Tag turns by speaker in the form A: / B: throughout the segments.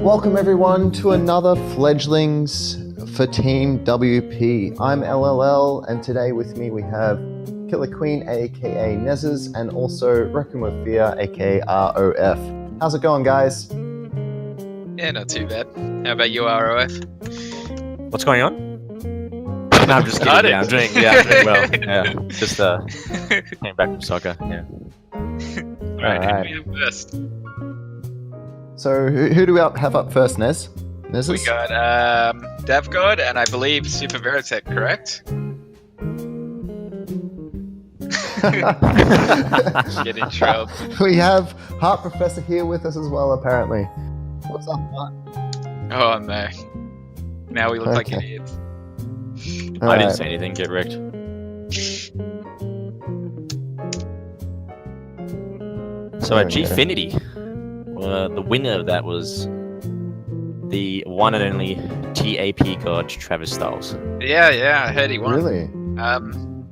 A: Welcome everyone to another Fledglings for Team WP. I'm LLL, and today with me we have Killer Queen aka Nezes and also Reckon with Fear aka ROF. How's it going, guys?
B: Yeah, not too bad. How about you, ROF?
C: What's going on? No, I'm just kidding. Yeah, I'm doing well. Yeah, just came back from soccer. Yeah.
B: Alright, who do we have first?
A: So who do we have up first, Nez? Nezes?
B: We got Davgod and I believe Super Veritech, correct? Get in trouble.
A: We have Heart Professor here with us as well, apparently. What's up, Heart?
B: Oh no. Now we look like
A: Okay.
B: idiots.
C: I didn't say anything. Get wrecked. So at Gfinity, the winner of that was the one and only TAP god Travis Styles.
B: Yeah, I heard he won.
A: Really?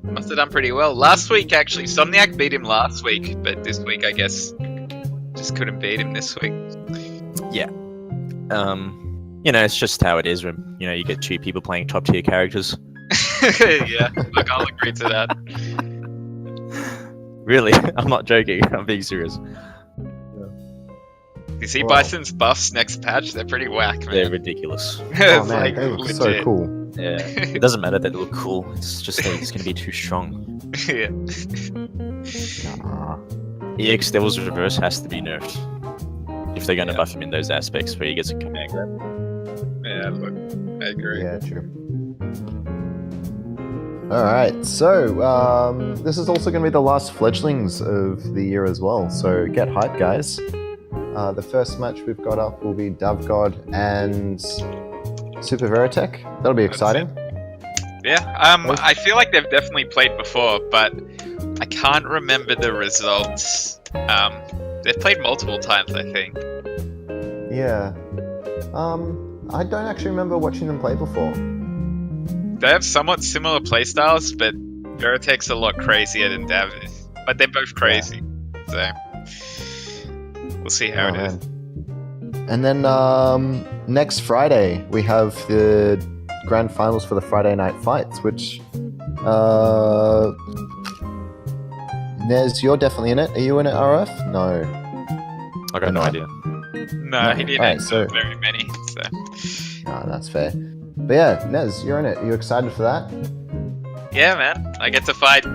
B: Must have done pretty well. Last week, actually, Somniac beat him last week, but this week, I guess, just couldn't beat him this week.
C: Yeah. It's just how it is when, you get two people playing top tier characters.
B: Yeah, look, I'll agree to that.
C: Really? I'm not joking. I'm being serious.
B: You see Bison's buffs next patch? They're pretty whack, man.
C: They're ridiculous.
A: Oh
B: It's
A: man,
B: like
A: they look so
B: legit.
A: cool.
C: Yeah. It doesn't matter that they look cool. It's just that it's going to be too strong.
B: Yeah.
C: EX Devil's Reverse has to be nerfed. If they're going to buff him in those aspects where he gets a command grab.
B: Yeah, look, I agree.
A: Yeah, true. Alright, so this is also going to be the last Fledglings of the year as well, so get hyped, guys. The first match we've got up will be Davgod and Super Veritech. That'll be exciting.
B: Yeah, I feel like they've definitely played before, but I can't remember the results. They've played multiple times, I think.
A: Yeah. I don't actually remember watching them play before.
B: They have somewhat similar playstyles, but Veritech's a lot crazier than Dav is. But they're both crazy, so we'll see how it is.
A: And then next Friday we have the grand finals for the Friday night fights, which Nez, you're definitely in it. Are you in it, RF? No.
C: I got no idea.
B: No, he didn't
A: Alright,
B: enter
A: so-
B: very many, so.
A: Oh, that's fair. But yeah, Nez, you're in it. Are you excited for that?
B: Yeah, man. I get to fight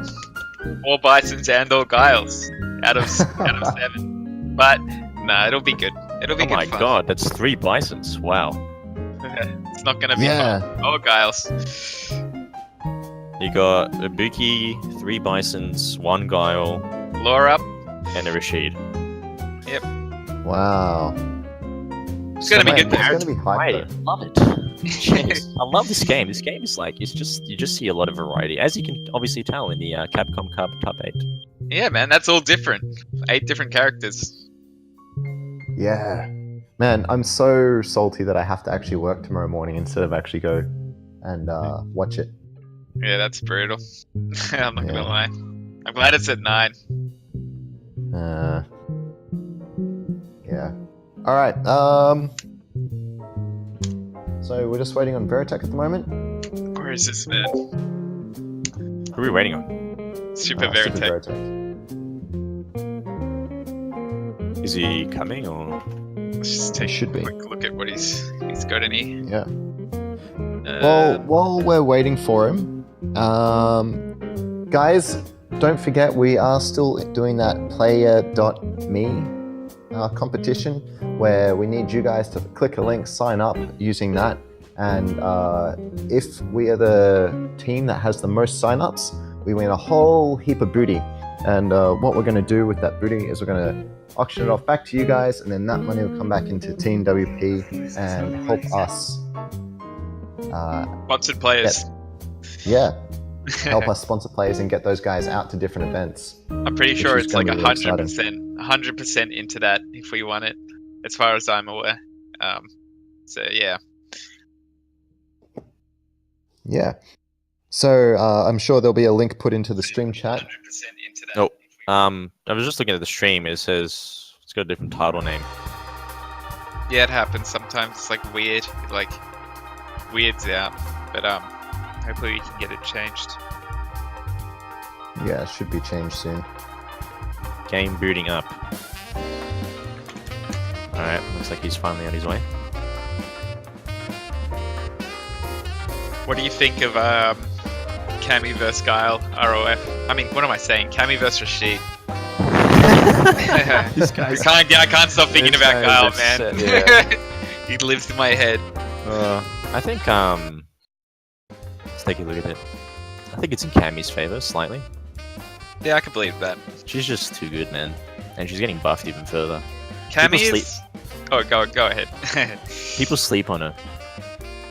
B: all Bisons and all Guiles out of 7. But, nah, it'll be good. It'll be
C: Oh
B: good
C: my
B: fun.
C: god, that's 3 Bisons. Wow.
B: It's not gonna be fun. Oh, Guiles.
C: You got Ibuki, 3 Bisons, 1 Guile,
B: Lure up.
C: and a Rashid.
A: Wow.
B: It's gonna be good
A: It's
B: there.
A: going to be hype,
C: I
A: though.
C: love it. Jeez, I love this game. This game is like, you just see a lot of variety, as you can obviously tell in the Capcom Cup Top 8.
B: Yeah, man, that's all different. 8 different characters.
A: Yeah. Man, I'm so salty that I have to actually work tomorrow morning instead of actually go and watch it.
B: Yeah, that's brutal. I'm not
A: Yeah.
B: gonna lie. I'm glad it's at 9.
A: Yeah. Alright, so we're just waiting on Veritech at the moment.
B: Where is this man?
C: Who are we waiting on?
B: Super
A: Super
B: Veritech.
A: Veritech.
C: Is he coming or?
B: Let's just take
A: Should
B: a
A: be.
B: quick look at what he's got in here.
A: Yeah. Well, while we're waiting for him, guys, don't forget we are still doing that player.me competition where we need you guys to click a link, sign up using that, and if we are the team that has the most sign-ups, we win a whole heap of booty. And what we're going to do with that booty is we're going to auction it off back to you guys, and then that money will come back into Team WP and help us
B: Sponsored players.
A: help us sponsor players and get those guys out to different events.
B: I'm pretty
A: which
B: sure
A: is
B: it's like
A: gonna be really
B: 100% into that if we want it, as far as I'm aware. So yeah.
A: Yeah. So I'm sure there'll be a link put into the stream chat.
B: 100% into that.
C: Oh, I was just looking at the stream. It says it's got a different title name.
B: Yeah, it happens sometimes. It's like weird. It like weirds out. But hopefully we can get it changed.
A: Yeah, it should be changed soon.
C: Game booting up. Alright, looks like he's finally on his way.
B: What do you think of Cammy vs Guile ROF? I mean, what am I saying? Cammy vs Rashid. I can't stop thinking
C: This
B: about
C: guy
B: Guile,
C: is
B: man.
C: upset,
B: He lives in my head.
C: I think let's take a look at it. I think it's in Cammy's favor slightly.
B: Yeah, I can believe that.
C: She's just too good, man, and she's getting buffed even further.
B: Cammy
C: People
B: is. Oh, go ahead.
C: People sleep on her.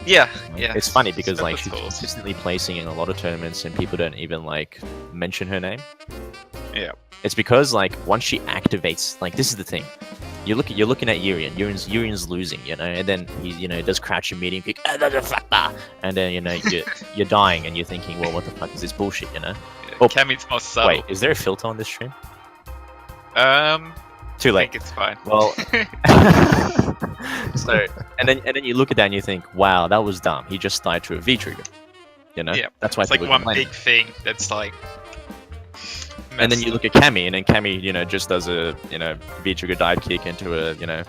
B: Yeah,
C: Like,
B: yeah.
C: It's funny because like she's
B: Special tools.
C: consistently placing in a lot of tournaments and people don't even like mention her name.
B: Yeah.
C: It's because like once she activates, like this is the thing. You're looking at Urian. Urian's losing, you know, and then he does crouch and medium kick, and then you're dying and you're thinking, well, what the fuck is this bullshit, you know? Oh,
B: Cammy's more subtle.
C: Wait, is there a filter on this stream? Too
B: I
C: late.
B: think it's fine.
C: Well, so and then you look at that and you think, wow, that was dumb. He just died to a V trigger. You know,
B: Yeah,
C: that's why
B: it's like
C: people
B: one
C: complain.
B: big thing that's like.
C: And then you look at Cammy, and then Cammy, just does a V trigger dive kick into a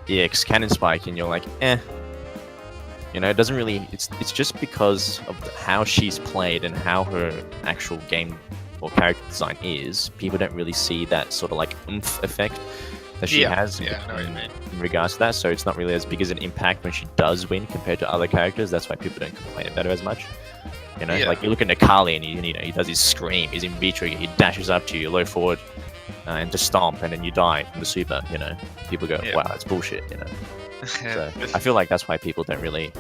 C: EX cannon spike, and you're like, eh. It doesn't really. It's just because of how she's played and how her actual game or character design is. People don't really see that sort of like oomph effect that she has
B: Yeah, I know what you
C: in,
B: mean.
C: in regards to that. So it's not really as big as an impact when she does win compared to other characters. That's why people don't complain about her as much.
B: Yeah.
C: Like you look at Nakali and he does his scream. He's in V trigger. He dashes up to you, low forward, and just stomp, and then you die from the super. People go,
B: Yeah.
C: wow, it's bullshit. So I feel like that's why people don't really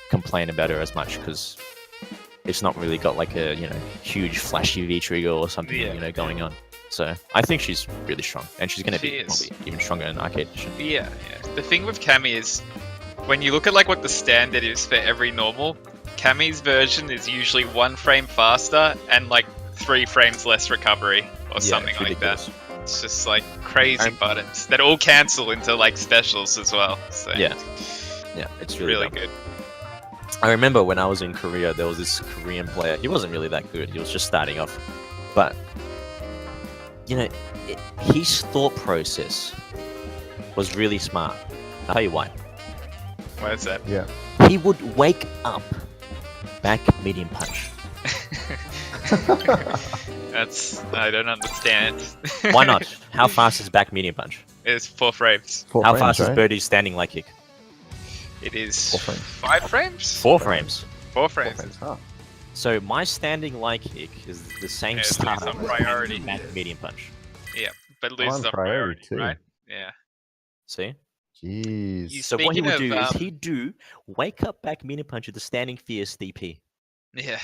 C: complain about her as much, because it's not really got like a huge flashy V trigger or something going on. So I think she's really strong, and she's going to
B: She
C: be
B: is.
C: probably even stronger in Arcade Edition.
B: Yeah. The thing with Cammy is, when you look at like what the standard is for every normal, Cammy's version is usually 1 frame faster and like 3 frames less recovery or something
C: it's
B: like
C: ridiculous.
B: that. It's just like crazy buttons that all cancel into like specials as well. So
C: Yeah, it's really
B: really
C: dumb.
B: good.
C: I remember when I was in Korea, there was this Korean player. He wasn't really that good. He was just starting off, but his thought process was really smart. I'll tell you why.
B: Why is that?
A: Yeah.
C: He would wake up, back medium punch.
B: I don't understand.
C: Why not? How fast is back medium punch?
B: It's 4 frames.
A: 4
C: How
A: frames,
C: fast is
A: right?
C: Birdie's standing leg kick?
B: It is
A: 4 frames.
B: 5 frames?
C: 4 frames.
B: 4
A: 4
B: frames.
A: frames. Huh.
C: So my standing leg kick is the same
B: Yeah, so
C: start
B: it's on
C: as
B: priority.
C: back medium punch.
B: Yeah, but
A: On
B: loses on
A: priority
B: priority,
A: too.
B: right? Yeah.
C: See?
A: Jeez.
C: So what he
B: Speaking
C: would do
B: of,
C: is he'd do wake up back medium punch with the standing fierce DP.
B: Yeah.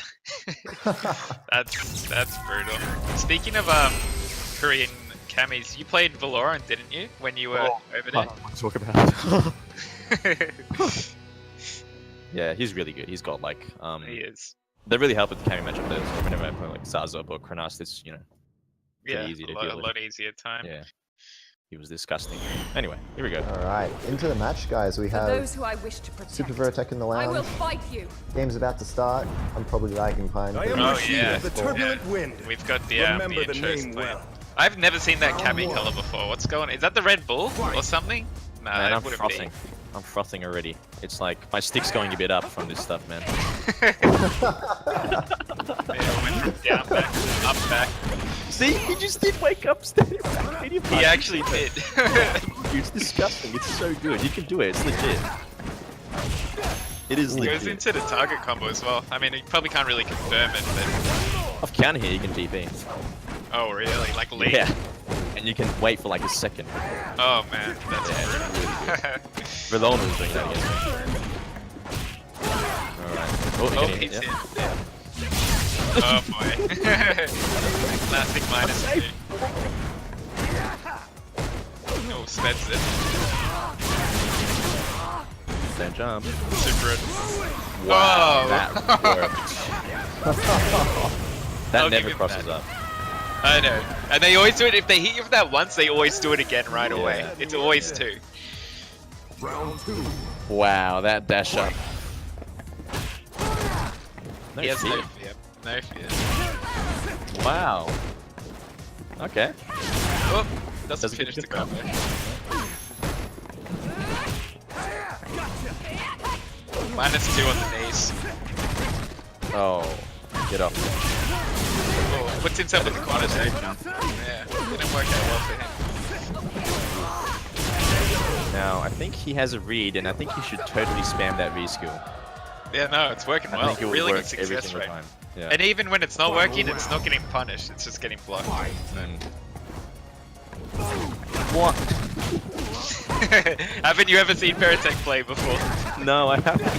B: That's brutal. Speaking of Korean camis, you played Valorant, didn't you? When you were over there?
C: Talk about. Yeah, he's really good. He's got like
B: He is.
C: they really help with the carry matchup. Though. So whenever I play like Zazub or Kronos, it's
B: Yeah,
C: pretty easy to
B: a
C: deal with.
B: lot easier time.
C: Yeah, he was disgusting. Anyway, here we go.
A: All right, into the match, guys. We
D: For
A: have
D: those who I wish to protect,
A: Super Vertech in the
D: I will
A: lounge.
D: fight you.
A: Game's about to start. I'm probably lagging behind.
E: I am
B: Oh,
E: Rashid
B: yeah.
E: of the turbulent wind.
B: We've got the
E: Remember the
B: intros
E: name
B: playing.
E: well.
B: I've never seen that cami color before. What's going on? Is that the Red Bull or something? Nah,
C: Man,
B: it
C: I'm
B: wouldn't
C: frothing.
B: be.
C: I'm frothing already. It's like my stick's going a bit up from this stuff, man.
B: Yeah, went from down back to up back.
C: See, he just did wake up standing back medium
B: He actually did.
C: It's disgusting. It's so good. You can do it. It's legit. It is
B: Goes
C: legit.
B: into the target combo as well. I mean, you probably can't really confirm it, but
C: Off counter here, you can DP.
B: oh really? Like lead?
C: Yeah. And you can wait for like a second.
B: Oh man, that's brutal.
C: Relona's doing that against me. Alright. Oh,
B: Oh,
C: you
B: he's
C: get
B: in.
C: it, yeah.
B: Oh boy. Classic -2. Oh, speds it.
C: Don't jump.
B: Super.
C: Wow,
B: Oh.
C: that worked. That
B: I'll give
C: never
B: him
C: crosses
B: that.
C: up.
B: I know. And they always do it, if they hit you with that once, they always do it again right away.
C: Yeah.
B: It's always two.
D: Round 2.
C: Wow, that dash up. No
B: He has no
C: fear.
B: fear. No fear.
C: Wow. Okay.
B: Oh, doesn't
C: Doesn't
B: finish
C: get
B: the combo. -2 on the knees.
C: Oh, get up.
B: Oh, puts himself in the corner there. Yeah, didn't work out well for him.
C: Now, I think he has a read, and I think he should totally spam that V skill.
B: Yeah, no, it's working
C: I
B: well.
C: think it will
B: Really
C: work
B: good
C: every
B: success
C: single
B: rate.
C: time. Yeah.
B: And even when it's not working, it's not getting punished. It's just getting blocked.
C: And... What?
B: Haven't you ever seen Veritech play before?
C: No, I haven't.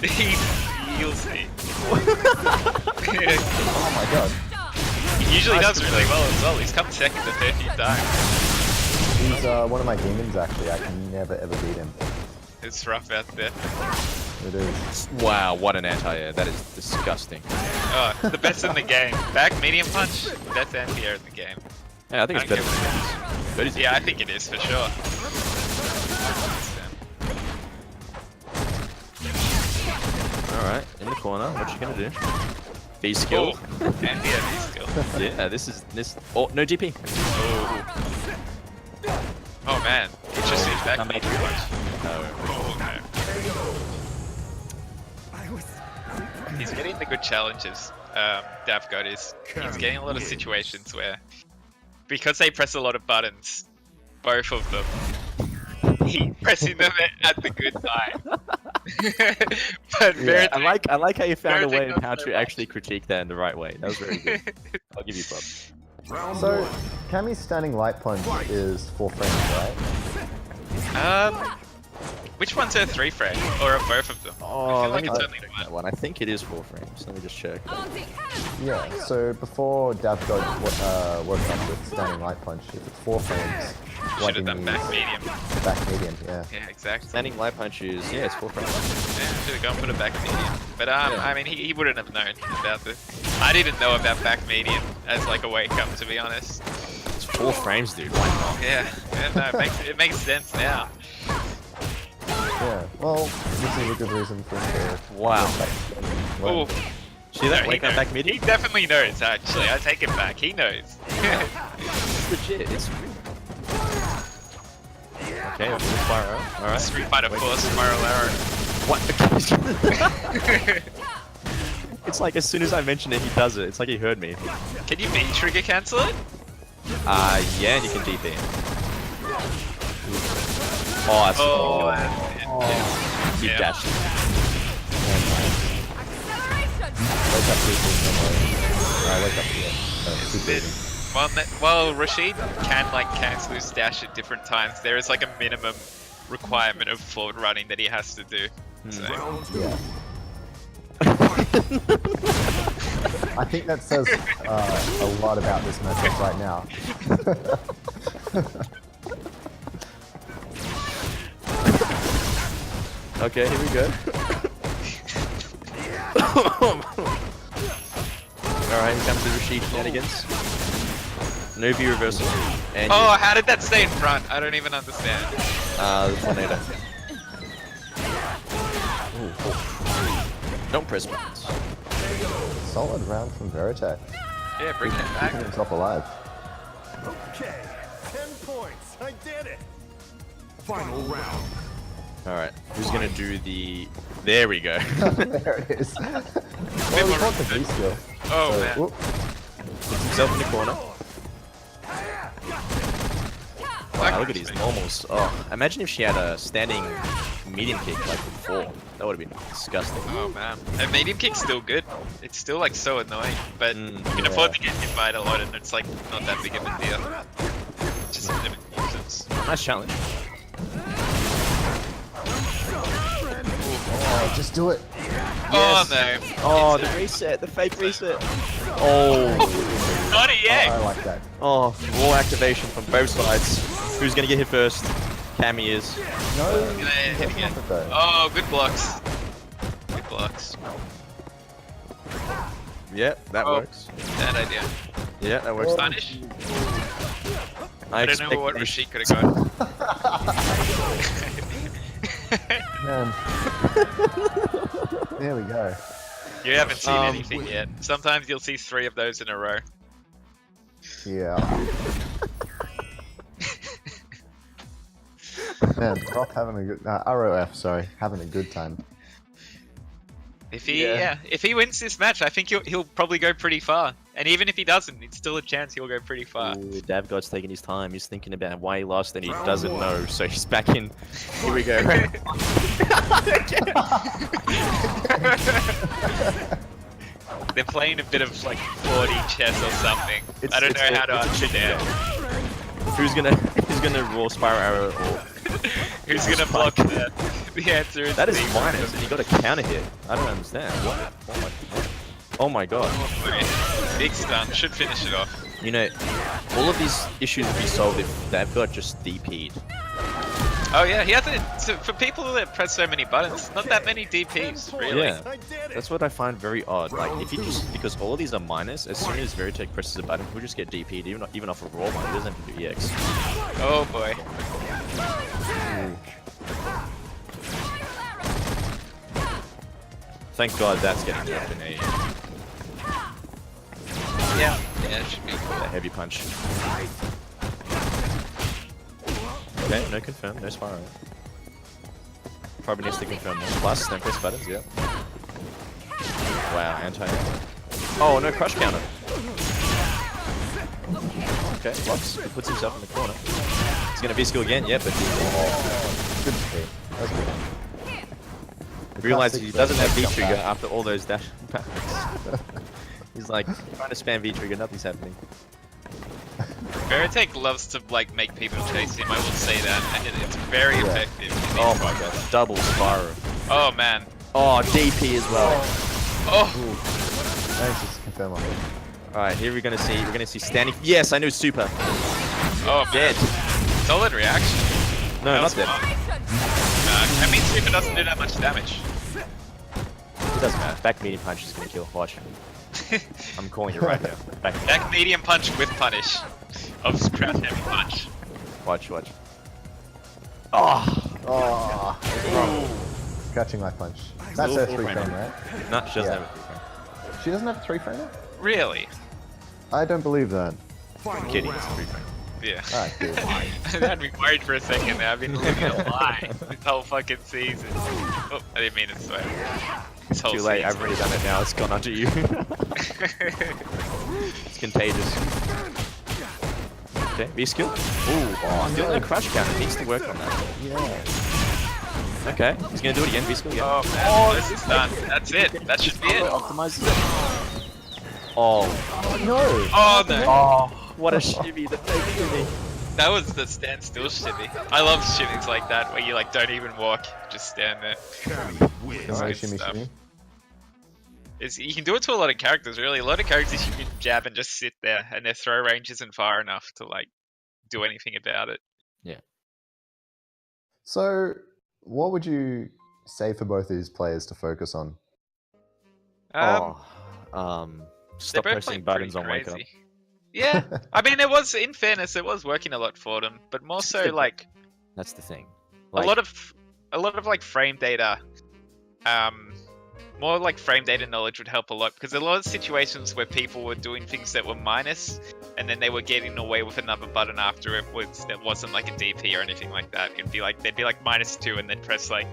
B: He feels it.
A: Oh my god.
B: He usually does really well as well. He's come second the 30th time.
A: He's one of my demons actually. I can never ever beat him.
B: It's rough out there.
A: It is.
C: Wow, what an anti-air. That is disgusting.
B: Oh, the best in the game. Back medium punch, best anti-air in the game.
C: Yeah, I think it's
B: I
C: better
B: don't
C: than this. But it's
B: Yeah, I think it is for sure.
C: Alright, in the corner. What you gonna do? V skill.
B: Oh, anti-air skill.
C: Yeah, this. Oh, no GP.
B: Oh man, interesting back
C: Can't make
B: medium
C: it.
B: punch.
C: No.
B: Oh no. He's getting the good challenges. Dav God is. He's getting a lot of situations where, because they press a lot of buttons, both of them, he's pressing them at the good time. But
C: Yeah,
B: Veritech,
C: I like how you found a
B: Veritech
C: way of
B: not
C: how
B: so
C: to
B: much.
C: actually critique that in the right way. That was very good. I'll give you props.
D: Round
A: So,
D: 1.
A: Kami's standing light punch is 4 frames, right?
B: which one's her 3 frame, or are both of them?
C: Oh,
B: I
C: let
B: feel
C: me
B: like it's
C: check
B: only
C: that one. I think it is 4 frames. Let me just check.
A: Yeah, so before Dav God woke up with standing light punch, if it's 4 frames,
B: Should have done back medium.
A: back medium, yeah.
B: Yeah, exactly.
C: Standing light punch is, yeah, it's 4 frames.
B: Yeah, should have gone for the back medium. But I mean, he wouldn't have known about this. I didn't know about back medium as like a wake up, to be honest.
C: It's 4 frames, dude. Why not?
B: Yeah, no, it makes sense now.
A: Yeah, well, this is a good reason for him to...
C: Wow.
B: Oh,
C: See that?
B: he
C: Wake up
B: knows.
C: back medium?
B: He definitely knows. Actually, I take it back. He knows.
C: It's legit. It's real. Okay, I'll do the spiral. Alright.
B: Street Fighter 4 Spiral Arrow.
C: What? It's like as soon as I mention it, he does it. It's like he heard me.
B: Can you V trigger cancel it?
C: Yeah, and you can DP. Oh, that's
B: Oh,
C: keep
B: yeah.
C: dashing.
A: Wake up people, Alright, wake up here. Super easy.
B: Well, Rashid can like cancel his dash at different times. There is like a minimum requirement of forward running that he has to do. So,
D: Round 2.
A: Yeah. I think that says a lot about this message right now.
C: Okay, here we go. Alright, here comes the Rashid shenanigans. No V reversal. And
B: oh, how did that stay in front? I don't even understand.
C: the tornado. Ooh, oh. Don't press buttons.
A: Solid round from Veritech.
B: Yeah, bring that
A: Keeping
B: back.
A: himself alive.
D: Okay. 10 points. I did it. Final round.
C: Alright, who's gonna do the... There we go.
A: There it is. Well, we
B: more
A: caught the V skill.
B: Oh
A: So,
B: man.
A: whoop.
C: Puts himself in the corner. Wow, look at these normals. Oh, imagine if she had a standing medium kick like before. That would have been disgusting.
B: Oh man. And medium kick's still good. It's still like so annoying, but
C: Mm,
B: you can afford to get hit by it a lot and it's like not that big of a deal. Just a bit of a nuisance.
C: Nice challenge.
A: Oh, just do it.
B: Oh no.
C: Oh, the reset, the fake reset. Oh,
B: Not a
A: I
B: yay!
A: like that.
C: oh, raw activation from both sides. Who's gonna get hit first? Cammy is.
A: No,
B: Hit again.
A: though.
B: Oh, good blocks. Good blocks.
C: Yeah, that
B: Oh.
C: works.
B: Bad idea.
C: Yeah, that works.
B: Punish?
C: I
B: I don't know
C: expect
B: what
C: these-
B: Rashid could have got.
A: Man. There we go.
B: You haven't seen
C: Um,
B: anything yet. Sometimes you'll see 3 of those in a row.
A: Yeah. Man, Rock having a good ROF, sorry, having a good time.
B: If he wins this match, I think he'll probably go pretty far. And even if he doesn't, it's still a chance he'll go pretty far.
C: Ooh, Davgod's taking his time. He's thinking about why he lost and he doesn't know. So he's back in. Here we go.
B: They're playing a bit of like 40 chess or something.
C: It's-
B: I don't
C: it's
B: know
C: a-
B: how to
C: it's a
B: understand.
C: who's gonna roll spiral arrow or
B: Who's gonna block that? The answer is
C: that is
B: neither.
C: minus and you got a counter hit. I don't understand. What? Oh my god.
B: Big stun should finish it off.
C: You know, all of these issues would be solved if Davgod just DP'd.
B: Oh yeah, he hasn't. So for people that press so many buttons, not that many DPs really.
C: Yeah.
D: I did it.
C: That's what I find very odd. Like, if you just, because all of these are minus, as soon as Veritech presses a button, he'll just get DP'd, even off a raw one. He doesn't have to do EX.
B: Oh boy.
C: Thank God that's getting dropped in a
B: Yeah, it should be cool.
C: heavy punch. Okay, no confirm, no spiral. Probably needs to confirm one. Plus, don't press buttons, yeah. Wow, anti. Oh, no crush counter. Okay, blocks. He puts himself in the corner. He's gonna V-skill again, yeah, but
A: Good speed. That was good.
C: he realizes he doesn't have V-trigger after all those dash attacks. He's like, trying to spam V-trigger, nothing's happening.
B: Veritech loves to like make people chase him, I will say that, and it's very
A: Yeah.
B: effective.
C: Oh my god, double spiral.
B: Oh man.
C: Oh, DP as well.
B: Oh,
A: Let's just confirm on it.
C: Alright, here we're gonna see standing. Yes, I knew super.
B: oh man.
C: Dead.
B: Solid reaction.
C: No,
B: That
C: not
B: was
C: dead.
B: fun. I mean, Super doesn't do that much damage.
C: It doesn't matter. Back medium punch is gonna kill. Watch. I'm calling it right now.
B: Back medium punch with punish. Of crouch heavy punch.
C: Watch. Oh,
A: Oh, catching my punch. That's
C: Full
A: a
C: frame.
A: 3-frame, right?
C: no, she doesn't
A: Yeah.
C: have a frame.
A: She doesn't have a 3-framer?
B: Really?
A: I don't believe that.
C: I'm kidding, it's a free frame.
B: Yeah.
A: Alright, good.
B: I had me worried for a second there. I've been living a lie this whole fucking season. Oh, I didn't mean to swear. This whole
C: Too late,
B: season.
C: I've already done it now. It's gone onto you. It's contagious. Okay, V-skill. Ooh, oh, still no crush counter. Needs to work on that.
A: Yeah.
C: Okay, he's gonna do it again. V-skill again.
B: Oh man, this is done. That's it. That should be it.
C: Optimizes it. Oh,
A: No!
B: Oh no.
C: oh, what a shimmy that they did me.
B: That was the standstill shimmy. I love shimmies like that where you like don't even walk, just stand there.
A: No
B: good
A: shimmy
B: stuff.
A: shimmy.
B: You can do it to a lot of characters really. A lot of characters you can jab and just sit there and their throw range isn't far enough to like do anything about it.
A: So, what would you say for both these players to focus on?
C: Stop
B: they're both
C: pressing
B: playing
C: buttons
B: pretty
C: on wake up.
B: crazy. Yeah, I mean, it was, in fairness, it was working a lot for them, but more so like
C: That's the thing.
B: a lot of like frame data, more like frame data knowledge would help a lot because a lot of situations where people were doing things that were minus, and then they were getting away with another button after it was that wasn't like a DP or anything like that. It'd be like they'd be like -2 and then press like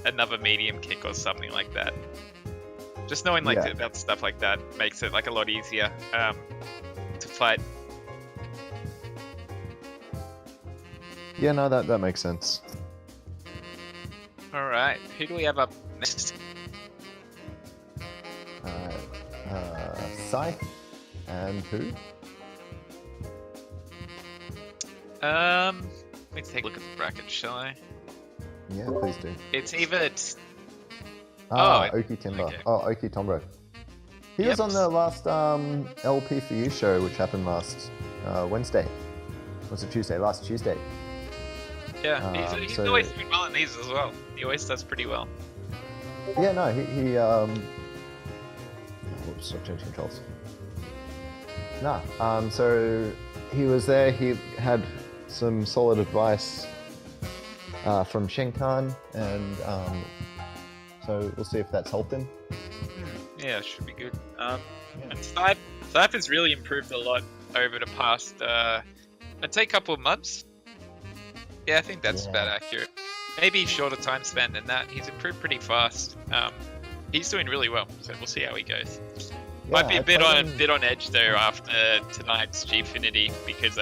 B: another medium kick or something like that. Just knowing like
A: Yeah.
B: about stuff like that makes it like a lot easier to fight.
A: Yeah, no, that makes sense.
B: All right, who do we have up next?
A: Scythe and who?
B: Let's take a look at the bracket, shall I?
A: Yeah, please do.
B: It's either
A: Ah,
B: Oh,
A: Oki Timber.
B: okay.
A: Oh, Oki Tombro. He was
B: Yep.
A: on the last LP for You show, which happened last Wednesday. Was it Tuesday? Last Tuesday.
B: yeah, he's
A: so-
B: always doing well in these as well. He always does pretty well.
A: Yeah, no, whoops, I'm changing controls. Nah, so he was there. He had some solid advice from Shinkan, and so we'll see if that's helped him.
B: Yeah, should be good. And Snipe has really improved a lot over the past, I'd say, couple of months. Yeah, I think that's about accurate. Maybe shorter time span than that. He's improved pretty fast. He's doing really well, so we'll see how he goes. Might be a bit on edge though after tonight's Gfinity because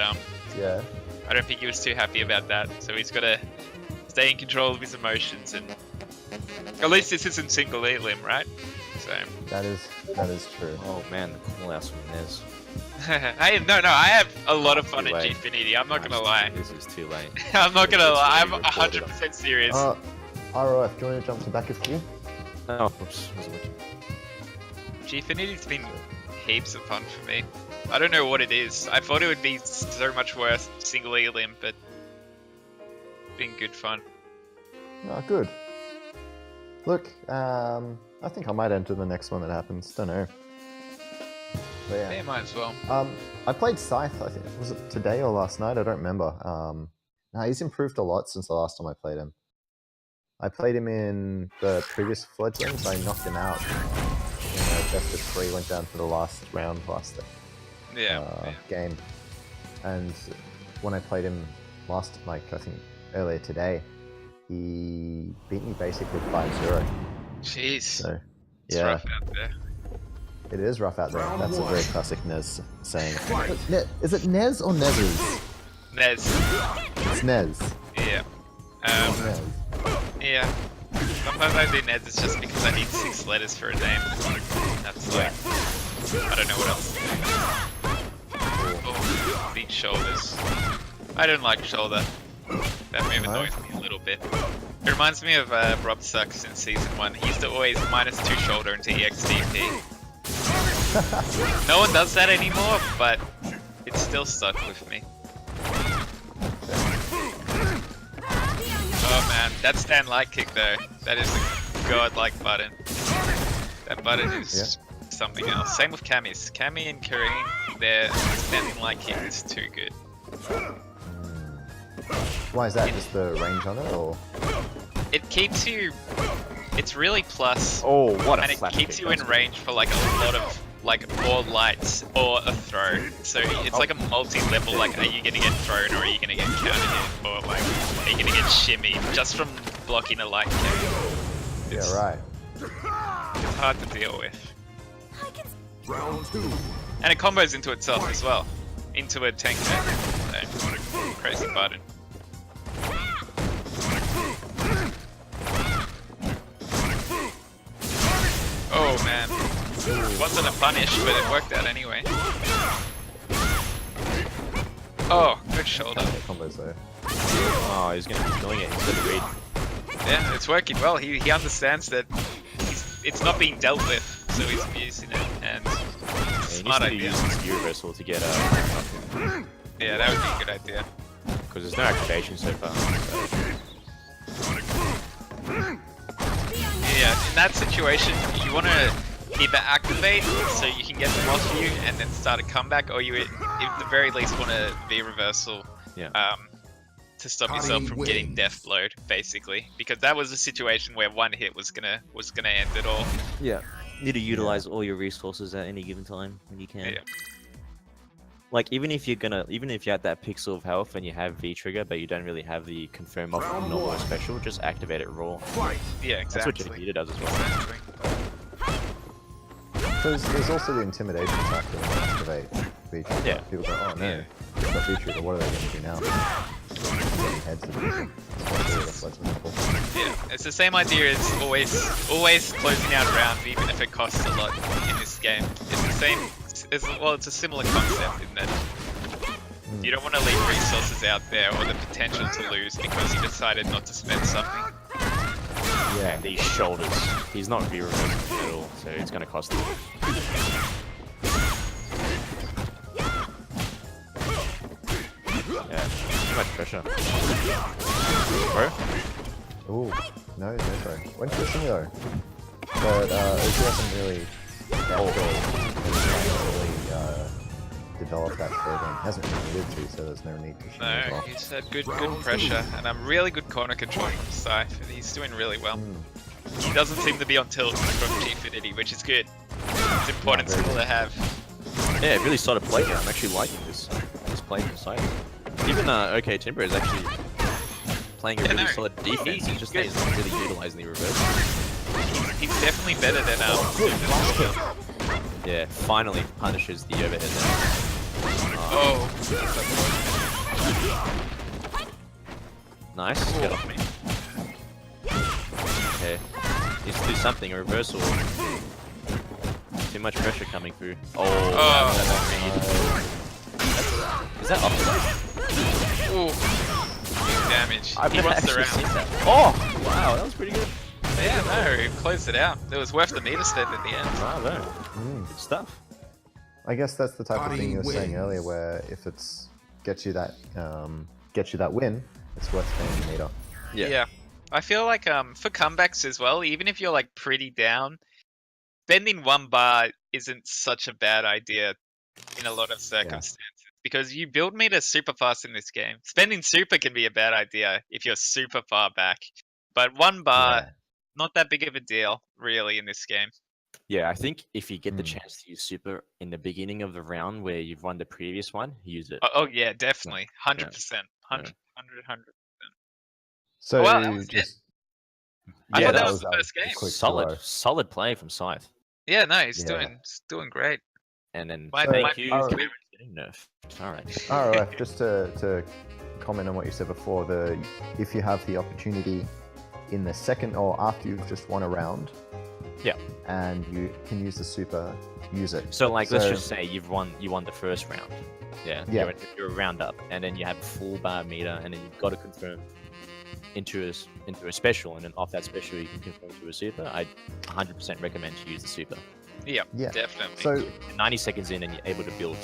A: Yeah.
B: I don't think he was too happy about that. So he's got to stay in control of his emotions, and at least this isn't single elim, right? So
A: That is true.
C: Oh man, the call-outs from Nez.
B: I have a lot of fun at Gfinity. I'm not gonna lie.
C: This is too late.
B: I'm not gonna lie. I'm
C: It's already
B: 100% serious.
A: ROF, do you want to jump to back of queue?
C: Oh, oops, wasn't looking.
B: Gfinity's been heaps of fun for me. I don't know what it is. I thought it would be so much worse single elim, but it's been good fun.
A: Oh, good. Look, I think I might enter the next one that happens. Don't know. But
B: Yeah, might as well.
A: I played Scythe. I think was it today or last night? I don't remember. No, he's improved a lot since the last time I played him. I played him in the previous Fledglings. I knocked him out. Best of 3 went down to the last round, last game. And when I played him last, I think earlier today, he beat me basically 5-0.
B: Jeez.
A: So,
B: It's rough out there.
A: It is rough out there. That's a very classic Nez saying. Is it Nez or Nez's?
B: Nez.
A: It's Nez.
B: Yeah.
A: Nez.
B: Yeah. Sometimes I do Neds, it's just because I need 6 letters for a name. That's like, I don't know what else. Oh, big shoulders. I don't like shoulder. That move annoys me a little bit. It reminds me of Rob Sucks in Season 1. He used to always -2 shoulder into EXDP. No one does that anymore, but it's still stuck with me. Oh man, that stand light kick though, that is a godlike button. That button is something else. Same with Cammy's. Cammy and Kareem, their standing light kick is too good.
A: Why is that? Just the range on it, or?
B: It keeps you, it's really plus,
C: Oh, what a
B: and it
C: flash
B: keeps
C: kick,
B: you in
C: that's
B: range for like a lot of, like, more lights or a throw. So it's like a multi-level, like, are you gonna get thrown or are you gonna get counter hit, or like, are you gonna get shimmied just from blocking a light kick? It's,
A: Yeah, right.
B: It's hard to deal with.
D: Round 2.
B: And it combos into itself as well. Into a tank deck. So, crazy button. Oh man. It wasn't a punish, but it worked out anyway. Oh, good shoulder.
A: Combos there.
C: Oh, he's gonna be killing it. He's gonna read.
B: Yeah, it's working well. He understands that it's not being dealt with, so he's using it, and smart
C: He
B: idea.
C: needs to use his reversal to get
B: Yeah, that would be a good idea.
C: because there's no activation so far.
B: Yeah, in that situation, you want to either activate so you can get them off you and then start a comeback, or you at the very least want to V-reversal to stop yourself from getting death blowed, basically, because that was a situation where one hit was gonna end it all.
E: Yeah. You need to utilize all your resources at any given time when you can.
B: Yeah.
E: Like even if you're at that pixel of health and you have V trigger, but you don't really have the confirm off normal or special, just activate it raw.
B: Yeah,
E: That's
B: exactly.
E: what Jahida does as well.
B: Exactly.
A: There's also the intimidation factor when you activate feature.
E: Yeah.
A: People go, oh no, they've got feature, what are they going to do now? Getting heads of people. That's what's wonderful.
B: Yeah, it's the same idea as always closing out a round, even if it costs a lot in this game. It's the same. It's a similar concept in that you don't want to leave resources out there or the potential to lose because you decided not to spend something.
C: Yeah.
E: These shoulders. He's not V reversing at all, so it's gonna cost him. Yeah, too much pressure. Bro?
A: Ooh, no, throw. Went for a shimmy though. but Uzi hasn't really developed that further and hasn't really needed to, so there's no need to shoot as
B: No,
A: well.
B: he's had good pressure and a really good corner control from Scythe. And he's doing really well. He doesn't seem to be on tilt from Gfinity, which is good. It's important
A: very
B: skill to have.
C: Yeah, really solid play here. I'm actually liking this play from Scythe. Even OK Timber is actually playing a really solid defense. It's just that he's not really utilizing the reverse.
B: He's definitely better than
C: Yeah, finally punishes the overhead there.
B: Oh.
C: Nice, get off me. Okay, needs to do something, a reversal. Too much pressure coming through. Oh, is that optimized?
B: Ooh. Big damage.
C: I've
B: He
C: never
B: wants the
C: actually
B: round.
C: seen that. Oh, wow, that was pretty good.
B: Yeah, no, he closed it out. It was worth the meter spend at the end.
C: Bravo, good stuff.
A: I guess that's the type of thing you were saying earlier, where if it's gets you that win, it's worth spending the meter.
B: Yeah. I feel like for comebacks as well, even if you're like pretty down, spending 1 bar isn't such a bad idea in a lot of circumstances. Because you build meter super fast in this game. Spending super can be a bad idea if you're super far back. But 1 bar, not that big of a deal, really, in this game.
C: Yeah, I think if you get the chance to use super in the beginning of the round where you've won the previous one, use it.
B: Oh yeah, definitely. 100%. 100%.
A: So
B: Wow, that was
A: just
B: I thought that was the first game.
A: quick solo.
C: Solid play from Scythe.
B: Yeah, no, he's
A: Yeah.
B: doing great.
C: And then
B: My-
C: thank you
A: my-
C: for getting nerfed. Alright.
A: ROF, just to comment on what you said before, if you have the opportunity in the second or after you've just won a round, and you can use the super, use it.
C: So like let's just say you won the first round. Yeah.
A: Yeah.
C: You're a round up and then you have a full bar meter and then you've got to confirm into a special, and then off that special you can confirm to a super. I 100% recommend to use the super.
B: Yeah,
A: Yeah.
B: definitely.
A: So
C: 90 seconds in and you're able to build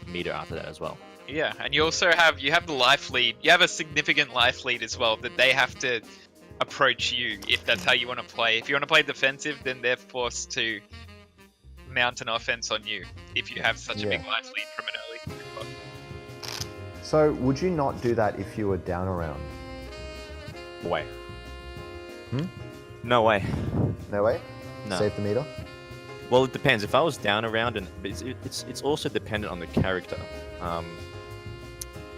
C: meter after that as well.
B: yeah, and you also have the life lead. You have a significant life lead as well that they have to approach you if that's how you want to play. If you want to play defensive, then they're forced to mount an offense on you if you have such a big life lead from an early super.
A: So would you not do that if you were down around?
C: Way. No way.
A: No way?
C: No.
A: Save the meter?
C: Well, it depends. If I was down around, and it's also dependent on the character.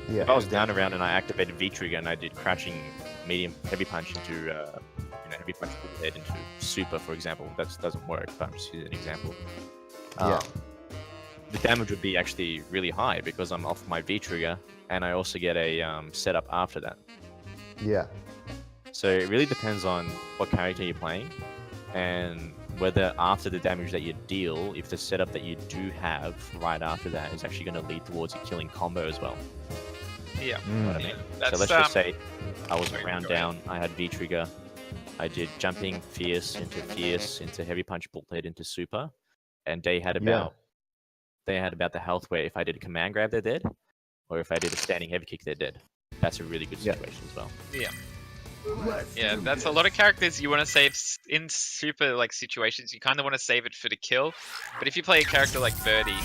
C: If I was down around and I activated V trigger and I did crouching, medium, heavy punch into heavy punch full head into super, for example, that doesn't work. But I'm just using an example. The damage would be actually really high because I'm off my V trigger, and I also get a setup after that.
A: Yeah.
C: So it really depends on what character you're playing, and whether after the damage that you deal, if the setup that you do have right after that is actually going to lead towards a killing combo as well.
B: Yeah.
C: You know what I mean?
B: That's,
C: So let's just say I was
B: sorry,
C: round
B: go ahead.
C: down, I had V trigger, I did jumping fierce into heavy punch bolt head into super, and they had about the health where if I did a command grab they're dead, or if I did a standing heavy kick they're dead. That's a really good situation as well.
B: Yeah, that's a lot of characters you want to save in super like situations. You kind of want to save it for the kill, but if you play a character like Birdie,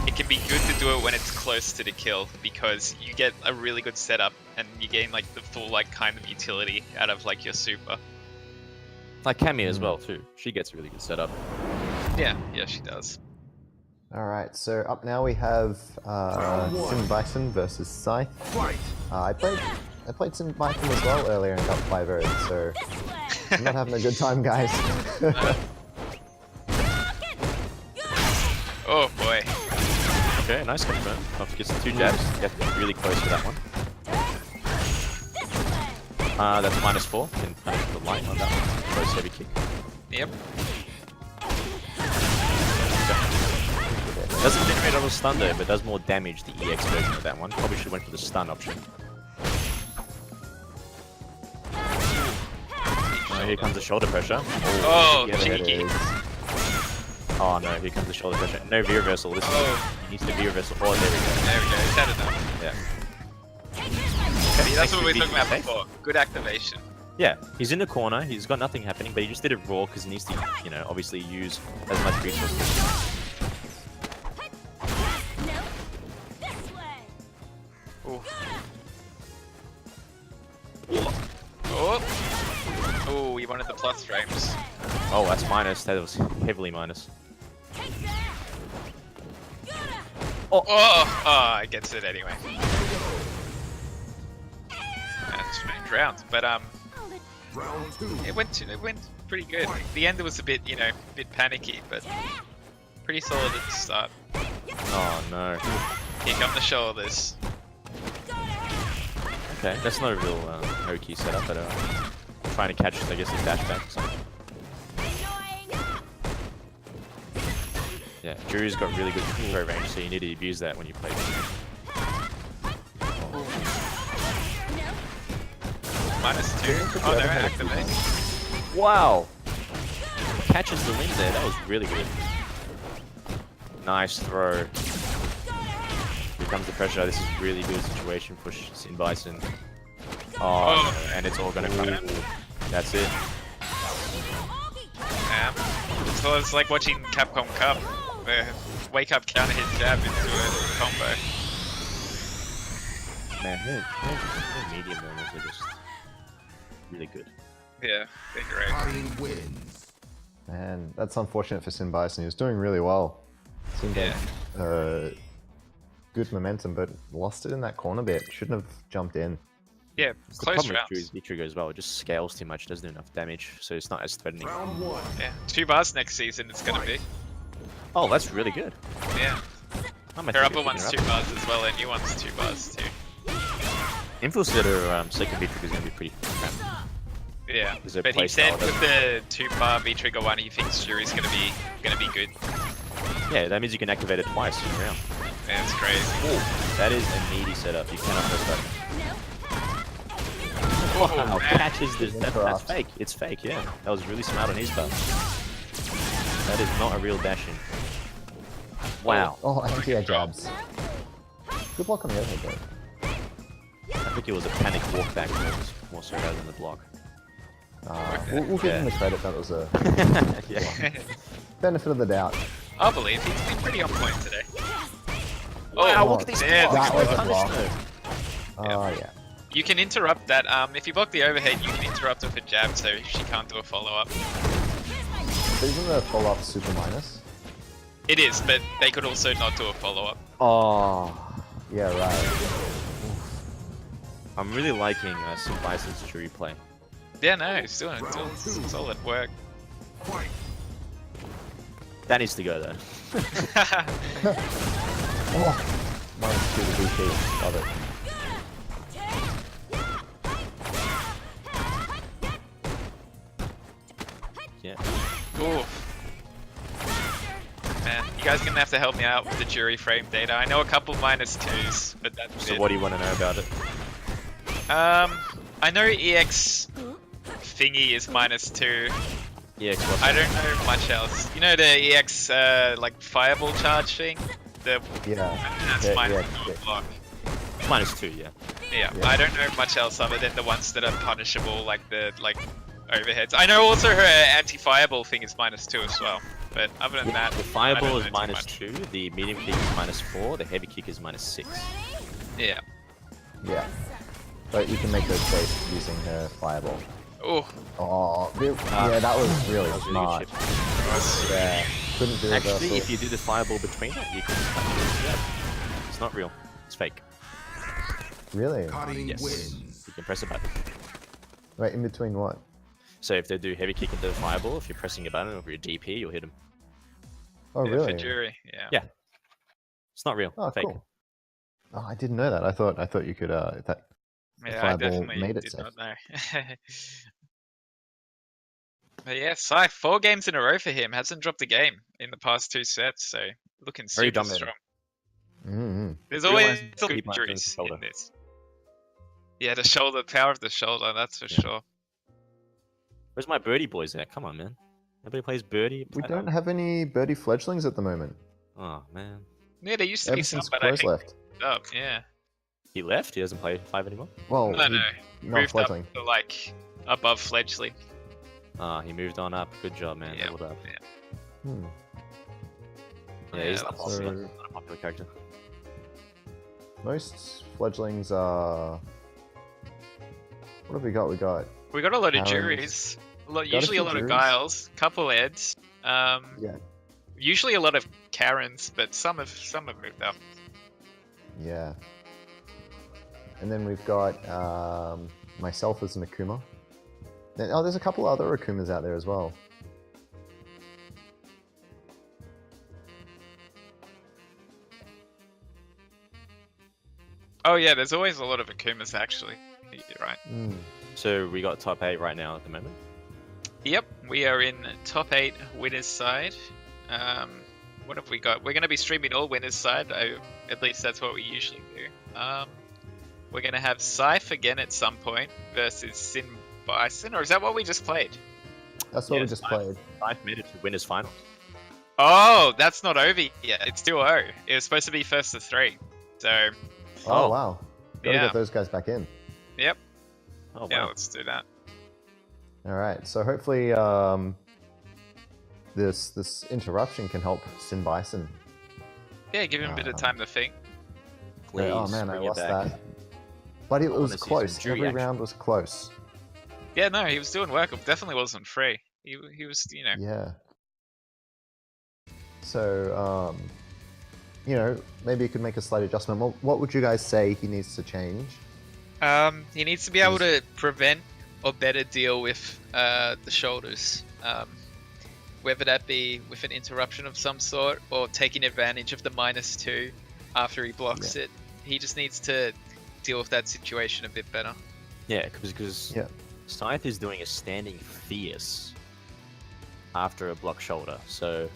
B: it can be good to do it when it's close to the kill because you get a really good setup and you gain like the full like kind of utility out of like your super.
C: Like Cammy as well too. She gets a really good setup.
B: Yeah, she does.
A: All right. So up now we have Sin Bison versus Scythe. I played Sin Bison as well earlier and got 5-0, so I'm not having a good time, guys.
B: Oh boy.
C: Okay, nice confirm. Off gets the 2 jabs. Get really close to that one. That's -4. Can punish the light on that one. Close heavy kick.
B: Yep.
C: Doesn't generate a lot of stun though, but does more damage, the EX version of that one. Probably should have went for the stun option. Here comes the shoulder pressure.
B: Oh,
C: yeah, there it
B: cheeky.
C: is. Oh no, here comes the shoulder pressure. No V reversal. This needs to V reversal. Oh, there we go.
B: There we go. He's had enough.
C: Yeah.
B: See, that's what we were
C: Next
B: talking about
C: would be
B: before. Good activation.
E: Yeah, he's in the corner. He's got nothing happening, but he just did it raw because he needs to, you know, obviously use as much resources.
B: Ooh. Oh. Oh, he wanted the plus frames.
E: Oh, that's minus. That was heavily minus.
B: Oh, it gets it anyway. Strange round, but
D: Round 2.
B: it went pretty good. The end was a bit, you know, a bit panicky, but pretty solid at the start.
E: Oh no.
B: Here come the shoulders.
E: Okay, that's not a real Oki setup, but trying to catch, I guess, his dash back. So. Yeah, Drew's got really good throw range, so you need to abuse that when you play.
B: -2. Oh, they're activate.
E: Wow! Catches the win there. That was really good. Nice throw. Here comes the pressure. This is really good situation for Sin Bison. Oh, and it's all gonna come out. That's it.
B: So it's like watching Capcom Cup, where wake up counter hit jab into a combo.
E: Man, their medium moments are just really good.
B: Yeah, they're great.
D: Party wins.
A: Man, that's unfortunate for Sin Bison. He was doing really well. Seemed to have good momentum, but lost it in that corner bit. Shouldn't have jumped in.
B: Yeah,
E: It's the
B: close
E: problem with
B: rounds.
E: Drew's V-Trigger as well. It just scales too much, doesn't do enough damage, so it's not as threatening.
D: Round 1.
B: Yeah, 2 bars next season it's gonna be.
E: Oh, that's really good.
B: Yeah,
E: I'm
B: her upper one's 2 bars as well, and new one's 2 bars too.
E: Infiltrator second V-Trigger is going to be pretty crap.
B: Yeah,
E: Is there
B: but he
E: play
B: said
E: style
B: with the 2-bar V-trigger one, he thinks Jury's gonna be good.
E: Yeah, that means you can activate it twice in a round.
B: Yeah, it's crazy.
E: That is a needy setup. You cannot press that.
B: Oh,
E: Wow,
B: man.
E: catches the... That's fake. It's fake, yeah. That was really smart on his part. That is not a real dash-in. Wow.
A: Oh, anti-air jabs. Good block on the other head though.
E: I think it was a panic walk back more so rather than the block.
A: We'll give him the credit that was a
E: Yeah.
A: benefit of the doubt.
B: I believe he's been pretty on point today.
E: Wow,
B: Oh,
E: look at these
B: there,
A: That was a
E: Punish
A: block.
E: mode.
A: Oh yeah.
B: You can interrupt that. If you block the overhead, you can interrupt with a jab, so she can't do a follow-up.
A: Isn't the follow-up super minus?
B: It is, but they could also not do a follow-up.
E: Oh.
A: Yeah, right.
E: I'm really liking some Bison's Jury play.
B: Yeah, no, he's doing some solid work.
D: Fight.
E: That needs to go though.
A: Oh, minus 2 to DP. Love it.
E: Yeah.
B: Ooh. Man, you guys gonna have to help me out with the jury frame data. I know a couple -2s, but that's
E: So
B: it.
E: what do you want to know about it?
B: I know EX thingy is -2.
E: Yeah, what's
B: I don't know much else. You know the EX like fireball charge thing? The
A: Yeah.
B: that's
A: Yeah,
B: -2
A: yeah.
B: block.
E: -2, yeah.
B: Yeah,
A: Yeah.
B: I don't know much else other than the ones that are punishable, like the overheads. I know also her anti-fireball thing is -2 as well. But other than that,
E: The
B: I
E: fireball
B: don't
E: is
B: know too much.
E: -2, the medium kick is -4, the heavy kick is -6.
B: Yeah.
A: Yeah. But you can make those safe using her fireball.
B: Oh,
A: Oh, yeah, that was really
E: That was a
A: smart.
E: really good
A: Yeah. Couldn't do
E: Actually,
A: reversal.
E: if you do the fireball between it, you can It's not real. It's fake.
A: Really?
D: Party
E: Yes.
D: wins.
E: You can press a button.
A: Wait, in between what?
E: So if they do heavy kick into the fireball, if you're pressing a button over your DP, you'll hit them.
A: Oh,
B: yeah,
A: really?
B: for jury, yeah.
E: Yeah. It's not real.
A: Oh,
E: fake.
A: cool. Oh, I didn't know that. I thought you could that.
B: Yeah, I
A: fireball
B: definitely
A: made it
B: did
A: safe.
B: not know. But yeah, Sai, 4 games in a row for him. Hasn't dropped a game in the past 2 sets, so looking
E: Very
B: super
E: dominating.
B: strong.
A: Mm-hmm.
B: There's
E: Realize
B: always
E: keep
B: good
E: my hands
B: injuries
E: shoulder.
B: in this. Yeah, the shoulder, power of the shoulder, that's for
E: Yeah.
B: sure.
E: Where's my birdie boys at? Come on, man. Nobody plays birdie.
A: We don't have any birdie fledglings at the moment.
E: Oh, man.
B: Yeah, there used to be
A: Ever
B: some,
A: since
B: but I
A: Crows
B: think
A: left.
B: up, yeah.
E: He left? He doesn't play 5 anymore?
A: Well,
B: No, no.
A: not
B: Moved up
A: fledgling.
B: to like above Fledgling.
C: Ah, he moved on up. Good job, man.
B: Yeah.
C: Leveled up.
A: Hmm.
C: Yeah, he's
B: Yeah,
C: not,
B: that's-
C: popular,
A: So-
C: not a popular character.
A: Most fledglings are. What have we got? We got.
B: We got a lot of
A: Karens.
B: juries.
A: a
B: Usually a
A: few
B: lot of
A: juries.
B: Giles, couple Eds.
A: Yeah.
B: Usually a lot of Karens, but some have moved up.
A: Yeah. And then we've got myself as an Akuma. Oh, there's a couple other Akumas out there as well.
B: Oh yeah, there's always a lot of Akumas actually. You're right.
A: Mm.
C: So we got top 8 right now at the moment.
B: Yep, we are in top 8 winners side. What have we got? We're going to be streaming all winners side. At least that's what we usually do. We're going to have Scythe again at some point versus Sin Bison, or is that what we just played?
A: That's what
C: Yeah,
A: we just
C: fine.
A: played.
C: 5 minutes to winners finals.
B: Oh, that's not over yet. It's still O. It was supposed to be first to 3. So,
A: Oh,
C: Oh.
A: wow. Gotta
B: yeah.
A: get those guys back in.
B: Yep.
C: Oh,
B: Yeah,
C: wow.
B: let's do that.
A: All right. So hopefully, this interruption can help Sin Bison.
B: Yeah, give him a bit of time to think.
C: Please,
A: oh man, I
C: bring it
A: lost
C: back.
A: that. But it
C: I wanna
A: was
C: see some
A: close.
C: jury
A: Every
C: action.
A: round was close.
B: Yeah, no, he was doing work. It definitely wasn't free. He was,
A: Yeah. So, maybe you could make a slight adjustment. What would you guys say he needs to change?
B: He needs to be able to prevent or better deal with the shoulders. Whether that be with an interruption of some sort or taking advantage of the -2 after he blocks it. He just needs to deal with that situation a bit better.
C: Yeah, because
A: Yeah.
C: Scythe is doing a standing fierce after a block shoulder, so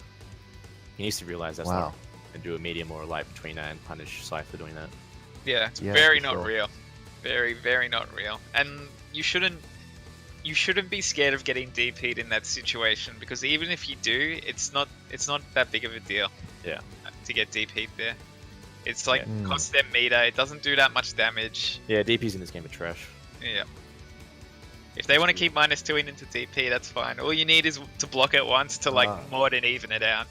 C: he needs to realize that's
A: Wow.
C: not and do a medium or a light between that and punish Scythe for doing that.
B: Yeah, it's
A: Yeah,
B: very
A: for
B: not
A: sure.
B: real. Very, very not real. And you shouldn't be scared of getting DP'd in that situation, because even if you do, it's not that big of a deal.
C: Yeah.
B: To get DP'd there. It's like
A: Yeah.
B: costs them meter, it doesn't do that much damage.
C: Yeah, DPs in this game are trash.
B: Yeah. If they want to keep -2 into DP, that's fine. All you need is to block it once to like more than even it out.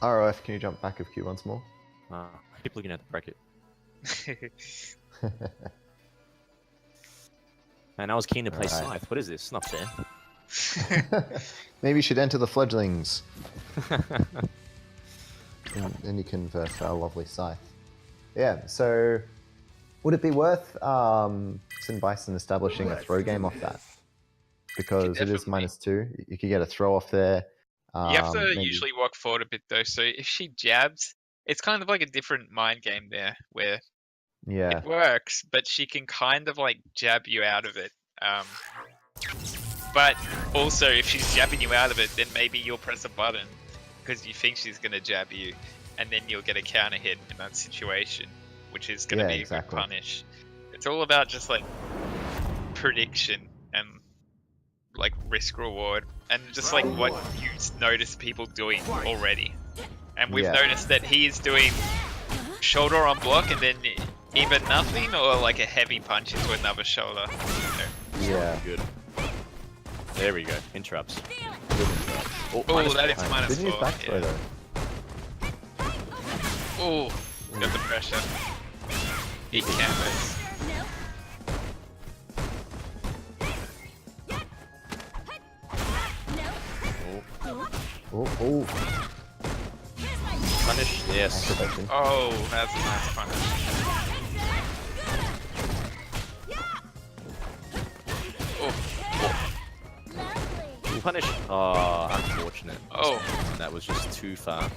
A: ROF, can you jump back of Q once more?
C: I keep looking at the bracket. Man, I was keen to play
A: Alright.
C: Scythe. What is this? It's not fair.
A: Maybe you should enter the fledglings. And then you can verse our lovely Scythe. Yeah, so would it be worth Sin Bison establishing a throw game off that? Because it is
B: Definitely.
A: -2. You could get a throw off there.
B: You have to
A: maybe-
B: usually walk forward a bit though, so if she jabs, it's kind of like a different mind game there, where
A: Yeah,
B: it works, but she can kind of like jab you out of it. But also, if she's jabbing you out of it, then maybe you'll press a button because you think she's gonna jab you, and then you'll get a counter hit in that situation, which is gonna
A: Yeah,
B: be a
A: exactly.
B: good punish. It's all about just like prediction and like risk reward, and just like what you notice people doing already. And we've
A: Yeah.
B: noticed that he is doing shoulder on block and then either nothing or like a heavy punch into another shoulder.
A: yeah.
C: Good. There we go. Interrupts.
B: Oh,
C: minus
B: that is
C: one.
B: minus
A: Didn't use
B: 4.
A: back throw
B: Yeah.
A: though.
B: Oh, got the pressure. He canvas.
A: Oh,
C: Punish. Yes.
A: activation.
B: Oh, that's a nice punish.
C: Punish. Oh, unfortunate.
B: Oh,
C: That was just too far.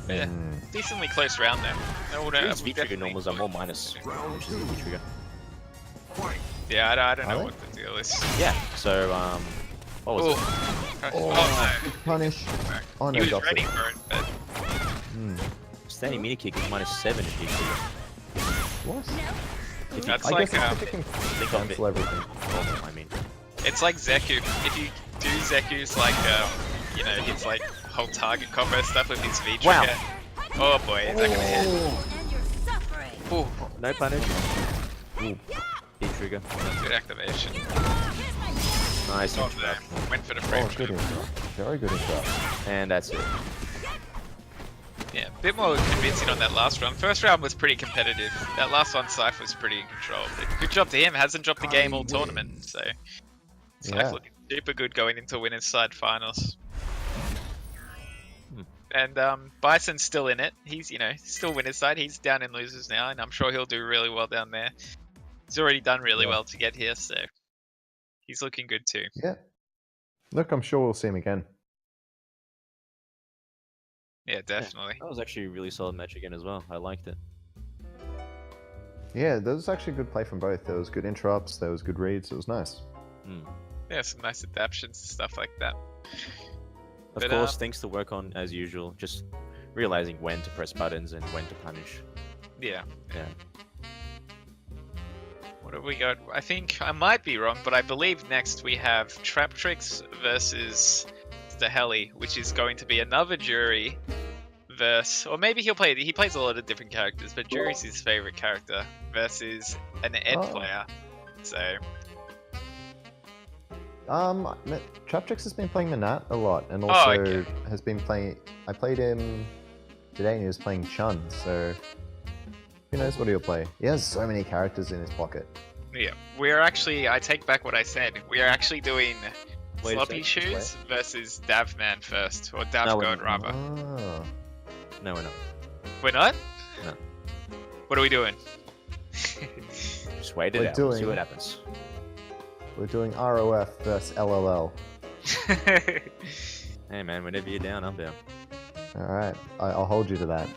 B: yeah.
A: Mm.
B: Decently close round there. No, no,
C: These V-trigger
B: definitely-
C: normals are more minus, which is a V-trigger.
B: Yeah, I don't
A: Are
B: know
A: they?
B: what the deal is.
C: Yeah, so, what was
B: Oh,
C: it?
B: oh no.
A: Punish. Oh
B: He
A: no,
B: was
A: drops
B: ready
A: it.
B: for it, but
A: Mm.
C: Standing mini kick is -7 in V-trigger.
A: What?
B: that's
A: I
B: like
A: guess it can
C: Think of it.
A: cancel everything.
C: Normal, I mean.
B: it's like Zeku. If you do Zeku's like his like whole target combo stuff with his V trigger. Oh boy, is that gonna hit?
C: No punish. trigger.
B: Good activation.
C: Nice
B: Oh,
C: interrupt.
B: no. Went for the frame.
A: Oh, good interrupt. Very good interrupt.
C: And that's it.
B: Yeah, a bit more convincing on that last round. First round was pretty competitive. That last one, Scythe was pretty in control. But good job to him. Hasn't dropped the game all tournament, so Scythe
A: Yeah.
B: looking super good going into winners side finals. And Bison's still in it. He's still winners side. He's down in losers now, and I'm sure he'll do really well down there. He's already done really well to get here, so he's looking good too.
A: Yeah. Look, I'm sure we'll see him again.
B: Yeah, definitely.
C: That was actually a really solid match again as well. I liked it.
A: Yeah, there was actually good play from both. There was good interrupts, there was good reads. It was nice.
B: Yeah, some nice adaptions and stuff like that.
C: Of course, things to work on as usual. Just realizing when to press buttons and when to punish.
B: Yeah.
C: Yeah.
B: What have we got? I think I might be wrong, but I believe next we have Trap Tricks versus Staheli, which is going to be another jury verse, or maybe he plays a lot of different characters, but Jury's his favorite character versus an Ed player. So
A: Traptrix has been playing Manat a lot, and also
B: okay.
A: has been playing. I played him today, and he was playing Chun. So who knows what he'll play? He has so many characters in his pocket.
B: yeah, we're actually. I take back what I said. We are actually doing
C: Wait a
B: Sloppy
C: sec,
B: Shoes versus Davman first, or Dav
C: No, we're
B: God
C: not.
B: rather.
A: Ah.
C: No, we're not.
B: We're not.
C: No.
B: What are we doing?
C: Just wait it
A: We're
C: out. We'll see
A: doing-
C: what happens.
A: We're doing ROF versus LLL.
C: Hey man, whenever you're down, I'm down.
A: All right, I'll hold you to that,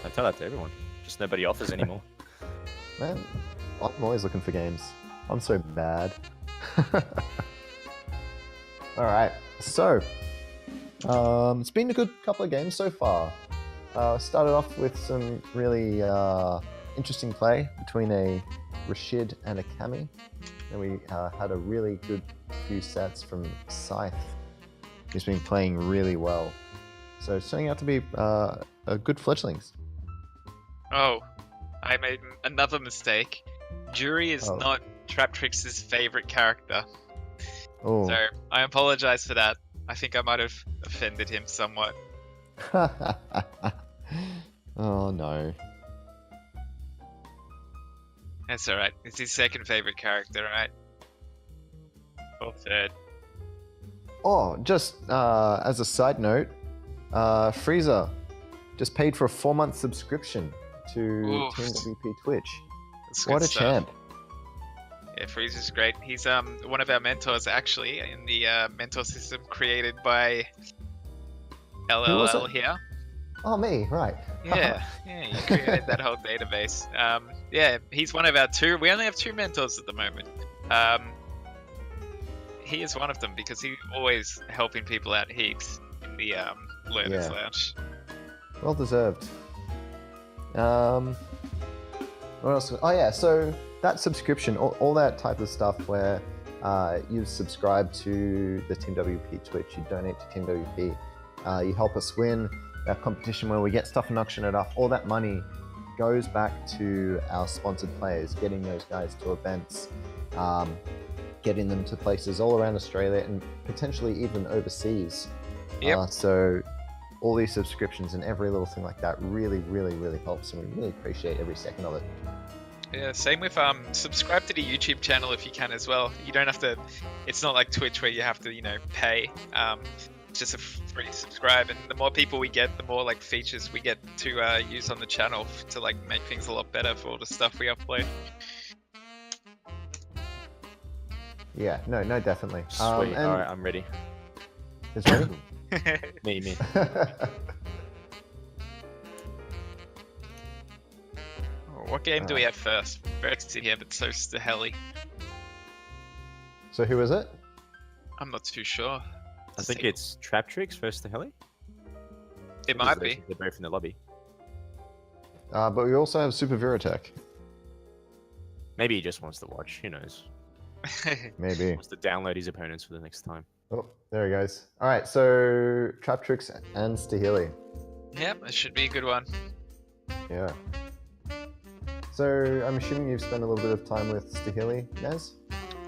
C: I tell that to everyone. Just nobody offers anymore.
A: man. I'm always looking for games. I'm so bad. All right, so it's been a good couple of games so far. Started off with some really interesting play between a Rashid and a Kami. And we had a really good few sets from Scythe, who's been playing really well. So it's turning out to be a good Fledglings.
B: Oh, I made another mistake. Jury is
A: Oh.
B: not Traptrix's favorite character,
A: Oh.
B: so I apologize for that. I think I might have offended him somewhat.
A: Oh no.
B: That's alright. It's his second favorite character, right? Or third.
A: Oh, just as a side note, Freezer just paid for a 4-month subscription to
B: Oof.
A: Team WP Twitch.
B: That's
A: What
B: good
A: a
B: stuff.
A: champ!
B: Yeah, Freezer's great. He's one of our mentors actually in the mentor system created by
A: was
B: LLL
A: it?
B: here.
A: Oh, me, right?
B: Yeah, you created that whole database. Yeah, he's one of our two. We only have 2 mentors at the moment. He is one of them because he's always helping people out heaps in the Learners
A: Yeah.
B: Lounge.
A: Well deserved. What else? Oh yeah, so that subscription, all that type of stuff where you subscribe to the Team WP Twitch, you donate to Team WP, you help us win that competition where we get stuff and auction it off. All that money goes back to our sponsored players, getting those guys to events, getting them to places all around Australia and potentially even overseas.
B: Yep.
A: So all these subscriptions and every little thing like that really, really, really helps, and we really appreciate every second of it.
B: Yeah, same with subscribe to the YouTube channel if you can as well. You don't have to. It's not like Twitch where you have to, pay. It's just a free subscribe, and the more people we get, the more like features we get to use on the channel to like make things a lot better for all the stuff we upload.
A: Yeah, no, definitely.
C: Sweet.
A: And
C: Alright, I'm ready.
A: is ready?
C: Me.
B: What game do we have first? First here, but so Staheli.
A: So who is it?
B: I'm not too sure.
C: I think it's Traptrix versus the Heli.
B: It might be.
C: They're both in the lobby.
A: But we also have Super Viratech.
C: Maybe he just wants to watch. Who knows?
A: Maybe.
C: Wants to download his opponents for the next time.
A: Oh, there he goes. All right, so Traptrix and Staheli.
B: Yep, that should be a good one.
A: Yeah. So I'm assuming you've spent a little bit of time with Stahili, Nez?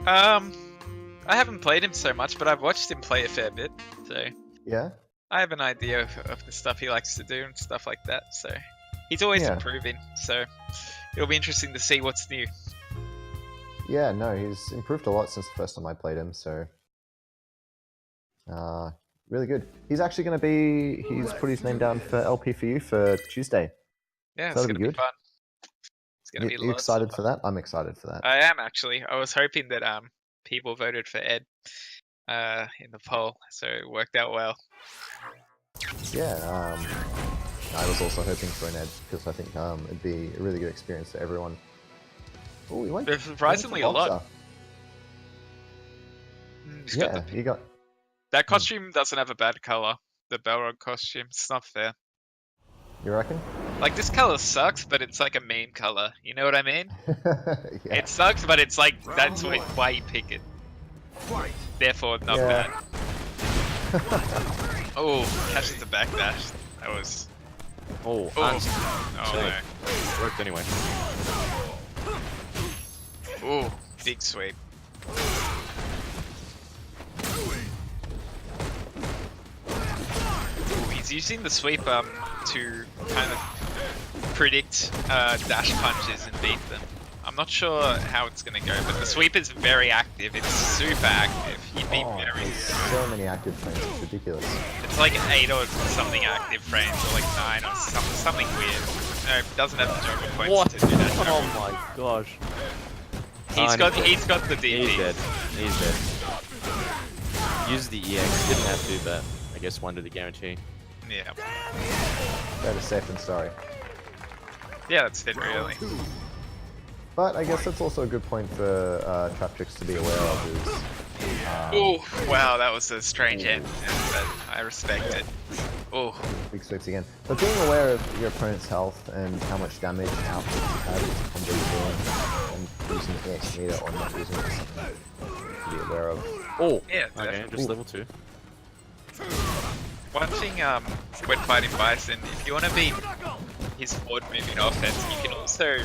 B: I haven't played him so much, but I've watched him play a fair bit, so
A: Yeah?
B: I have an idea of the stuff he likes to do and stuff like that. So he's always
A: Yeah.
B: improving. So it'll be interesting to see what's new.
A: Yeah, no, he's improved a lot since the first time I played him, so... really good. He's actually going to be... He's put his name down for LP for you for Tuesday.
B: Yeah,
A: So
B: it's
A: that'll
B: gonna
A: be
B: be
A: good.
B: fun. It's gonna be
A: You
B: lots of
A: excited
B: fun.
A: for that? I'm excited for that.
B: I am actually. I was hoping that people voted for Ed in the poll, so it worked out well.
A: Yeah, I was also hoping for an Ed, because I think it'd be a really good experience for everyone. Oh, we went...
B: There's surprisingly a lot. He's got
A: Yeah,
B: the-
A: you got...
B: that costume doesn't have a bad color. The Balrog costume, it's not fair.
A: You reckon?
B: Like this color sucks, but it's like a meme color. You know what I mean?
A: Yeah.
B: It sucks, but it's like that's why you pick it.
D: Fight.
B: Therefore, not
A: Yeah.
B: bad. Oh, catches the backdash. That was.
C: Oh,
B: Oh,
C: Ant.
B: oh
C: Worked anyway.
B: no. Oh, big sweep. Ooh, he's using the sweep to kind of predict dash punches and beat them. I'm not sure how it's gonna go, but the sweep is very active. It's super active. You'd be
A: Oh,
B: very.
A: there's so many active frames, it's ridiculous.
B: It's like 8 or something active frames, or like 9 or something weird. No, it doesn't have the juggle points
C: What?
B: to do that.
C: Oh
B: juggle.
C: my gosh.
B: He's got the DP.
C: He's dead. He's dead. Use the EX. Didn't have to, but I guess one to the guarantee.
B: Yeah.
A: Better safe than sorry.
B: Yeah, that's it really.
A: But I guess that's also a good point for Trap Tricks to be aware of is...
B: Oh, wow, that was a strange end, but I respect it. Oh,
A: big sweeps again. But being aware of your opponent's health and how much damage output you have is a combo you're doing, and using the EX meter or not using it is something to be aware of.
C: Oh,
B: yeah,
C: okay,
B: definitely.
C: just level 2.
B: One thing when fighting Bison, if you want to beat his forward moving offense, you can also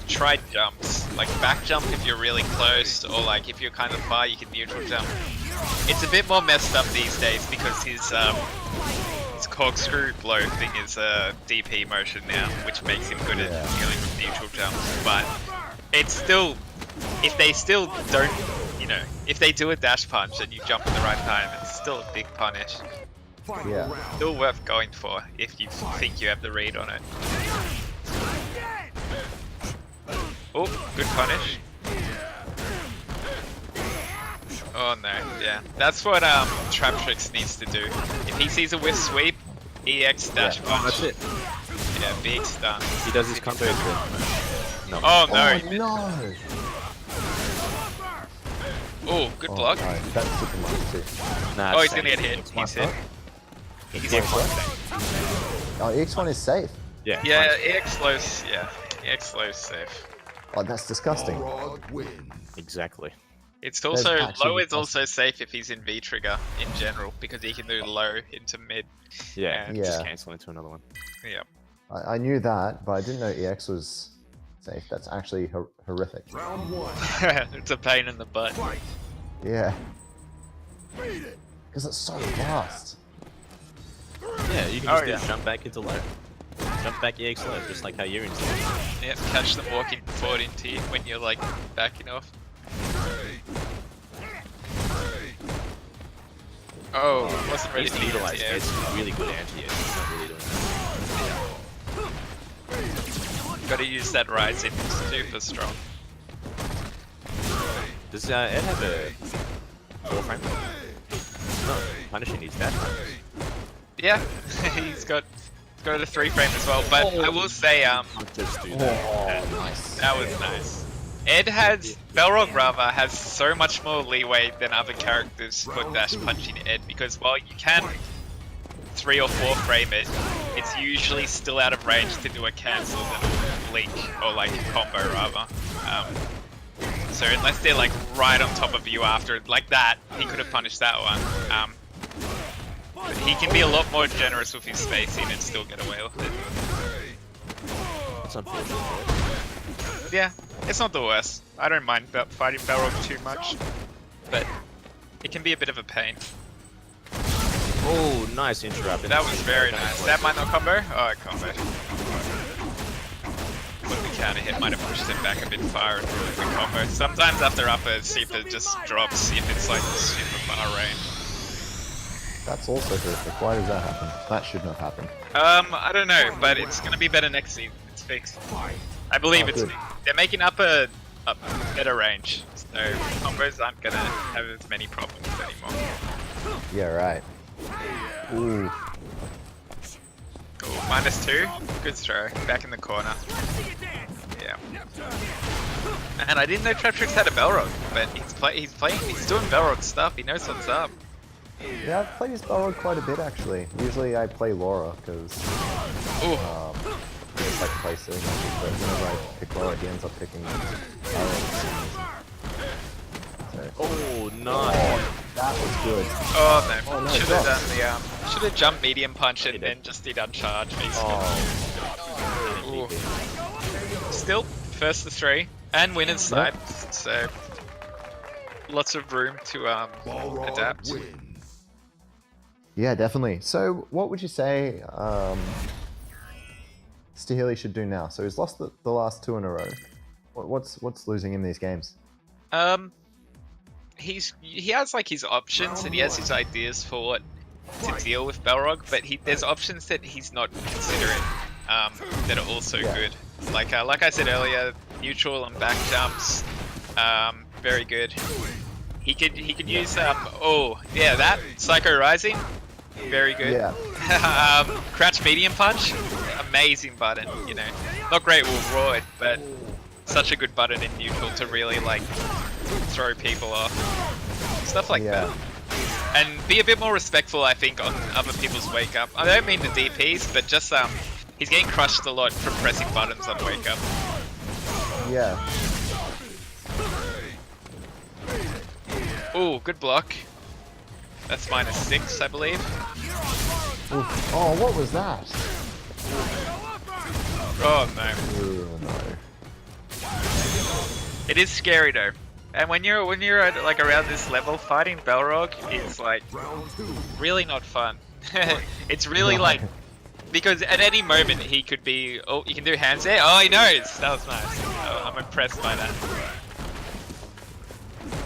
B: try jumps. Like back jump if you're really close, or like if you're kind of far, you can neutral jump. It's a bit more messed up these days because his corkscrew blow thing is a DP motion now, which makes him good at dealing with neutral jumps. But it's still, if they still don't, you know, if they do a dash punch and you jump at the right time, it's still a big punish.
A: Yeah.
B: Still worth going for if you think you have the read on it. Oh, good punish. Oh no, yeah. That's what Trap Tricks needs to do. If he sees a whiff sweep, EX dash punch.
C: That's it.
B: Yeah, big stun.
C: He does his combo. No.
B: Oh no.
A: Oh no!
B: Oh, good block.
A: Alright, that's super much too.
C: Nah,
B: Oh,
C: it's
B: he's gonna get
C: safe.
B: hit. He's hit. He's
C: Yeah,
B: hit.
A: Oh, EX1 is safe.
C: Yeah.
B: Yeah, EX slow's, yeah. EX slow's safe.
A: Oh, that's disgusting.
D: Balrog wins.
C: Exactly.
B: It's also,
A: actually
B: low is
A: possible.
B: also safe if he's in V-trigger in general, because he can do low into mid.
C: Yeah,
B: Yeah.
C: just
A: Yeah.
C: cancel into another one.
B: Yeah.
A: I knew that, but I didn't know EX was safe. That's actually horrific.
D: Round 1.
B: It's a pain in the butt.
D: Fight.
A: Yeah.
D: Beat it.
A: Because it's so fast.
C: Yeah, you can
B: Oh,
C: just
B: yeah.
C: jump back into low. Jump back EX low, just like how you're in.
B: Yeah, catch them walking forward into you when you're like backing off. Oh, wasn't ready
C: He's
B: to
C: utilized.
B: yeah.
C: It's really good anti-air. He's not really doing that.
B: Gotta use that rise in, it's super strong.
C: Does Ed have a 4 frame? He's not punishing his dash punches.
B: Yeah, he's got a 3 frame as well, but I will say
C: Just do that.
A: Oh, nice.
B: that was nice. Ed has, Balrog rather, has so much more leeway than other characters for dash punching Ed, because while you can 3 or 4 frame it, it's usually still out of range to do a cancel than a blink, or like a combo rather. So unless they're like right on top of you after, like that, he could have punished that one. But he can be a lot more generous with his spacing and still get away with it.
C: That's unfortunate.
B: Yeah, it's not the worst. I don't mind fighting Balrog too much, but it can be a bit of a pain.
E: Oh, nice interrupt.
B: That was very nice. That might not combo? Oh, it combo. But the counter hit might have pushed him back a bit far and ruined the combo. Sometimes after upper, Super just drops if it's like super far range.
A: That's also horrific. Why does that happen? That shouldn't have happened.
B: I don't know, but it's gonna be better next season. It's fixed. I believe
A: Oh,
B: it's
A: good.
B: fixed. They're making up a better range, so combos aren't gonna have as many problems anymore.
A: Yeah, right. Ooh.
B: Ooh, -2. Good throw. Back in the corner. Yeah. And I didn't know Traptrix had a Belrog, but he's doing Belrog stuff. He knows what's up.
A: Yeah, I've played his Balrog quite a bit actually. Usually I play Laura because
B: Ooh.
A: it's like places, but whenever I pick Laura, he ends up picking Balrog. So,
E: Oh, nice.
A: that was good.
B: Oh no!
A: Oh, no,
B: Should have
A: drop.
B: done the should have jumped medium punch and then just did uncharge.
E: Oh.
B: Ooh. Still first to 3 and winners side, so lots of room to
D: Balrog
B: adapt.
D: wins.
A: Yeah, definitely. So, what would you say Stahili should do now? So he's lost the last 2 in a row. What's losing in these games?
B: He has like his options and he has his ideas for what to deal with Balrog, but there's options that he's not considering that are also good. Like I said earlier, neutral and back jumps, very good. He could use that Psycho Rising, very good.
A: Yeah.
B: Crouch medium punch, amazing button. You know, not great with Roid, but such a good button in neutral to really like throw people off, stuff like that. And be a bit more respectful, I think, on other people's wake up. I don't mean the DPs, but just he's getting crushed a lot from pressing buttons on wake up.
A: Yeah.
B: Ooh, good block. That's -6, I believe.
A: Oof. Oh, what was that?
B: Oh no.
A: Ooh, no.
B: It is scary though. And when you're at, like around this level, fighting Balrog is like really not fun. It's really like because at any moment he could be. Oh, you can do hands there. Oh, he knows. That was nice. Oh, I'm impressed by that.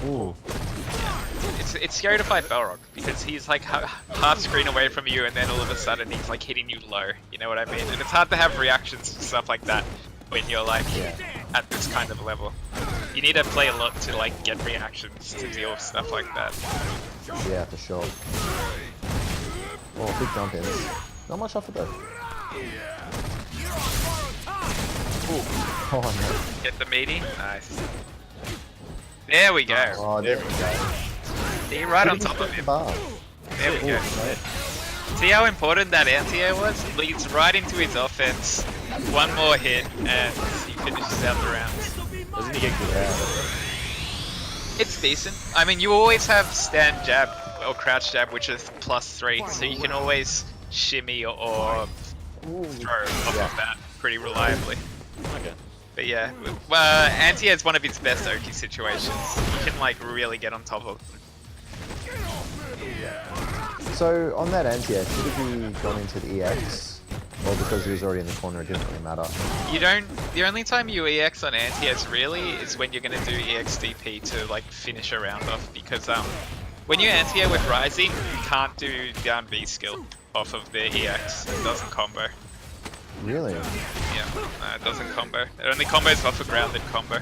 A: Ooh.
B: It's scary to fight Balrog because he's like half screen away from you, and then all of a sudden he's like hitting you low. You know what I mean? And it's hard to have reactions to stuff like that when you're like at this kind of level. You need to play a lot to like get reactions to deal with stuff like that.
A: Yeah, for sure. Oh, big jump in. Not much off it though. Ooh. Oh no.
B: Get the meaty. Nice. There we go.
A: Oh, there we go.
B: See, right on top of him. There we go. See how important that anti-air was? It leads right into his offense. One more hit and he finishes out the round.
E: Doesn't he get good at it?
B: It's decent. I mean, you always have stand jab or crouch jab, which is +3, so you can always shimmy or throw off of that pretty reliably.
E: Okay.
B: But yeah, anti-air is one of his best Oki situations. You can like really get on top of them.
A: So on that anti-air, should have he gone into the EX? Or because he was already in the corner, it didn't really matter?
B: You don't. The only time you EX on anti-airs really is when you're gonna do EXDP to like finish a round off, because when you anti-air with Rising, you can't do down V skill off of the EX. It doesn't combo.
A: Really?
B: Yeah, no, it doesn't combo. It only combos off a grounded combo.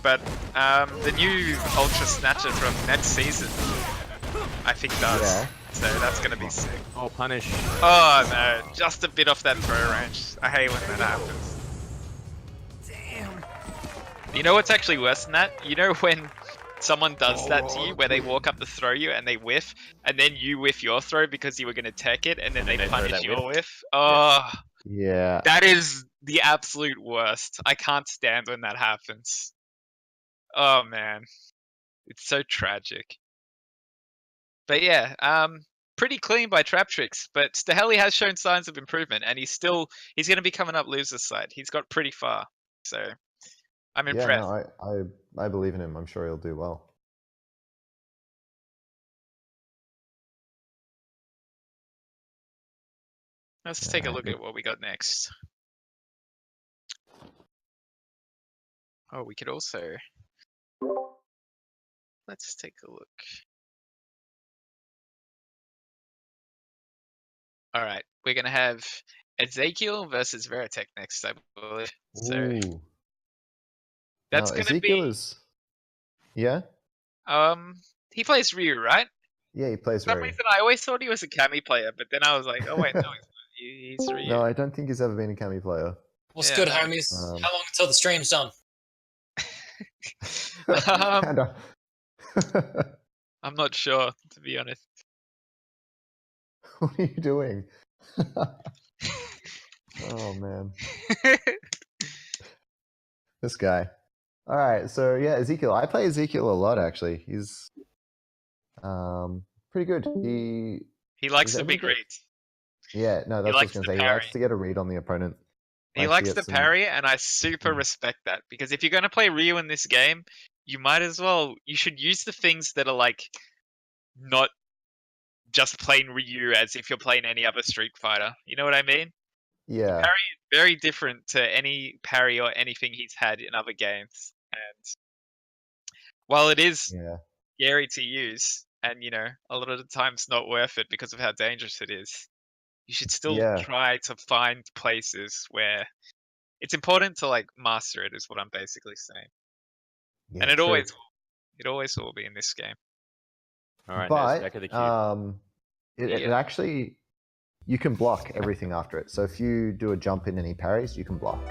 B: But the new Ultra Snatcher from next season, I think does.
A: Yeah.
B: So that's gonna be sick.
E: Oh, punish.
B: Oh no, just a bit off that throw range. I hate when that happens. Damn. You know what's actually worse than that? You know when someone does that to you, where they walk up to throw you and they whiff, and then you whiff your throw because you were gonna tech it, and then they
E: throw
B: punish
E: that
B: your whiff? Oh,
A: Yeah.
B: that is the absolute worst. I can't stand when that happens. Oh man, it's so tragic. But yeah, pretty clean by trap tricks, but Staheli has shown signs of improvement, and he's going to be coming up loser's side. He's got pretty far, so I'm
A: Yeah,
B: impressed.
A: no, I believe in him. I'm sure he'll do well.
B: Let's take a look at what we got next. Oh, we could also. Let's take a look. All right, we're gonna have Ezekiel versus Veritech next, I believe. So
A: Ooh.
B: that's
A: Now,
B: gonna
A: Ezekiel
B: be.
A: is. Yeah?
B: He plays Ryu, right?
A: Yeah, he plays
B: For some
A: Ray.
B: reason, I always thought he was a Kami player, but then I was like, oh wait, no, he's Ryu.
A: No, I don't think he's ever been a Kami player.
F: What's
B: Yeah,
F: good,
B: no.
F: homies? How long until the stream's done?
A: Kinda.
B: I'm not sure, to be honest.
A: What are you doing? Oh man, this guy. All right, so yeah, Ezekiel. I play Ezekiel a lot actually. He's pretty good.
B: He likes
A: Is
B: the
A: that
B: big
A: really good?
B: reads.
A: Yeah, no, that's what I was
B: likes
A: gonna
B: the
A: say. He
B: parry.
A: likes to get a read on the opponent.
B: He
A: to
B: likes
A: get
B: the
A: some-
B: parry, and I super respect that, because if you're going to play Ryu in this game, you might as well. You should use the things that are like not just plain Ryu, as if you're playing any other Street Fighter. You know what I mean?
A: Yeah,
B: Parry is very different to any parry or anything he's had in other games, and while it is
A: yeah,
B: scary to use, and a lot of the times not worth it because of how dangerous it is, you should still
A: Yeah.
B: try to find places where it's important to like master it, is what I'm basically saying.
A: yeah.
B: And it
A: true.
B: always will be in this game.
C: All right, Nez,
A: But
C: back of the queue.
A: it
B: Yeah.
A: actually you can block everything after it. So if you do a jump in and he parries, you can block.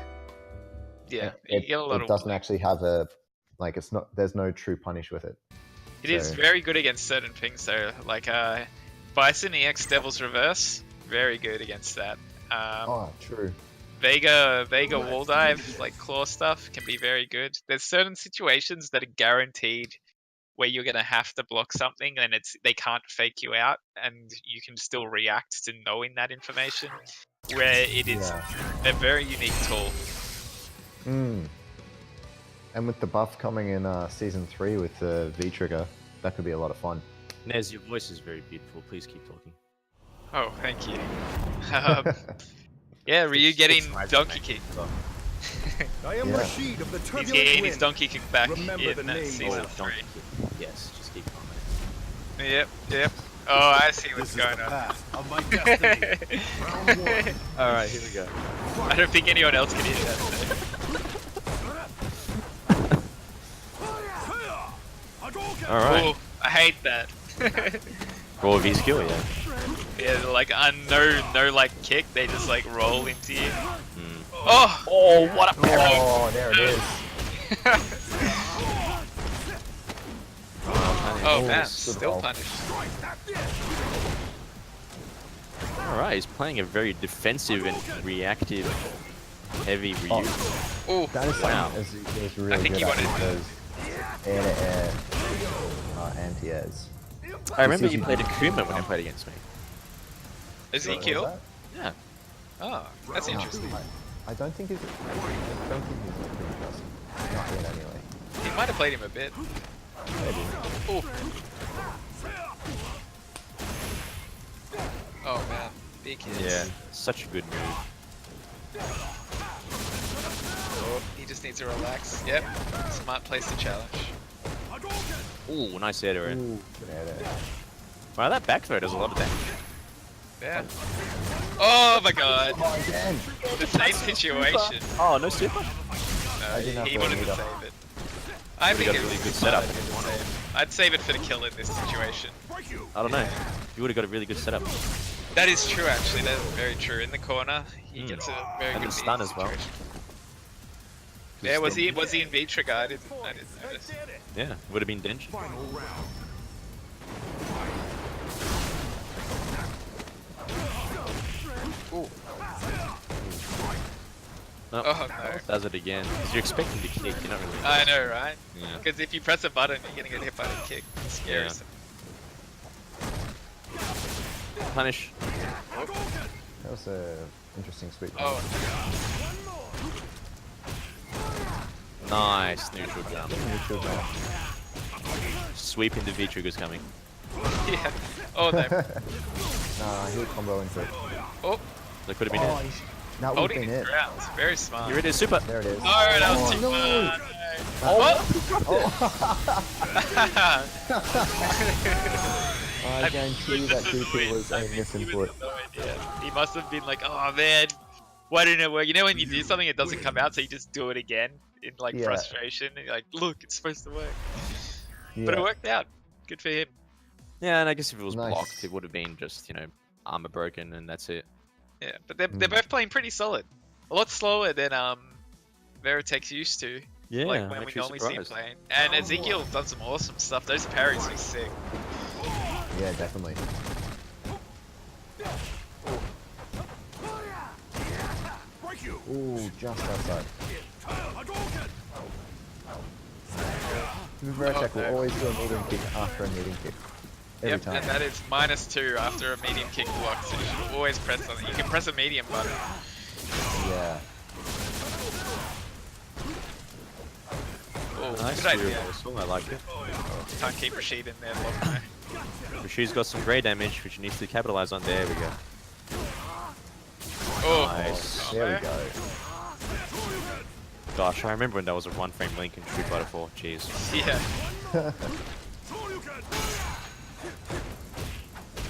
B: Yeah,
A: It,
B: you get a lot
A: it
B: of.
A: doesn't actually have a like. It's not. There's no true punish with it.
B: It is
A: so-
B: very good against certain things though, like Bison EX Devil's Reverse, very good against that.
A: Oh, true.
B: Vega wall dive, like claw stuff, can be very good. There's certain situations that are guaranteed where you're gonna have to block something, and they can't fake you out, and you can still react to knowing that information. Where it is
A: Yeah.
B: a very unique tool.
A: Mm. And with the buff coming in season 3 with the V trigger, that could be a lot of fun.
C: Nez, your voice is very beautiful. Please keep talking.
B: Oh, thank you. Yeah, Ryu getting donkey kick.
D: I am
A: Yeah.
D: Rashid of the
B: He's
D: turbulent
B: getting his
D: wind.
B: donkey kick back
D: Remember the
B: in
D: name.
B: season
C: Oh,
B: 3.
C: donkey kick. Yes, just keep going.
B: Yep. Oh, I see
D: This
B: what's
D: is
B: going
D: the
B: on.
D: path of my destiny. Round one.
C: All right, here we go.
B: I don't think anyone else can hear that.
C: All right.
B: Oh, I hate that.
C: Raw V skill, yeah.
B: Yeah, like no like kick. They just like roll into you.
C: Mm.
B: Oh,
C: what a
A: Oh, there it is.
B: oh man,
A: good
B: still
A: roll.
B: punished.
C: All right, he's playing a very defensive and reactive, heavy Ryu.
B: Oh,
A: That is
C: Wow.
A: something Ezekiel's really
B: think
A: good
B: he
A: at
B: wanted-
A: because air-to-air anti-airs.
C: I remember
A: This
C: you
A: is-
C: played Akuma when you played against me.
B: Ezekiel.
A: What was
C: Yeah.
B: Oh, that's
A: that?
B: interesting.
A: I don't think he's a pretty person. Not yet, anyway.
B: He might have played him a bit.
A: Maybe.
B: Oh man, big hits.
C: Yeah, such a good move.
B: Oh, he just needs to relax. Yep, smart place to challenge.
C: Ooh, nice air to it.
A: Ooh, good air.
C: Wow, that back throw does a lot of damage.
B: Yeah. Oh my god,
A: Oh, again!
B: the same situation.
C: Oh, no super?
B: No,
A: I didn't have
B: he
A: to
B: wanted to
A: either.
B: save it. I think
C: got a
B: it's
C: really good
B: smart
C: setup.
B: to save. I'd save it for the kill in this situation.
C: I don't know. You would have got a really good setup.
B: That is true, actually. That is very true. In the corner, he gets a very
C: And
B: good
C: the stun
B: beat
C: as well.
B: situation. Yeah, was he in V trigger? I didn't notice.
C: Yeah, would have been Denji.
D: Final round.
C: Oh,
B: Oh no.
C: does it again. 'Cause you're expecting to kick, you're not really.
B: I know, right?
C: Yeah.
B: Because if you press a button, you're gonna get hit by the kick. It's scary.
C: Yeah. Punish.
A: That was a interesting sweep.
B: Oh,
C: Nice neutral jump.
A: Neutral jump.
C: Sweep into V trigger's coming.
B: yeah. Oh, no.
A: Nah, he'll combo into it.
B: Oh,
C: That could have been
A: Oh,
C: it.
A: that would have
B: holding
A: been
B: his
A: it.
B: ground. Very smart.
C: Here it is, super.
A: There it is.
B: Oh, that was too
A: no.
B: fun.
A: I guarantee that DP was a misinput.
B: He must have been like, oh man, why didn't it work? You know when you do something, it doesn't come out, so you just do it again in like
A: Yeah.
B: frustration. And you're like, look, it's supposed to work,
A: Yeah.
B: but it worked out. Good for him.
C: Yeah, and I guess if it was
A: Nice.
C: blocked, it would have been just, you know, armor broken and that's it.
B: Yeah, but they're both playing pretty solid. A lot slower than Veritech's used to.
C: Yeah,
B: like
C: I'm
B: when we
C: actually
B: normally see him
C: surprised.
B: playing. And Ezekiel done some awesome stuff. Those parries are sick.
A: Yeah, definitely.
D: Break you.
A: Ooh, just outside. Veritech will always do a medium kick after a medium kick. Every
B: Yep,
A: time.
B: and that is -2 after a medium kick block, so you should always press something. You can press a medium button.
A: Yeah.
B: Oh,
C: Nice
B: good idea.
C: reversal, I like it.
B: Can't keep Rashid in there long though.
C: Rashid's got some grey damage, which he needs to capitalize on. There we go.
B: Oh,
C: Nice.
A: There we go.
C: Gosh, I remember when that was a 1-frame link in Street Fighter 4. Jeez.
B: Yeah.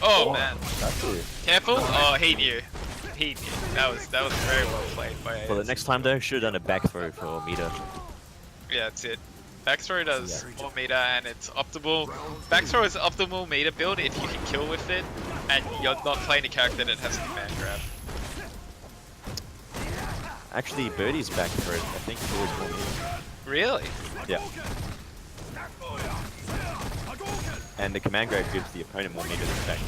B: Oh man,
A: That's it.
B: careful! Oh, he knew. He knew. That was very well played by.
C: Well, the
B: AS.
C: next time though, should have done a back throw for meter.
B: Yeah, that's it. Back throw does more meter and it's optimal. Back throw is optimal meter build if you can kill with it and you're not playing a character that has a command grab.
C: Actually, Birdie's back throw, I think, is always more meter.
B: Really?
C: Yeah. And the command grab gives the opponent more meter than back.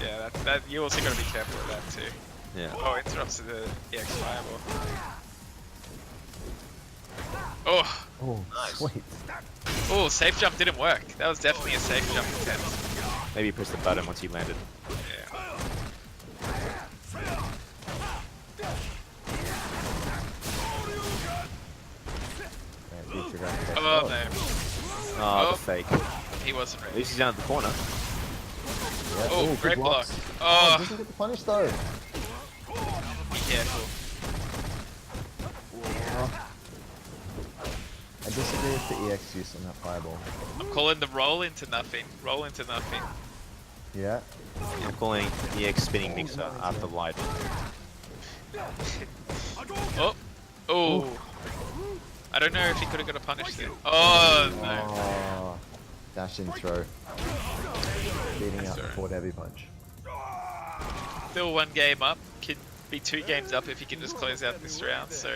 B: Yeah, that you also got to be careful with that too.
C: Yeah.
B: Oh, interrupts to the EX fireball. Oh,
A: Oh, sweet.
B: oh, safe jump didn't work. That was definitely a safe jump attempt.
C: Maybe press the button once he landed.
B: Yeah.
A: Right, future graphic.
B: Oh no,
C: Oh,
B: Oh.
C: the fake.
B: he wasn't
C: At
B: ready.
C: least he's down at the corner.
A: Yeah.
B: Oh,
A: Ooh,
B: great
A: good
B: block.
A: blocks.
B: Oh,
A: Doesn't get the punish though.
B: be careful.
A: I disagree with the EX use on that fireball.
B: I'm calling the roll into nothing. Roll into nothing.
A: Yeah.
C: I'm calling EX spinning mixer after light.
B: Oh, oh. I don't know if he could have got a punish there. Oh no.
A: Oh, dash in throw. Beating out the
B: Sorry.
A: forward heavy punch.
B: Still one game up. Could be 2 games up if he can just close out this round. So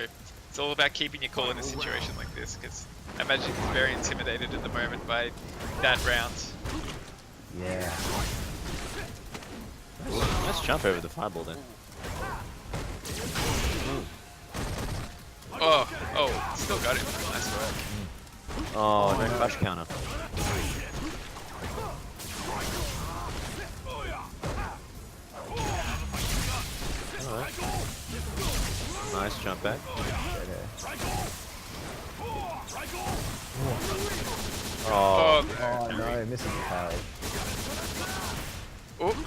B: it's all about keeping your cool in a situation like this. Because I imagine he's very intimidated at the moment by that round.
A: Yeah.
C: Let's jump over the fireball then.
B: Oh, oh, still got him. Nice work.
C: Oh, no crush counter. Alright. Nice jump back.
A: Okay.
C: Oh,
B: Oh,
A: Oh no, misses the parry.
B: oh.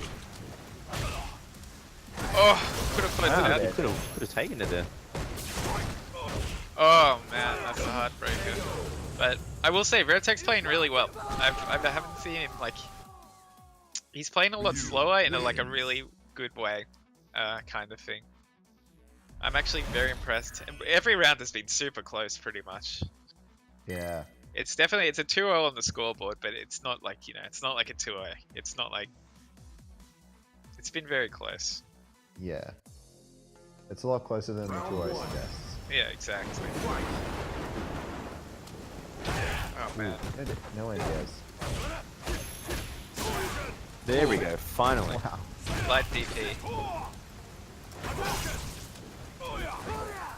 B: Oh, could have closed
C: wow,
B: it
C: you
B: out.
C: could have taken it there.
B: Oh man, that's a heartbreaker. But I will say, Veritech's playing really well. I haven't seen him like he's playing a lot slower in a really good way, kind of thing. I'm actually very impressed. And every round has been super close, pretty much.
A: Yeah.
B: It's a 2-0 on the scoreboard, but it's not like it's not like a 2-0. It's not like it's been very close.
A: Yeah. It's a lot closer than the 2-0 suggests.
B: Yeah, exactly. Oh man.
A: No one cares.
C: There we go, finally.
A: Wow.
B: Light DP.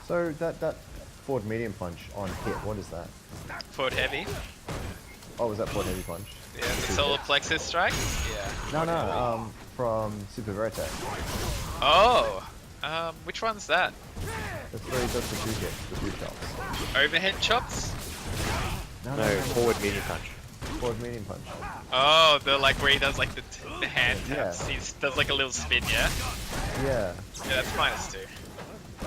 A: So that forward medium punch on hit, what is that?
B: Forward heavy.
A: Oh, was that for heavy punch?
B: Yeah, the solar plexus strike? Yeah.
A: No, from Super Veritex.
B: Oh! Which one's that?
A: That's where he does the 2 hits, the 2 chops.
B: Overhead chops?
E: No, forward medium punch.
A: Forward medium punch.
B: Oh, the like where he does like the hand taps.
A: Yeah.
B: He does like a little spin, yeah?
A: Yeah.
B: Yeah, that's -2.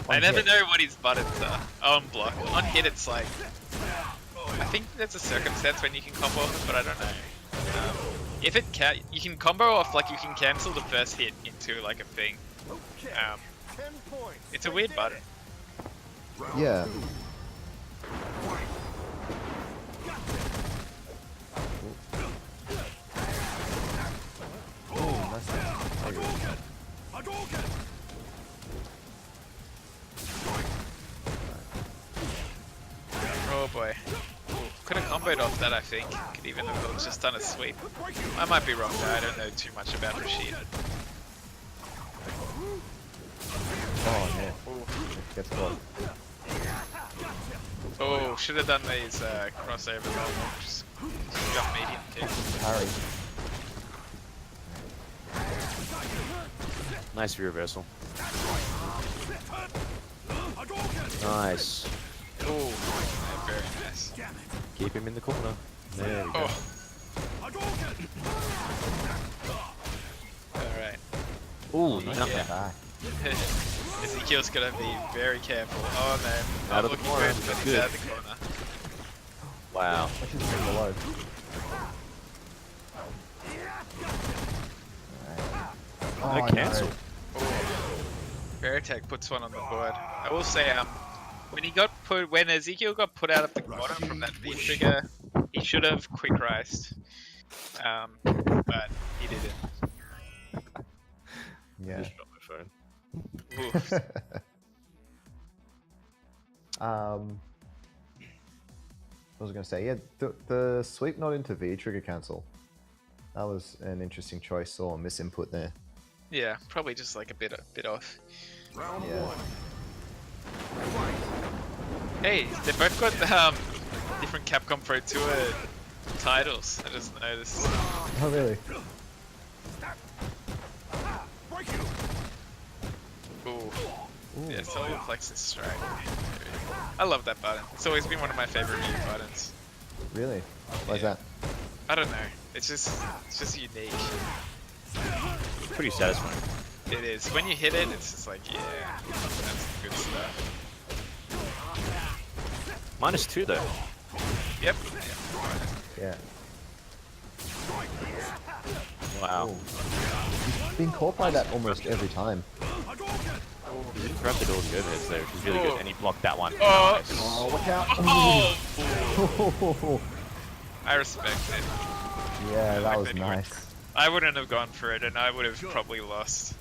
B: I
A: On
B: never
A: hit.
B: know what his buttons are. On block. On hit, it's like... I think there's a circumstance when you can combo off it, but I don't know. If it you can combo off, like you can cancel the first hit into like a thing. It's a weird button.
A: Yeah. Oh, nice.
B: Oh boy. Could have comboed off that, I think. Could even have just done a sweep. I might be wrong though, I don't know too much about Rashid.
A: Oh, yeah. Gets caught.
B: Oh, should have done these crossover normal. Just jump medium kick.
A: Parry.
E: Nice reversal. Nice.
B: Oh, very nice.
E: Keep him in the corner. There we go.
B: Oh. Alright.
E: Ooh,
A: Nice
E: nothing.
A: back.
B: Ezekiel's gonna be very careful. Oh no,
E: Out
B: not
E: of the
B: looking
E: corner,
B: good, but
E: that's
B: he's
E: good.
B: out of the corner.
E: Wow.
A: I should bring below.
E: No
A: Oh,
E: cancel.
B: Veritek puts one on the board. I will say, when Ezekiel got put out of the corner from that V trigger, he should have quick rised. But he didn't.
A: Yeah.
E: Just dropped my phone.
B: Oof.
A: I was gonna say, yeah, the sweep not into V trigger cancel. That was an interesting choice or misinput there.
B: Yeah, probably just like a bit off.
A: Yeah.
B: Hey, they both got different Capcom Pro Tour titles. I just noticed.
A: Oh really?
B: Ooh. Yeah, solar plexus strike. I love that button. It's always been one of my favorite Ryu buttons.
A: Really? Why's
B: Yeah.
A: that?
B: I don't know. It's just unique.
E: Pretty satisfying.
B: It is. When you hit it, it's just like, yeah, that's good stuff.
E: -2 though.
B: Yep.
A: Yeah.
E: Wow.
A: He's been caught by that almost every time.
E: He interrupted all the overheads there, which is really good, and he blocked that one.
B: Oh.
E: Nice.
A: Oh, watch out!
B: Oh! I respect it.
A: Yeah, that was
B: Anyway.
A: nice.
B: I wouldn't have gone for it, and I would have probably lost.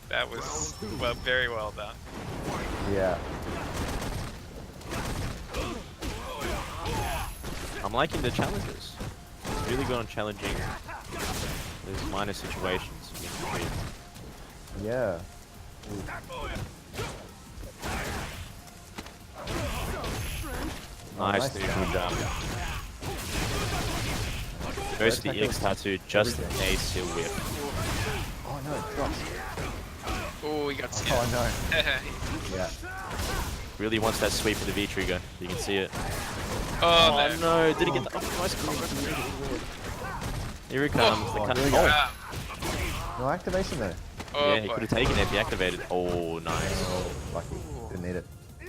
B: That was very well done.
A: Yeah.
E: I'm liking the challenges. It's really good on challenging those minor situations against the tree.
A: Yeah.
E: Nice
A: nice
E: neutral jump. Goes to the EX tattoo, just an ace he'll whip.
A: Oh no, it drops.
B: Oh, he got
A: Oh
B: scared.
A: no. Yeah.
E: Really wants that sweep for the V trigger. You can see it.
B: Oh,
E: Oh
B: no.
E: no, did he get the nice combo? Here he comes.
A: Oh,
E: the
A: here we
E: oh,
A: go.
B: Wow.
A: No activation there.
B: Oh,
E: yeah, he
B: boy.
E: could have taken it if he activated. Oh, nice.
A: Oh, lucky. Didn't need it.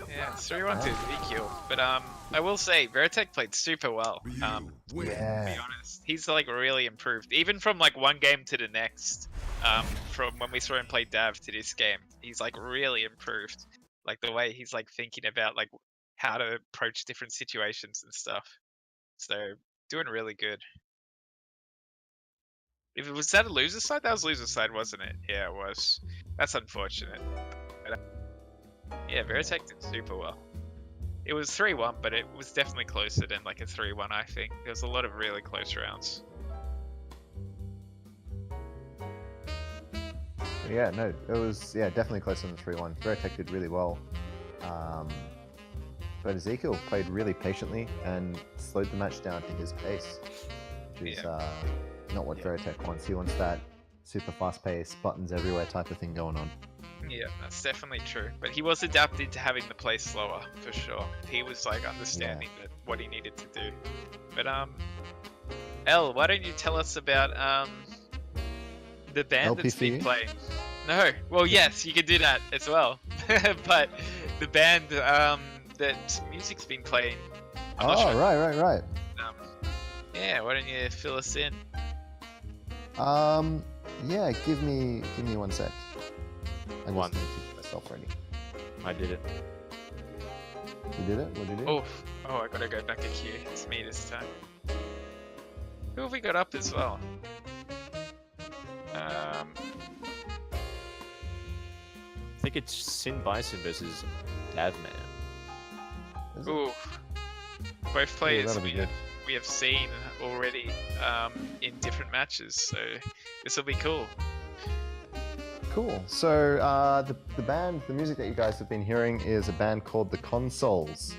B: Yeah, it's 3-1 to VQ. But I will say, Veritek played super well. To be
A: Yeah.
B: honest, he's like really improved, even from like one game to the next. From when we saw him play Dav to this game, he's like really improved. Like the way he's like thinking about like how to approach different situations and stuff. So doing really good. If it was that a loser side, that was loser side, wasn't it? Yeah, it was. That's unfortunate. But, yeah, Veritek did super well. It was 3-1, but it was definitely closer than like a 3-1, I think. There was a lot of really close rounds.
A: Yeah, no, it was definitely closer than 3-1. Veritech did really well. But Ezekiel played really patiently and slowed the match down to his pace, which is not what Veritech wants. He wants that super fast pace, buttons everywhere type of thing going on.
B: Yeah, that's definitely true. But he was adapted to having the play slower, for sure. He was like understanding that what he needed to do. But Elle, why don't you tell us about the band that's been
A: LPFU?
B: playing? No, well, yes, you could do that as well. But the band that music's been playing. I'm not
A: Oh,
B: sure.
A: right.
B: Yeah, why don't you fill us in?
A: Yeah, give me 1 sec. I just
C: One.
A: need to get myself ready.
C: I did it.
A: You did it? What'd you do?
B: Oh, I gotta go back a queue. It's me this time. Who have we got up as well?
C: I think it's Sin Bison versus Davman.
A: Is it?
B: Ooh, both players
A: that'll be good.
B: we have seen already in different matches, so this will be cool.
A: Cool. So the music that you guys have been hearing is a band called the Consoles.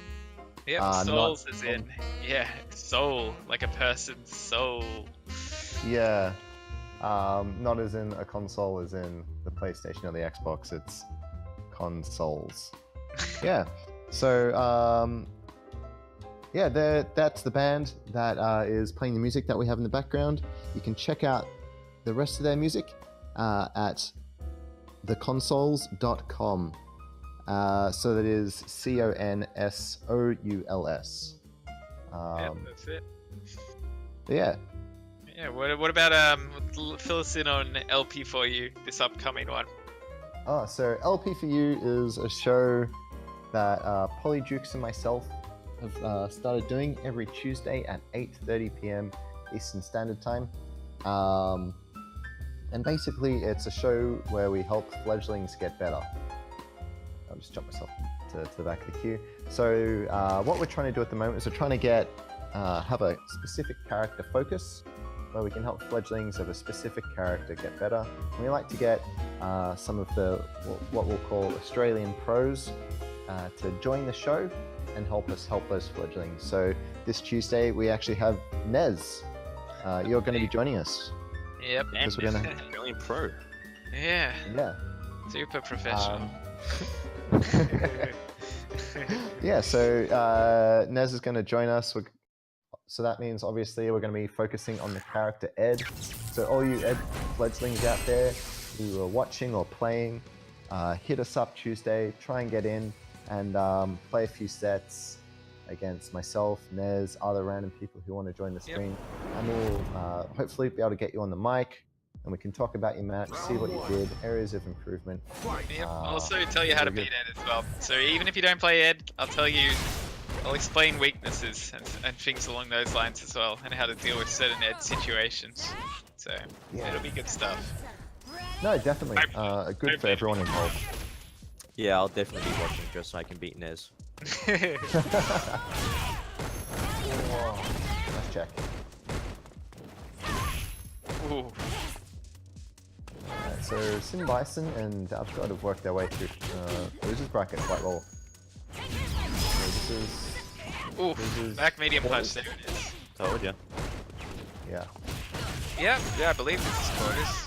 B: Yep,
A: not-
B: souls is in. Yeah, soul, like a person's soul.
A: Yeah. Not as in a console as in the PlayStation or the Xbox. It's consoles. Yeah. So that's the band that is playing the music that we have in the background. You can check out the rest of their music at theconsoles.com. So that is CONSOULS.
B: Yeah, that's it.
A: Yeah.
B: Yeah, what about fill us in on LP for you, this upcoming one?
A: Oh, so LP for You is a show that Polydukes and myself have started doing every Tuesday at 8:30 p.m. Eastern Standard Time. And basically, it's a show where we help fledglings get better. I'll just jump myself to the back of the queue. So what we're trying to do at the moment is we're trying to have a specific character focus where we can help fledglings of a specific character get better. And we like to get some of the what we'll call Australian pros to join the show and help us help those fledglings. So this Tuesday we actually have Nez. You're going to be joining us.
B: Yep.
A: Because we're gonna-
C: Australian Pro.
B: Yeah,
A: Yeah.
B: super professional.
A: Yeah, so Nez is going to join us. So that means obviously we're going to be focusing on the character Ed. So all you Ed fledglings out there who are watching or playing, hit us up Tuesday, try and get in and play a few sets against myself, Nez, other random people who want to join the stream. And we'll hopefully be able to get you on the mic and we can talk about your match, see what you did, areas of improvement.
B: Yep. I'll also tell you how to beat Ed as well. So even if you don't play Ed, I'll explain weaknesses and things along those lines as well, and how to deal with certain Ed situations. So it'll be good stuff.
A: No, definitely. Good for everyone involved.
C: Yeah, I'll definitely be watching just so I can beat Nez.
A: Nice check.
B: Ooh.
A: Alright, so Sin Bison and Davgod have worked their way through losers bracket quite well. So this is
B: Ooh.
A: This is-
B: Back medium punch. There it is.
C: Told ya.
A: yeah.
B: Yeah, I believe this is quarters.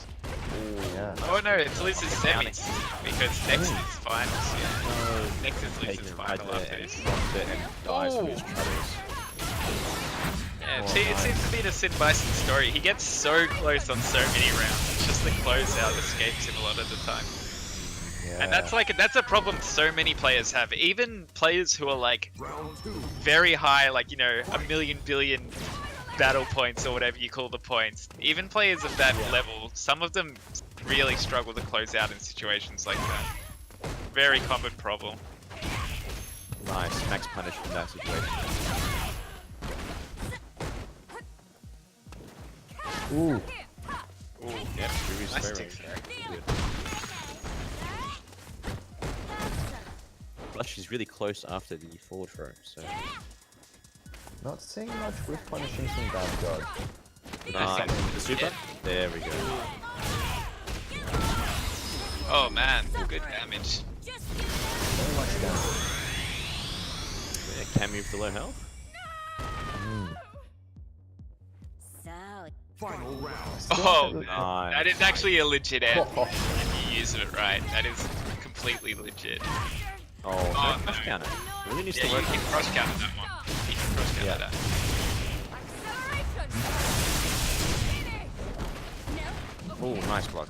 A: Yeah.
B: Oh no, it's losers semis because next is finals. Yeah. Next is losers
C: Taking him
B: final
C: right
B: after
C: there
B: this.
C: and drops it and dies
B: Ooh.
C: for his troubles.
B: Yeah,
A: Oh,
B: see, it
A: nice.
B: seems to be the Sin Bison story. He gets so close on so many rounds. It's just the closeout escapes him a lot of the time.
A: Yeah.
B: And that's a problem so many players have. Even players who are like
D: Round two.
B: very high, like, you know, a million billion battle points or whatever you call the points. Even players of that level, some of them really struggle to close out in situations like that. Very common problem.
C: Nice, max punish from that situation.
A: Ooh.
B: Ooh,
C: Yep, Ruby's
B: nice
C: very
B: tick there.
C: good. Plus, she's really close after the forward throw, so
A: Not seeing much whiff punishing from Davgod.
C: nice. The super. There we go.
B: Oh man, good damage.
A: Very much damage.
C: Yeah, Cammy with the low health.
G: So,
D: Final round.
B: Oh,
C: Nice.
B: that is actually a legit answer if you use it right. That is completely legit.
C: Oh,
B: Oh,
C: no, cross
B: no.
C: counter. Really needs
B: Yeah,
C: to
B: you
C: work.
B: can cross counter that one. You can cross counter
C: Yeah.
B: that.
C: Oh, nice block.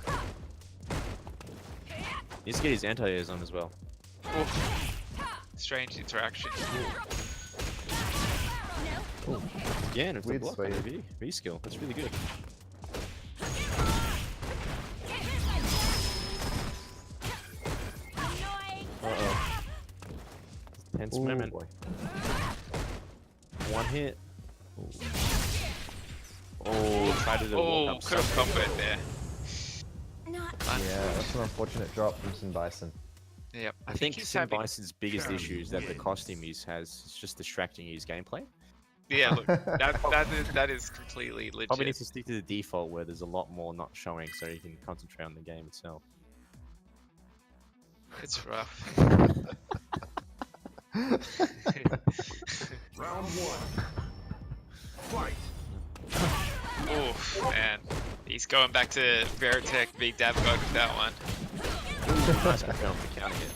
C: Needs to get his anti-airs on as well.
B: Strange interaction.
C: Again, with the
A: Weird
C: block
A: sway.
C: and the V skill. That's really good. Uh-oh. Tense
A: Ooh,
C: moment.
A: boy.
C: One hit. Oh, tried to walk
B: Oh,
C: up.
B: could have comboed there.
G: not
A: Yeah, that's an unfortunate drop from Sin Bison.
B: Yep.
C: I think
B: he's
C: Sin
B: having.
C: Bison's biggest issue is that the costume he has is just distracting his gameplay.
B: Yeah, look, that is completely legit.
C: Probably needs to stick to the default where there's a lot more not showing so you can concentrate on the game itself.
B: It's rough.
D: Round one. Fight.
B: Oh man, he's going back to Veritech v Davgod with that one.
C: Nice confirm for counter hit.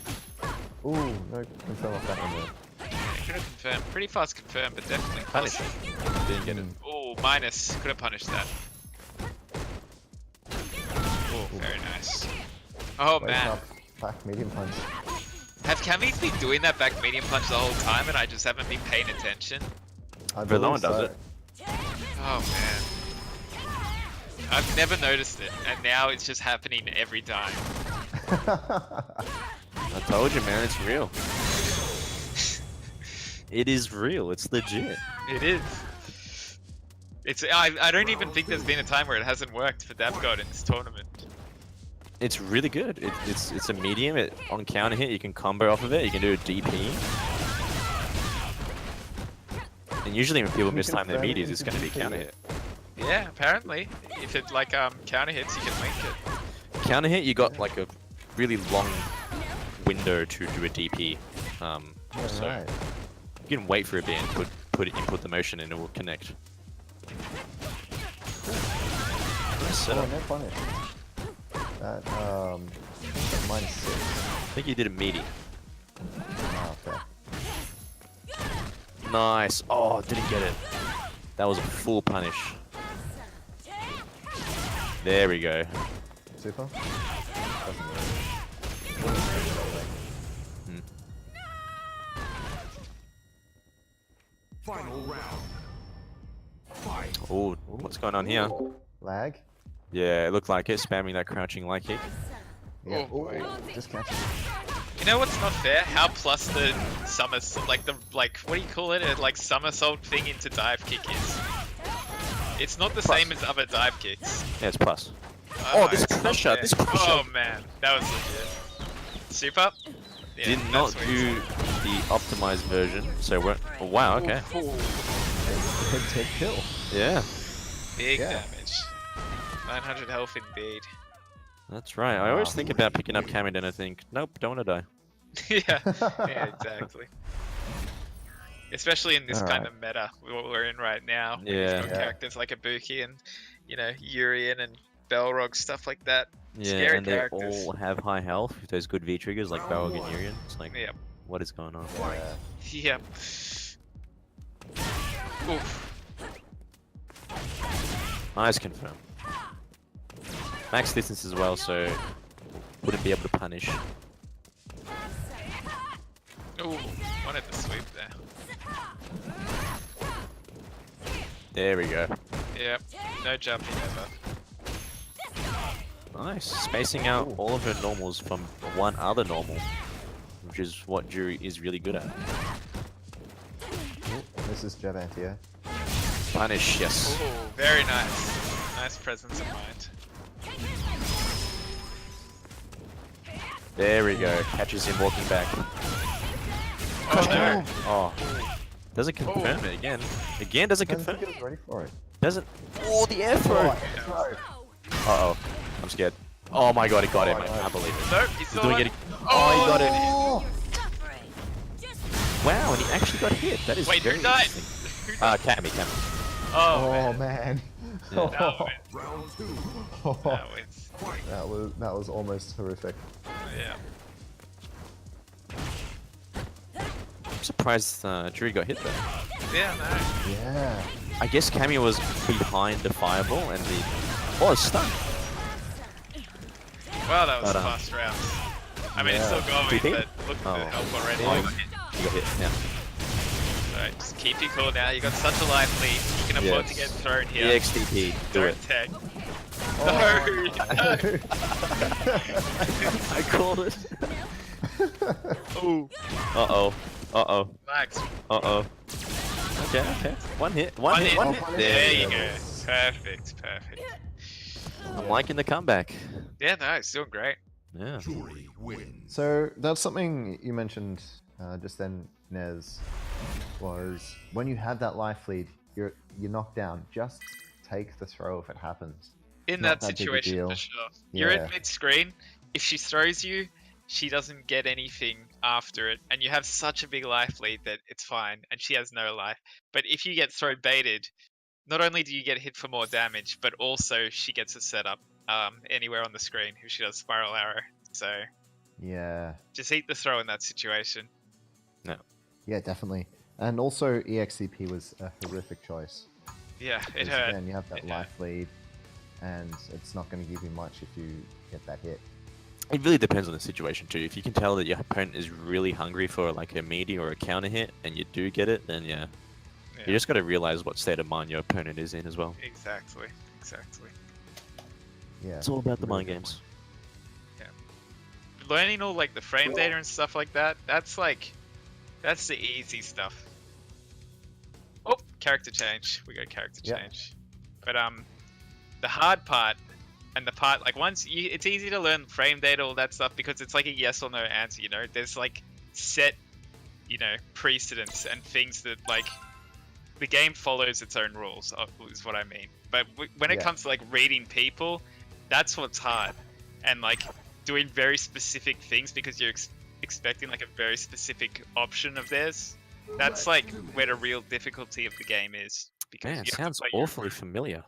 A: Ooh, no confirm off that one there.
B: Yeah, could have confirmed. Pretty fast confirmed, but definitely
C: Punish.
B: fast.
C: Didn't get it.
B: Oh, minus. Could have punished that. Oh, very nice. Oh
A: Wake
B: man,
A: up, back medium punch.
B: have Cammy's been doing that back medium punch the whole time, and I just haven't been paying attention?
A: I
C: Verloren
A: believe
C: does
A: so.
C: it.
B: Oh man. I've never noticed it, and now it's just happening every time.
C: I told you, man, it's real. It is real. It's legit.
B: It is. I don't even think there's been a time where it hasn't worked for Davgod in this tournament.
C: It's really good. It's a medium. On counter hit, you can combo off of it. You can do a DP. And usually when people mistime their medias, it's going to be counter hit.
B: Yeah, apparently. If it like counter hits, you can link it.
C: Counter hit, you got like a really long window to do a DP. So
A: Alright.
C: you can wait for a bit and input the motion and it will connect. Nice
A: Oh,
C: setup.
A: no punish. That, -6.
C: I think you did a meaty.
A: Oh, okay.
C: Nice. Oh, didn't get it. That was a full punish. There we go.
A: Super? Doesn't work.
D: Final round. Fight.
C: Oh, what's going on here?
A: Lag?
C: Yeah, it looked like it, spamming that crouching light kick.
A: Yeah.
B: Oh, boy.
A: Ooh, just catch it.
B: You know what's not fair? How plus the somersault, what do you call it? Like somersault thing into dive kick is. It's not the same as other dive kicks.
C: Yeah, it's plus. Oh, this
B: it's not
C: pressure,
B: fair.
C: this pressure.
B: Oh man, that was legit. Super? Yeah,
C: Did
B: that's
C: not
B: what
C: do
B: he
C: the optimized version, so we're... Oh, wow, okay.
A: Head kill.
C: Yeah,
B: said. Big
A: Yeah.
B: damage. 900 health indeed.
C: that's right. I always think about picking up Cammy and I think, nope, don't want to die.
B: yeah, exactly. Especially in this kind
A: Alright.
B: of meta what we're in right now. where
C: Yeah.
B: you've got characters like Ibuki and, Urian and Belrog, stuff like that.
C: Yeah,
B: Scary
C: and they
B: characters.
C: all have high health with those good V triggers like Balrog and Urian. It's like,
B: Yep.
C: what is going on?
A: Yeah.
B: Yep. Oof.
C: Nice confirm. Max distance as well, so wouldn't be able to punish.
B: Ooh, wanted the sweep there.
C: There we go.
B: Yep. No jumping ever.
C: Nice. Spacing out all of her normals from one other normal, which is what Jury is really good at.
A: Ooh, this is Javantio.
C: Punish, yes.
B: Ooh, very nice. Nice presence of mind.
C: There we go. Catches him walking back.
B: Oh no.
C: Oh. Doesn't confirm it again. Again, doesn't
A: I don't
C: confirm.
A: think it was ready for it.
C: Doesn't. Oh, the air throw. Uh oh. I'm scared. Oh my god, he got him. I can't believe it.
B: Nope, he's
C: He's
B: still
C: doing
B: alive.
C: it. Oh, he got it.
A: Oh!
G: suffering. Just
C: Wow, and he actually got hit. That is
B: Wait,
C: very
B: who died?
C: interesting.
B: Who died?
C: Cammy.
B: Oh, man.
A: man.
C: Yeah.
D: Round two.
B: That wins.
D: Fight.
A: That was almost horrific.
B: Yeah.
C: I'm surprised Drew got hit there.
B: Yeah, no.
A: Yeah.
C: I guess Cammy was behind the fireball and the... Oh, it's stunned.
B: Wow, that was
C: But,
B: fast round. I mean, it's
A: yeah.
B: still going,
C: TP?
B: but look at
C: Oh.
B: the help already.
C: Oh, he got hit, yeah.
B: Alright, just keep your cool now. You got such a life lead. You can afford to get
C: Yes.
B: thrown here.
C: EXTP, do
B: Don't
C: it.
B: tag.
A: Oh.
C: I called it.
B: Ooh,
C: Uh-oh. Uh-oh.
B: Max.
C: Uh-oh. Okay. One hit.
B: One hit.
C: One
A: hit.
B: There you go.
A: Yes.
B: Perfect.
C: I'm liking the comeback.
B: Yeah, no, it's doing great.
C: Yeah.
D: Jury wins.
A: So that's something you mentioned just then, Nez, was when you have that life lead, you're knocked down. Just take the throw if it happens.
B: In
A: Not
B: that
A: that big a
B: situation,
A: deal.
B: for sure. You're
A: Yeah.
B: at mid-screen. If she throws you, she doesn't get anything after it, and you have such a big life lead that it's fine, and she has no life. But if you get throw baited, not only do you get hit for more damage, but also she gets a setup anywhere on the screen if she does spiral arrow. So
A: Yeah.
B: just eat the throw in that situation.
A: Yeah, definitely. And also EXCP was a horrific choice.
B: Yeah, it
A: Because,
B: hurt.
A: again, you have that
B: It
A: life lead, and it's not going to give you much if you get that hit.
C: It really depends on the situation too. If you can tell that your opponent is really hungry for like a meaty or a counter hit, and you do get it, then yeah.
B: Yeah,
C: You just got to realize what state of mind your opponent is in as well.
B: exactly.
A: Yeah.
C: It's all about the mind games.
B: Learning all like the frame data and stuff like that, that's the easy stuff. Oh, character change. We got character
A: Yep.
B: change. But the hard part and the part like it's easy to learn frame data, all that stuff, because it's like a yes or no answer, you know? There's like set, you know, precedents and things that like the game follows its own rules, is what I mean. But when it
A: Yeah.
B: comes to like reading people, that's what's hard. And like doing very specific things because you're expecting like a very specific option of theirs. That's like where the real difficulty of the game is. Because
C: Man,
B: you
C: it
B: have to
C: sounds
B: play your-
C: awfully familiar.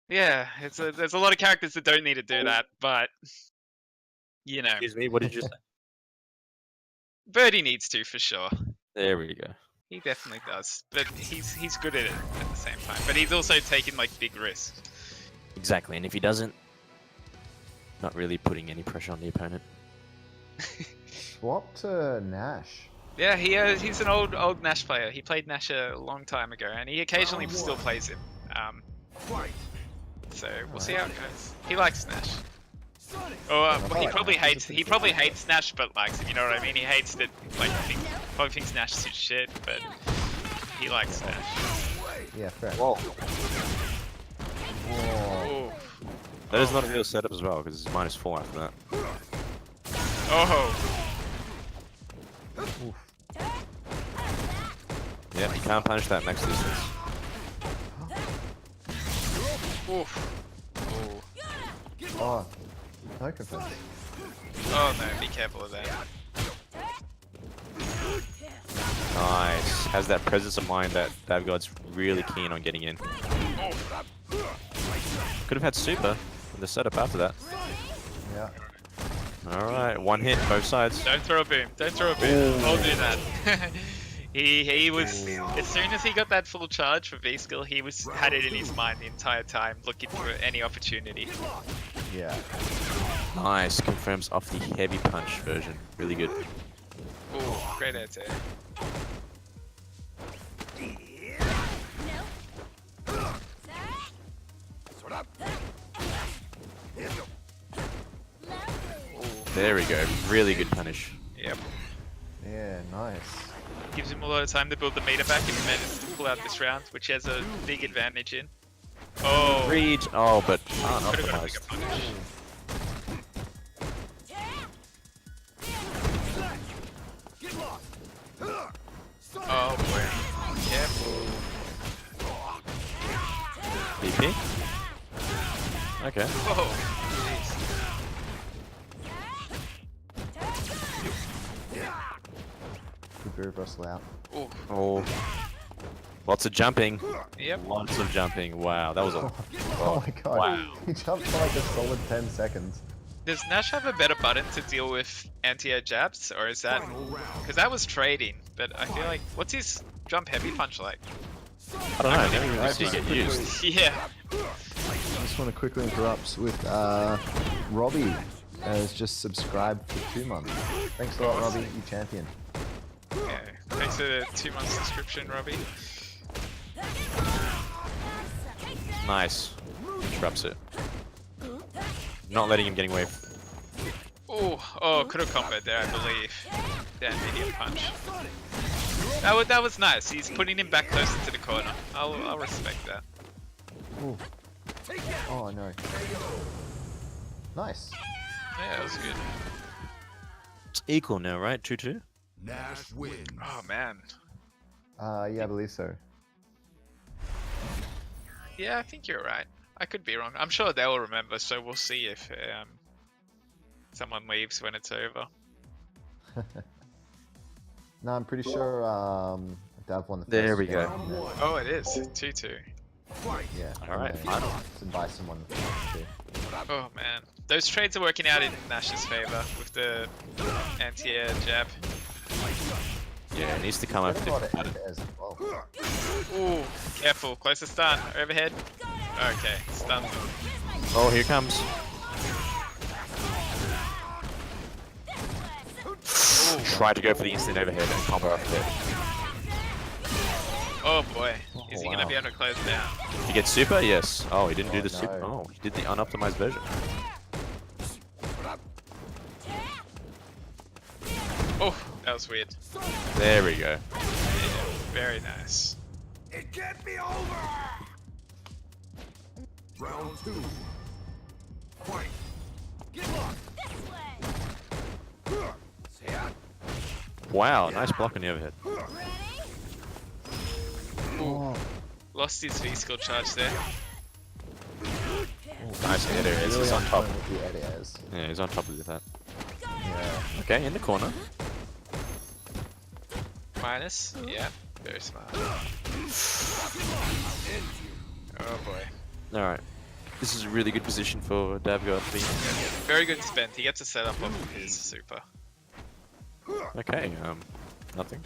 B: Yeah, there's a lot of characters that don't need to do that, but you know,
C: Excuse me, what did you say?
B: Birdie needs to for sure.
C: There we go.
B: He definitely does, but he's good at it at the same time. But he's also taking like big risks.
C: Exactly, and if he doesn't, not really putting any pressure on the opponent.
A: Swap to Nash.
B: Yeah, he's an old Nash player. He played Nash a long time ago, and he occasionally still plays him.
D: Fight.
B: So we'll see how it goes. He likes Nash. Or he probably hates Nash, but likes him. You know what I mean? He hates that. Like, probably thinks Nash is shit, but he likes Nash.
A: Yeah, fair.
C: Whoa.
B: Oh,
C: That is not a real setup as well, because it's -4 after that.
B: oh,
C: Yeah, you can't punish that next distance.
B: oof. Oh,
A: Oh, no confess.
B: oh no! Be careful of that.
C: Nice. Has that presence of mind that Davgod's really keen on getting in. Could have had super in the setup after that.
A: Yeah.
C: Alright, one hit, both sides.
B: Don't throw a boom. Don't throw a boom. I'll do that. he was as soon as he got that full charge for V skill, he had it in his mind the entire time, looking for any opportunity.
A: Yeah.
C: Nice, confirms off the heavy punch version. Really good.
B: Ooh, great answer.
C: There we go, really good punish.
B: Yep.
A: Yeah, nice.
B: Gives him a lot of time to build the meter back if he manages to pull out this round, which he has a big advantage in. Oh,
C: Read, oh, but
B: could have got a bigger
C: unoptimized.
B: punish. Oh boy. Careful.
C: BP? Okay.
B: Oh, jeez.
A: Good Groove Russell out.
B: Ooh,
C: Oh. Lots of jumping.
B: yep.
C: Lots of jumping. Wow, that was a.
A: Oh my god.
C: Wow.
A: He jumped for like a solid 10 seconds.
B: Does Nash have a better button to deal with anti-air jabs, or is that...
D: Final round.
B: Because that was trading, but I feel like... What's his jump heavy punch like?
C: I don't know. I never even see it get used.
B: Yeah.
A: I just want to quickly interrupt with Robbie has just subscribed for 2 months. Thanks a lot, Robbie. You champion.
B: Yeah. Thanks for the 2-month subscription, Robbie.
C: Nice. Interrupts it. Not letting him get away.
B: Ooh, oh, could have comboed there, I believe. That medium punch. That was nice. He's putting him back closer to the corner. I'll respect that.
A: Ooh. Oh no. Nice.
B: Yeah, that was good.
C: It's equal now, right? 2-2.
D: Nash wins.
B: Oh man.
A: Yeah, I believe so.
B: Yeah, I think you're right. I could be wrong. I'm sure they'll remember, so we'll see if someone leaves when it's over.
A: No, I'm pretty sure Dav won the first
C: There we
A: game,
C: go.
A: and then-
B: Oh, it is 2-2.
A: Yeah.
C: Alright,
A: and then
C: final.
A: Sid Bison won the first two.
B: Oh man, those trades are working out in Nash's favor with the anti-air jab.
C: Yeah, it needs to come up.
A: There's a lot of airs as well.
B: Ooh, careful, closer stun, overhead. Okay, stun.
C: Oh, here it comes. Try to go for the instant overhead and combo off it.
B: Oh boy, is
A: Oh,
B: he gonna
A: wow.
B: be able to close down?
C: Did he get super? Yes. Oh, he didn't do
A: Oh,
C: the super.
A: no.
C: Oh, he did the unoptimized version.
B: Oh, that was weird.
C: There we go.
B: Yeah, very nice.
D: It can't be over. Round 2. Fight.
G: This way.
C: Wow, nice block on the overhead.
A: Oh,
B: Lost his V-skill charge there.
C: Nice header.
A: really
C: He's on top.
A: fun with the airs.
C: Yeah, he's on top of that.
A: Yeah.
C: Okay, in the corner.
B: Minus? Yeah, very smart. Oh boy.
C: Alright. This is a really good position for Davgod to be.
B: Very good spend. He gets a setup off of his super.
C: Okay, nothing.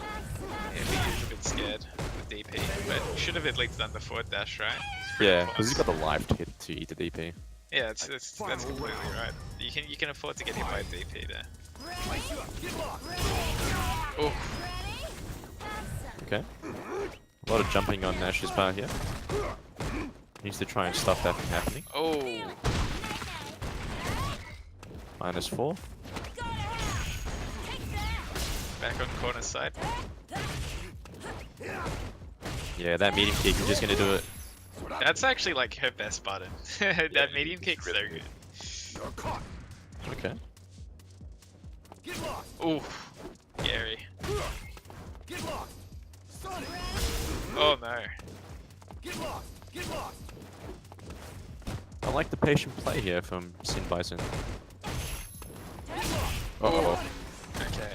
B: Yeah, he is a bit scared with DP, but should have at least done the forward dash, right? It's pretty
C: Yeah,
B: close.
C: because he's got the life to eat the DP.
B: Yeah, that's completely right. You can afford to get hit by a DP there. Oh,
C: Okay. A lot of jumping on Nash's part here. Needs to try and stop that from happening.
B: oh,
C: -4.
B: back on corner side.
C: Yeah, that medium kick is just gonna do it.
B: That's actually like her best button. That medium kick's so good.
C: Okay.
B: Ooh, scary. Oh no.
C: I like the patient play here from Sin Bison. Uh-oh.
B: Okay.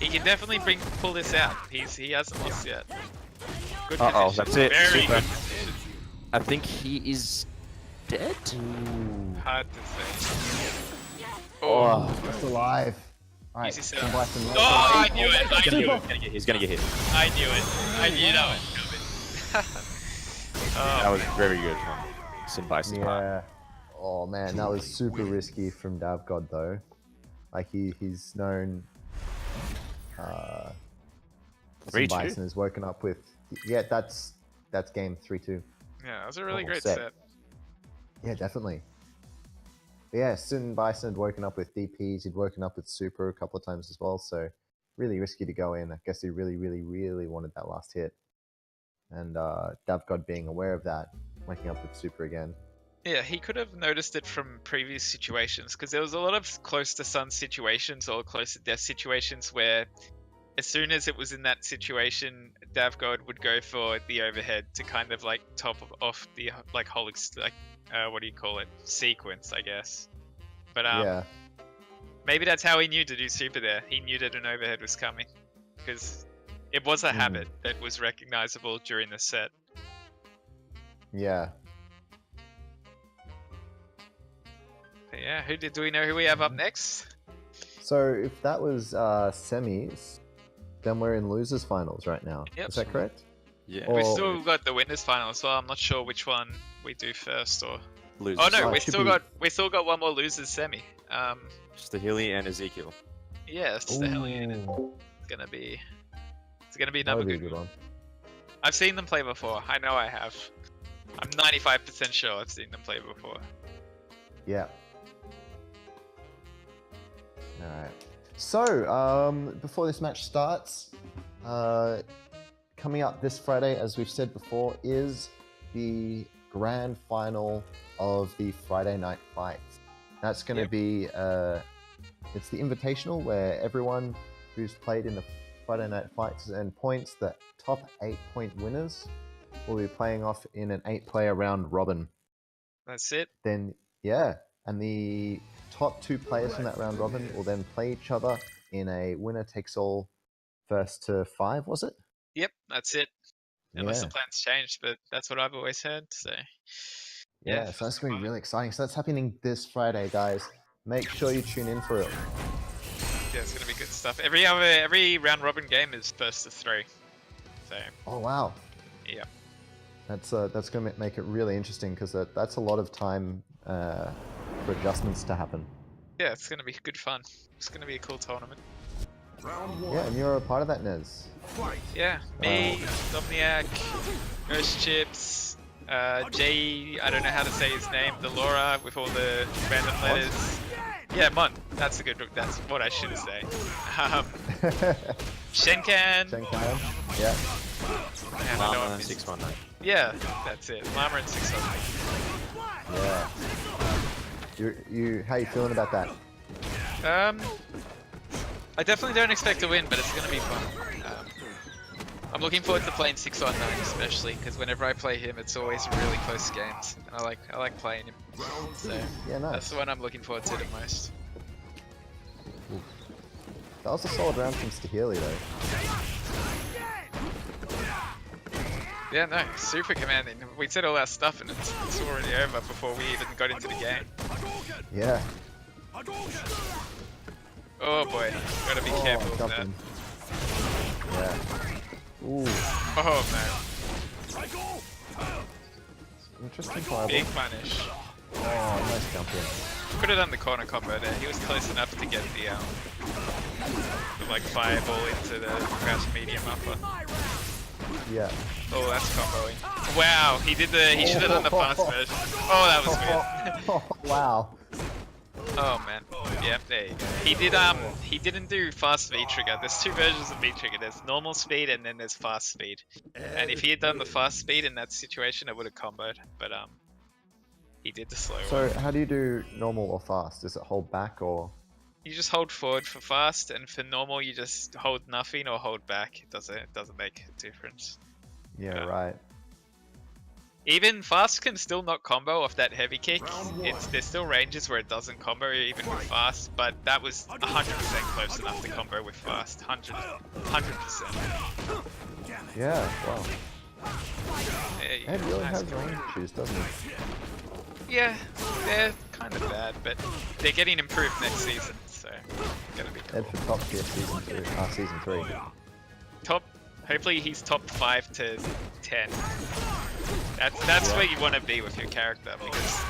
B: He can definitely pull this out. He hasn't lost yet. Good
C: Uh-oh,
B: position.
C: that's it.
B: Very
C: Super.
B: good position.
C: I think he is dead?
B: Hard to say.
A: Oh, just alive. Alright,
B: Easy
A: Sid
B: setup.
A: Bison.
B: Oh, I knew it. I knew it.
C: He's gonna get hit.
B: I knew it. I knew that was coming.
C: That
B: Oh,
C: was very good from Sin Bison's part.
A: Yeah. Oh man, that was super risky from Davgod though. Like he's known. Sid
C: 3-2?
A: Bison has woken up with. Yeah, that's game 3-2.
B: yeah, that was a really
A: Oh,
B: great
A: set.
B: set.
A: Yeah, definitely. But yeah, Sin Bison had woken up with DPs. He'd woken up with super a couple of times as well. So really risky to go in. I guess he really, really, really wanted that last hit. And Davgod being aware of that, waking up with super again.
B: Yeah, he could have noticed it from previous situations because there was a lot of close to sun situations or close to death situations where as soon as it was in that situation, Davgod would go for the overhead to kind of like top off the like whole what do you call it, sequence, I guess. But
A: Yeah.
B: maybe that's how he knew to do super there. He knew that an overhead was coming. because it was a habit that was recognizable during the set.
A: Yeah.
B: But yeah, do we know who we have up next?
A: So if that was semis, then we're in losers finals right now.
B: Yep.
A: Is that correct?
C: Yeah.
A: Or-
B: We've still got the winners final as well. I'm not sure which one we do first or.
C: Losers.
B: Oh no,
A: Oh,
B: we
A: it should
B: still
A: be-
B: got one more losers semi.
C: Stahili and Ezekiel.
B: Yeah, it's the Hellion.
A: Ooh,
B: It's gonna be
A: that
B: another
A: would be a
B: good
A: good
B: one.
A: one.
B: I've seen them play before. I know I have. I'm 95% sure I've seen them play before.
A: Yeah. Alright. So, before this match starts, coming up this Friday, as we've said before, is the grand final of the Friday night fights. That's going to
B: Yep.
A: be, it's the invitational where everyone who's played in the Friday night fights and points, the top 8-point winners, will be playing off in an 8-player round robin.
B: That's it.
A: Then, yeah, and the top 2 players from that round robin will then play each other in a winner takes all first to 5, was it?
B: Yep, that's it. Unless
A: Yeah.
B: the plans changed, but that's what I've always heard. So
A: Yeah, so that's going to be really exciting. So that's happening this Friday, guys. Make sure you tune in for it.
B: yeah, it's gonna be good stuff. Every round robin game is first to 3. So
A: Oh, wow.
B: yeah,
A: That's going to make it really interesting because that's a lot of time for adjustments to happen.
B: yeah, it's gonna be good fun. It's gonna be a cool tournament.
D: Round
A: Yeah,
D: one.
A: and you're a part of that, Nez.
D: Fight.
B: Yeah, me, Domniak, Ghost Chips, Jay, I don't know how to say his name, Delora with all the random letters. Yeah, Mon. That's what I should say. Shenkan.
A: Shenkan. Yeah.
B: Man, I know
C: Llama
B: I'm missing-
C: 619.
B: Yeah, that's it. Llama and 600.
A: Yeah. How you feeling about that?
B: I definitely don't expect to win, but it's gonna be fun. I'm looking forward to playing 619 especially, because whenever I play him, it's always really close games, and I like playing him. So
A: Yeah, nice.
B: that's the one I'm looking forward to the most.
A: That was a solid round from Stahili, though.
B: Yeah, no, super commanding. We said all our stuff, and it's already over before we even got into the game.
A: Yeah.
B: Oh boy, gotta be careful with
A: jumped
B: that.
A: in. Yeah. Ooh,
B: Oh man,
A: interesting fireball.
B: big punish.
A: Oh, nice jump in.
B: Could have done the corner combo there. He was close enough to get the like fireball into the crouch medium upper.
A: Yeah.
B: Oh, that's comboing. Wow, he should have done the fast version. Oh, that was weird.
A: Oh, wow.
B: Oh man. Yep, there you go. He didn't do fast V trigger. There's 2 versions of V trigger. There's normal speed and then there's fast speed. And if he had done the fast speed in that situation, it would have comboed. But he did the slow one.
A: So, how do you do normal or fast? Is it hold back or?
B: You just hold forward for fast, and for normal you just hold nothing or hold back. It doesn't make a difference.
A: Yeah,
B: Yeah.
A: right.
B: Even fast can still not combo off that heavy kick.
D: Round one.
B: There's still ranges where it doesn't combo even with fast, but that was 100% close enough to combo with fast. 100%.
A: Yeah, wow.
B: Yeah,
A: Ed really
B: nice
A: has
B: combo.
A: range issues, doesn't he?
B: Yeah, they're kind of bad, but they're getting improved next season, so gonna be cool.
A: Ed for top tier season 3.
B: Hopefully he's top 5 to 10. That's where you want to be with your character, because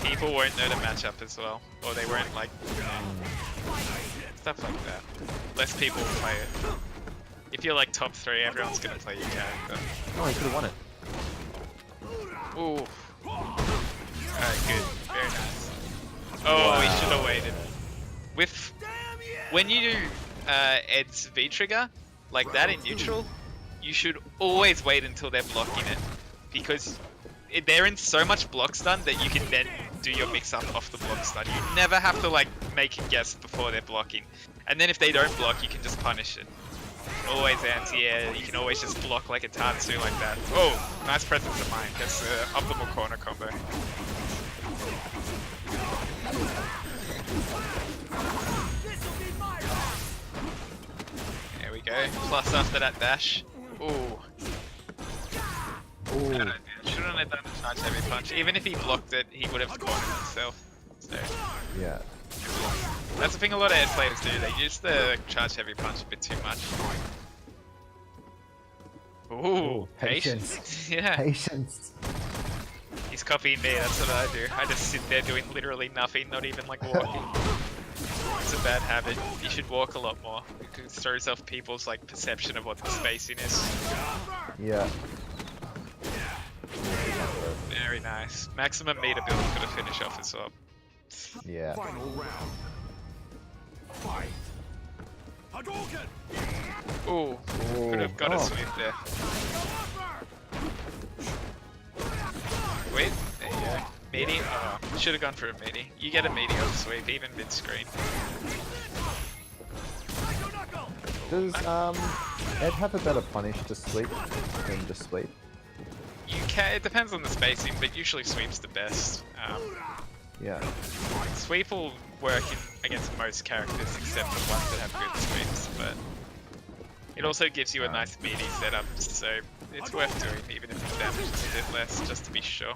B: people won't know the matchup as well, or they won't like, stuff like that. Less people will play it. If you're like top 3, everyone's gonna play your character.
C: Oh, he could have won it.
B: Ooh. Alright, good. Very nice. Oh, he should have waited. When you do Ed's V trigger, like that in neutral, you should always wait until they're blocking it. Because they're in so much block stun that you can then do your mix up off the block stun. You never have to like make a guess before they're blocking. And then if they don't block, you can just punish it. Always anti-air, you can always just block like a Tatsu like that. Oh, nice presence of mind. That's the optimal corner combo. plus after that dash. Ooh.
A: Ooh.
B: Bad idea. Shouldn't have done the charge heavy punch. Even if he blocked it, he would have caught it himself. So
A: Yeah.
B: that's the thing a lot of Ed players do. They use the charge heavy punch a bit too much. Ooh, patience. Yeah,
A: Patience.
B: he's copying me. That's what I do. I just sit there doing literally nothing, not even like walking. It's a bad habit. You should walk a lot more. It throws off people's like perception of what the spacing is.
A: Yeah.
B: Very nice. Maximum meter build for the finish off as well.
A: Yeah.
D: Final round. Fight. Hadouken!
B: Ooh, could have got a sweep there. Wait, there you go. Meaty? Oh, should have gone for a meaty. You get a meaty off sweep, even mid-screen.
A: Does Ed have a better punish to sweep than just sweep?
B: You can, it depends on the spacing, but usually sweep's the best.
A: Yeah.
B: Sweep will work against most characters except the ones that have good sweeps, but it also gives you a nice meaty setup, so it's worth doing even if the damage is a bit less, just to be sure.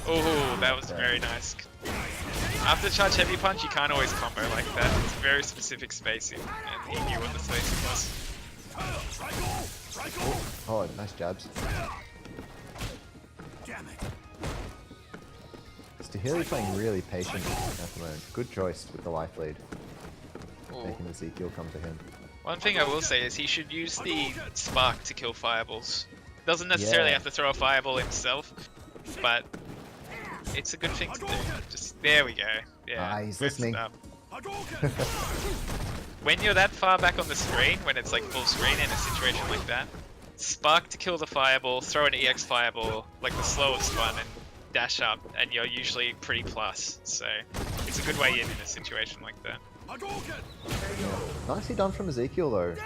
B: Oh, that was very nice. After charge heavy punch, you can't always combo like that. It's very specific spacing, and he knew what the spacing was.
A: Oh, nice jabs.
D: Damn it.
A: Stahili playing really patient at the moment. Good choice with the life lead.
B: Ooh.
A: Making Ezekiel come to him.
B: One thing I will say is he should use the spark to kill fireballs. Doesn't necessarily
A: Yeah.
B: have to throw a fireball himself, but it's a good thing to do. Just there we go. Yeah,
A: He's
B: good
A: listening.
B: stuff.
D: Hadouken!
B: When you're that far back on the screen, when it's like full screen in a situation like that, spark to kill the fireball, throw an EX fireball, like the slowest one, and dash up, and you're usually pretty plus. So it's a good way in a situation like that.
D: Hadouken!
A: Nicely done from Ezekiel though.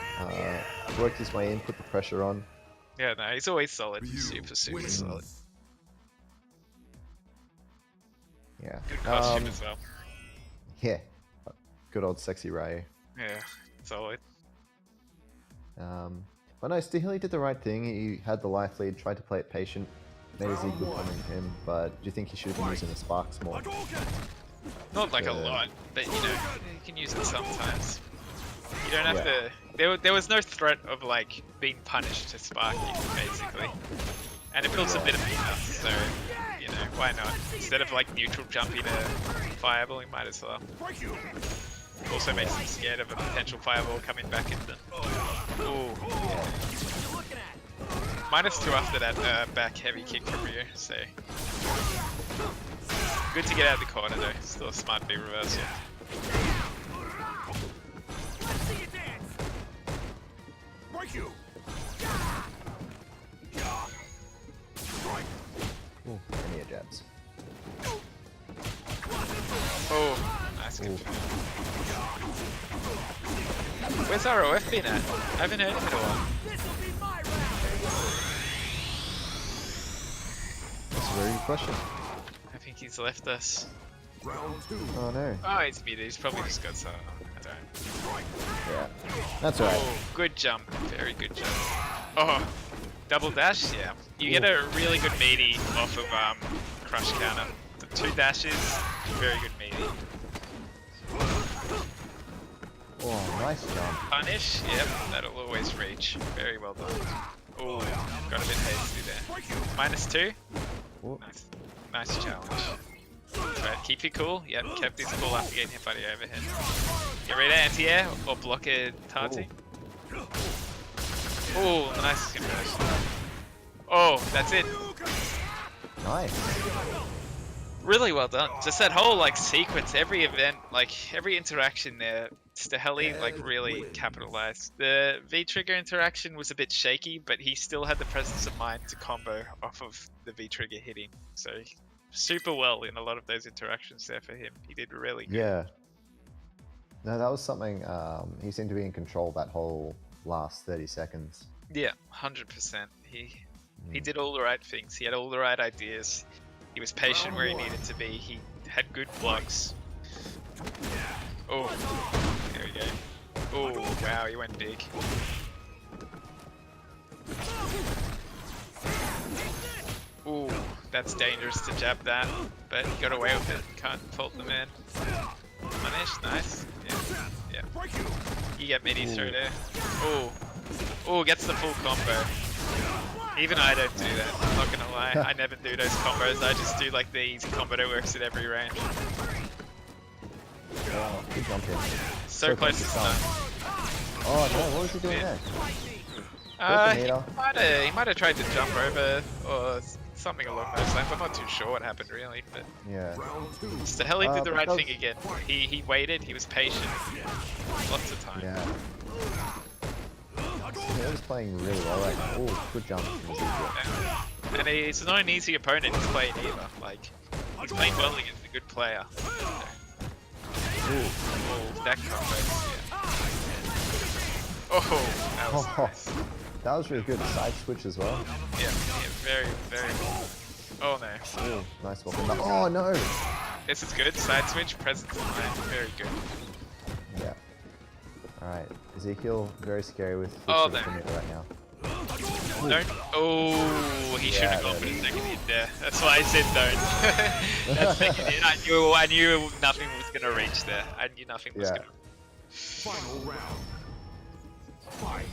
A: Worked his way in, put the pressure on.
B: Yeah, no, he's always solid.
D: Ryu
B: Super
D: wins.
B: solid.
A: Yeah.
B: Good costume as well.
A: Yeah. Good old sexy Ray.
B: Yeah, solid.
A: But no, Stahili did the right thing. He had the life lead, tried to play it patient, made Ezekiel come in him, but do you think he should have been using the sparks more?
D: Hadouken!
B: Not like a
A: Yeah.
B: lot, but you know, you can use it sometimes. You don't have
A: Yeah.
B: to. There was no threat of like being punished to spark you, basically, and it builds a bit of meter. So you know, why not? Instead of like neutral jumping a fireball, you might as well.
D: Break you!
B: Also makes them scared of a potential fireball coming back at them. Ooh. -2 after that back heavy kick from Ryu, so good to get out of the corner though. Still a smart B reversal.
D: Break you!
A: Ooh, any of jabs.
B: Oh, nice good. Where's ROF been at? I haven't heard him in a while.
A: That's a very good question.
B: I think he's left us.
D: Round 2.
A: Oh no.
B: Oh, he's muted. He's probably just got some. I don't.
A: Yeah. That's alright.
B: Oh, good jump. Very good jump. Oh, double dash. Yeah, you get a really good meaty off of crush counter. The 2 dashes, very good meaty.
A: Oh, nice jump.
B: Punish. Yep, that'll always reach. Very well done. Oh, got a bit hasty there. -2.
A: Ooh.
B: Nice, nice challenge. Right, keep your cool. Yep, kept his cool after getting hit by the overhead. Get ready to anti-air or block a Tati. Oh, nice conversion. Oh, that's it.
A: Nice.
B: Really well done. Just that whole like sequence, every event, like every interaction there, Stahili like really capitalized. The V-trigger interaction was a bit shaky, but he still had the presence of mind to combo off of the V-trigger hitting. So super well in a lot of those interactions there for him. He did really good.
A: Yeah. No, that was something, he seemed to be in control that whole last 30 seconds.
B: Yeah, 100%. He did all the right things. He had all the right ideas. He was patient where he needed to be. He had good blocks. Oh, there we go. Oh, wow, he went big. Ooh, that's dangerous to jab that, but he got away with it. Can't fault the man. Punish, nice. Yeah, yeah.
D: Break you.
B: You get middies through there. Ooh. Ooh, gets the full combo. Even I don't do that, I'm not gonna lie. I never do those combos, I just do like the easy combo that works at every range.
A: Oh, good jump in.
B: So close to stun.
A: Oh no, what was he doing
B: Yeah.
A: there?
B: He might have tried to jump over or something along those lines. I'm not too sure what happened really, but
A: Yeah.
D: Round 2.
B: Staheli did the right
A: because-
B: thing again. He waited, he was patient. Lots of time.
A: Yeah. He was playing really well right now. Oh, good jump from Ezekiel.
B: And he's not an easy opponent to play either. Like, he's playing well against a good player. Oh, that combo. Yeah. Oh, that was nice.
A: That was really good. Side switch as well.
B: Yeah, very, very. Oh no.
A: Ooh, nice walking back. Oh no!
B: This is good. Side switch, presence of mind. Very good.
A: Yeah. Alright. Ezekiel, very scary with
B: Oh,
A: switching
B: no.
A: from it right now.
B: Don't. Oh, he should have
A: Yeah,
B: gone for the
A: that
B: second hit there. That's why I said don't. That second hit, I knew nothing was gonna reach there. I knew nothing was
A: Yeah.
B: gonna.
D: Final round. Fight.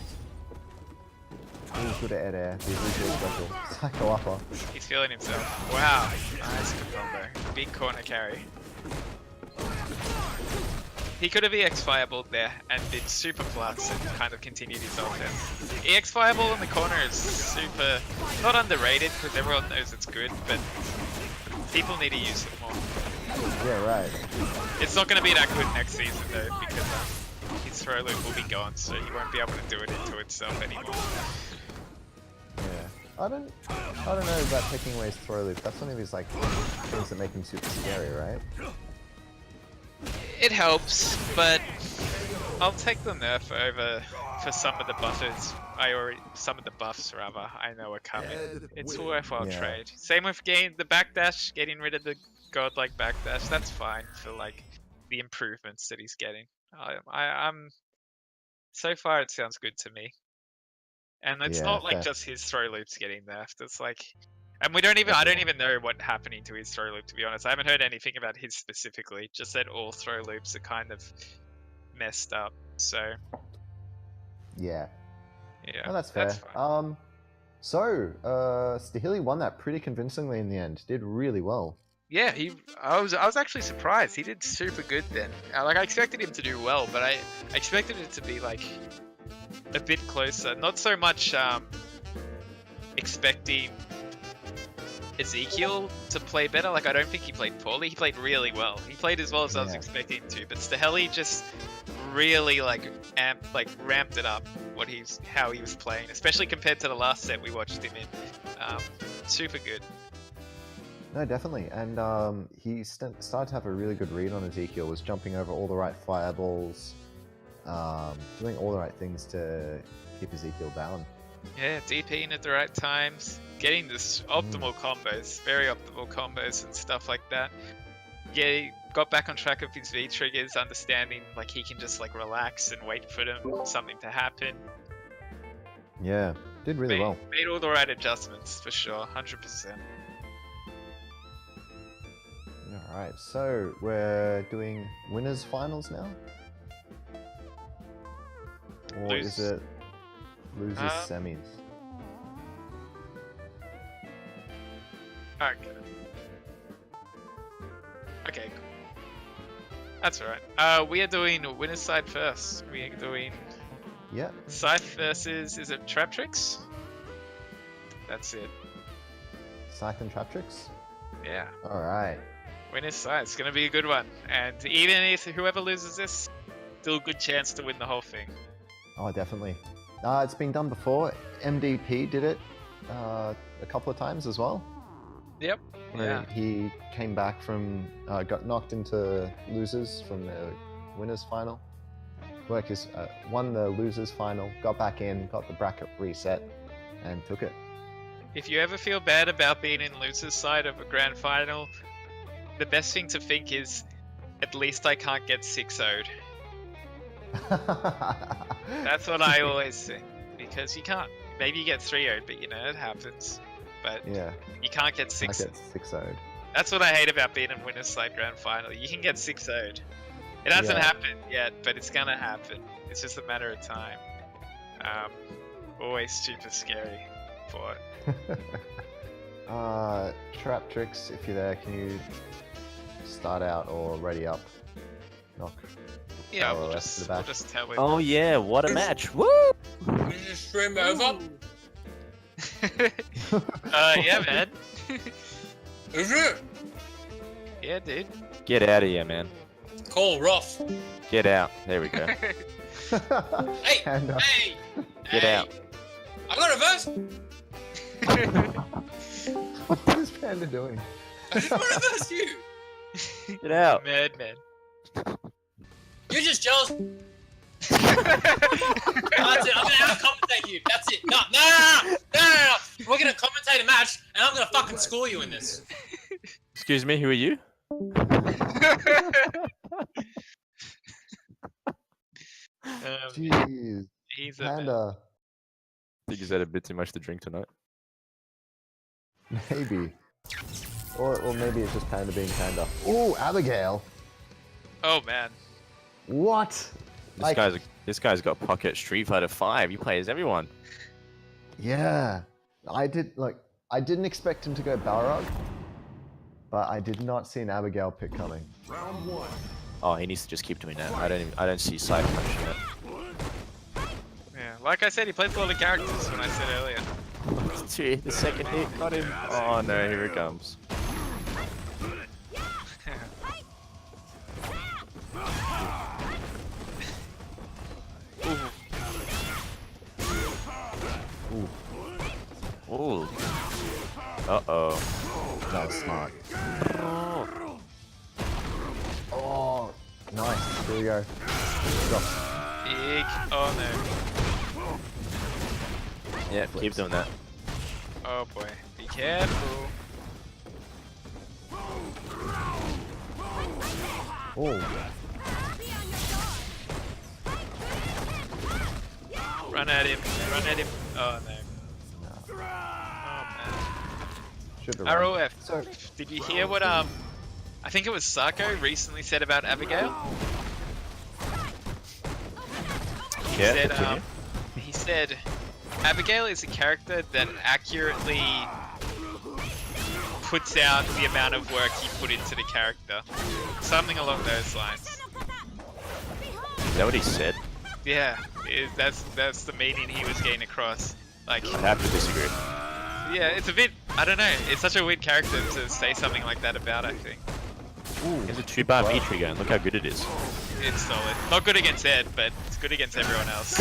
A: Ooh, good at air. The Ezekiel special. Psycho upper.
B: He's feeling himself. Wow, nice good combo. Big corner carry. He could have EX Fireball there and did super plus and kind of continued his offense. EX Fireball in the corner is super, not underrated because everyone knows it's good, but people need to use it more.
A: Yeah, right.
B: It's not going to be that good next season though because his throw loop will be gone, so he won't be able to do it into itself anymore.
A: Yeah. I don't know about taking away his throw loop. That's one of his like things that make him super scary, right?
B: It helps, but I'll take the nerf over for some of the buffers. Some of the buffs rather. I know are coming. It's a worthwhile
A: Yeah.
B: trade. Same with the backdash, getting rid of the godlike backdash. That's fine for like the improvements that he's getting. I'm so far it sounds good to me. And it's
A: Yeah,
B: not like
A: fair.
B: just his throw loops getting nerfed. It's like, and I don't even know what's happening to his throw loop, to be honest. I haven't heard anything about his specifically, just that all throw loops are kind of messed up. So,
A: Yeah.
B: yeah.
A: Oh, that's fair.
B: fine.
A: Stahili won that pretty convincingly in the end. Did really well.
B: Yeah, I was actually surprised. He did super good then. Like, I expected him to do well, but I expected it to be, like, a bit closer. Not so much, expecting Ezekiel to play better. Like, I don't think he played poorly. He played really well. He played as well as I was
A: Yeah.
B: expecting him to. But Staheli just really ramped it up how he was playing, especially compared to the last set we watched him in. Super good.
A: No, definitely. And he started to have a really good read on Ezekiel. Was jumping over all the right fireballs, doing all the right things to keep Ezekiel down.
B: Yeah, DPing at the right times, getting this optimal combos, very optimal combos and stuff like that. Yeah, he got back on track of his V triggers, understanding like he can just like relax and wait for something to happen.
A: Yeah, did really well.
B: Made all the right adjustments for sure, 100%.
A: All right, so we're doing winners finals now, or is it losers semis?
B: Okay. Okay, cool. That's alright. We are doing winner's side first. We are doing
A: Yeah.
B: Scythe versus, is it Trap Tricks? That's it.
A: Scythe and Traptrix.
B: Yeah.
A: All right.
B: Winner's side. It's going to be a good one. And even if whoever loses this, still a good chance to win the whole thing.
A: Oh, definitely. It's been done before. MDP did it a couple of times as well.
B: Yep.
A: Where
B: Yeah.
A: he came back from, got knocked into losers from the winners final. Won the losers final, got back in, got the bracket reset, and took it.
B: If you ever feel bad about being in loser's side of a grand final, the best thing to think is, at least I can't get 6-0'd. That's what I always think. Because you can't. maybe you get 3 0'd, but you know, it happens. But
A: Yeah,
B: you can't get
A: I
B: 6.
A: get 6-0'd.
B: That's what I hate about being in Winners Side Grand Final. You can get 6 0'd. It hasn't
A: Yeah.
B: happened yet, but it's gonna happen. It's just a matter of time. Always super scary for it.
A: Trap Tricks, if you're there, can you start out or ready up? Knock.
B: Yeah,
A: Or
B: we'll
A: rest of
B: just
A: the
B: we'll
A: back.
B: just tell him.
C: Oh yeah, what a match! Woo!
F: Is this stream over?
B: Yeah, man.
F: Is it?
B: Yeah, dude.
C: Get out of here, man.
F: Call Roth.
C: Get out. There we go.
F: Hey!
A: Panda.
F: Hey!
C: Get
F: Hey!
C: out.
F: I got a verse!
A: What is Panda doing?
F: I just want to verse you!
C: Get out.
B: Madman.
F: You're just jealous. That's it. I'm gonna out-commentate you. That's it. No. We're gonna commentate a match, and I'm gonna fucking score you in this.
C: Excuse me, who are you?
A: Jeez,
B: He's a man.
A: Panda.
C: I think he's had a bit too much to drink tonight.
A: Maybe. Or maybe it's just Panda being Panda. Ooh, Abigail.
B: Oh man.
A: What?
C: This guy's got pocket Street Fighter 5. He plays everyone.
A: Yeah. I didn't expect him to go Balrog, but I did not see an Abigail pick coming.
D: Round 1.
C: Oh, he needs to just keep doing that. I don't see Cypher punching it.
B: Yeah, like I said, he plays a lot of characters. When I said earlier.
C: The second hit got him. Oh no, here it comes. Ooh. Uh-oh.
A: That was smart. Oh, nice. Here we go. Stop.
B: Big. Oh no.
C: Yeah, keep doing that.
B: Oh boy. Be careful.
A: Oh,
B: Run at him. Run at him. Oh no. Oh man.
A: should have run.
B: ROF.
A: So,
B: Did you hear what I think it was Sarko recently said about Abigail?
C: Yeah,
B: Said,
C: continue.
B: he said Abigail is a character that accurately puts out the amount of work you put into the character. Something along those lines.
C: Is that what he said?
B: Yeah, that's the meaning he was getting across. Like,
C: I have to disagree.
B: yeah, it's a bit, I don't know, it's such a weird character to say something like that about, I think.
C: It's a 2-bar V trigger, and look how good it is.
B: It's solid. Not good against Ed, but it's good against everyone else.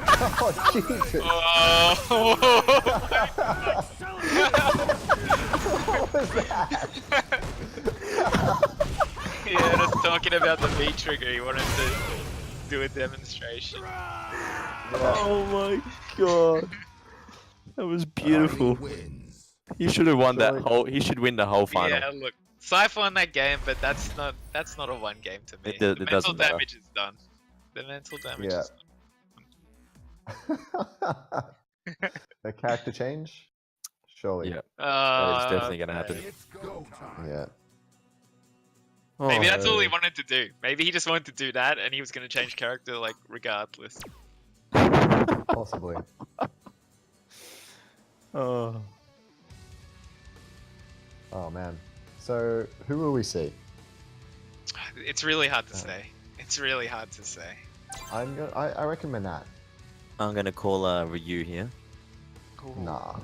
A: oh Jesus!
B: Oh!
A: What was that?
B: Yeah, just talking about the V trigger, he wanted to do a demonstration.
C: Oh my god. That was beautiful.
D: Wins.
C: He should have won that
A: Surely-
C: whole. He should win the whole final.
B: Yeah, look, Cypher won that game, but that's not a one game to me.
C: It
B: The
C: doesn't
B: mental
C: matter.
B: damage is done. The mental damage
A: Yeah.
B: is
A: The character change? Surely.
C: Yeah.
B: done.
C: That is definitely gonna happen.
D: It's go time.
A: Yeah.
B: Maybe
C: Oh,
B: that's all he
C: no.
B: wanted to do. Maybe he just wanted to do that, and he was going to change character like regardless.
A: Possibly.
C: Oh.
A: Oh man. So who will we see?
B: It's really hard to say. It's really hard to say.
A: I reckon Manat.
C: I'm gonna call Ryu here.
A: Nah.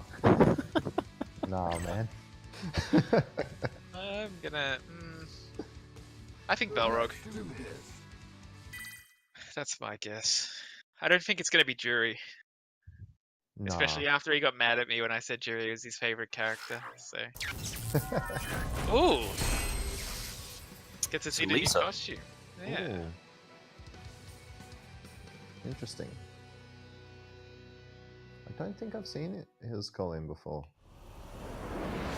A: Nah, man.
B: I'm gonna. I think Balrog.
D: Do this.
B: That's my guess. I don't think it's gonna be Jury,
A: Nah.
B: especially after he got mad at me when I said Jury was his favorite character. So. Ooh. Get to see the new
C: Lisa.
B: costume. Yeah.
A: Ooh. Interesting. I don't think I've seen his Colleen before.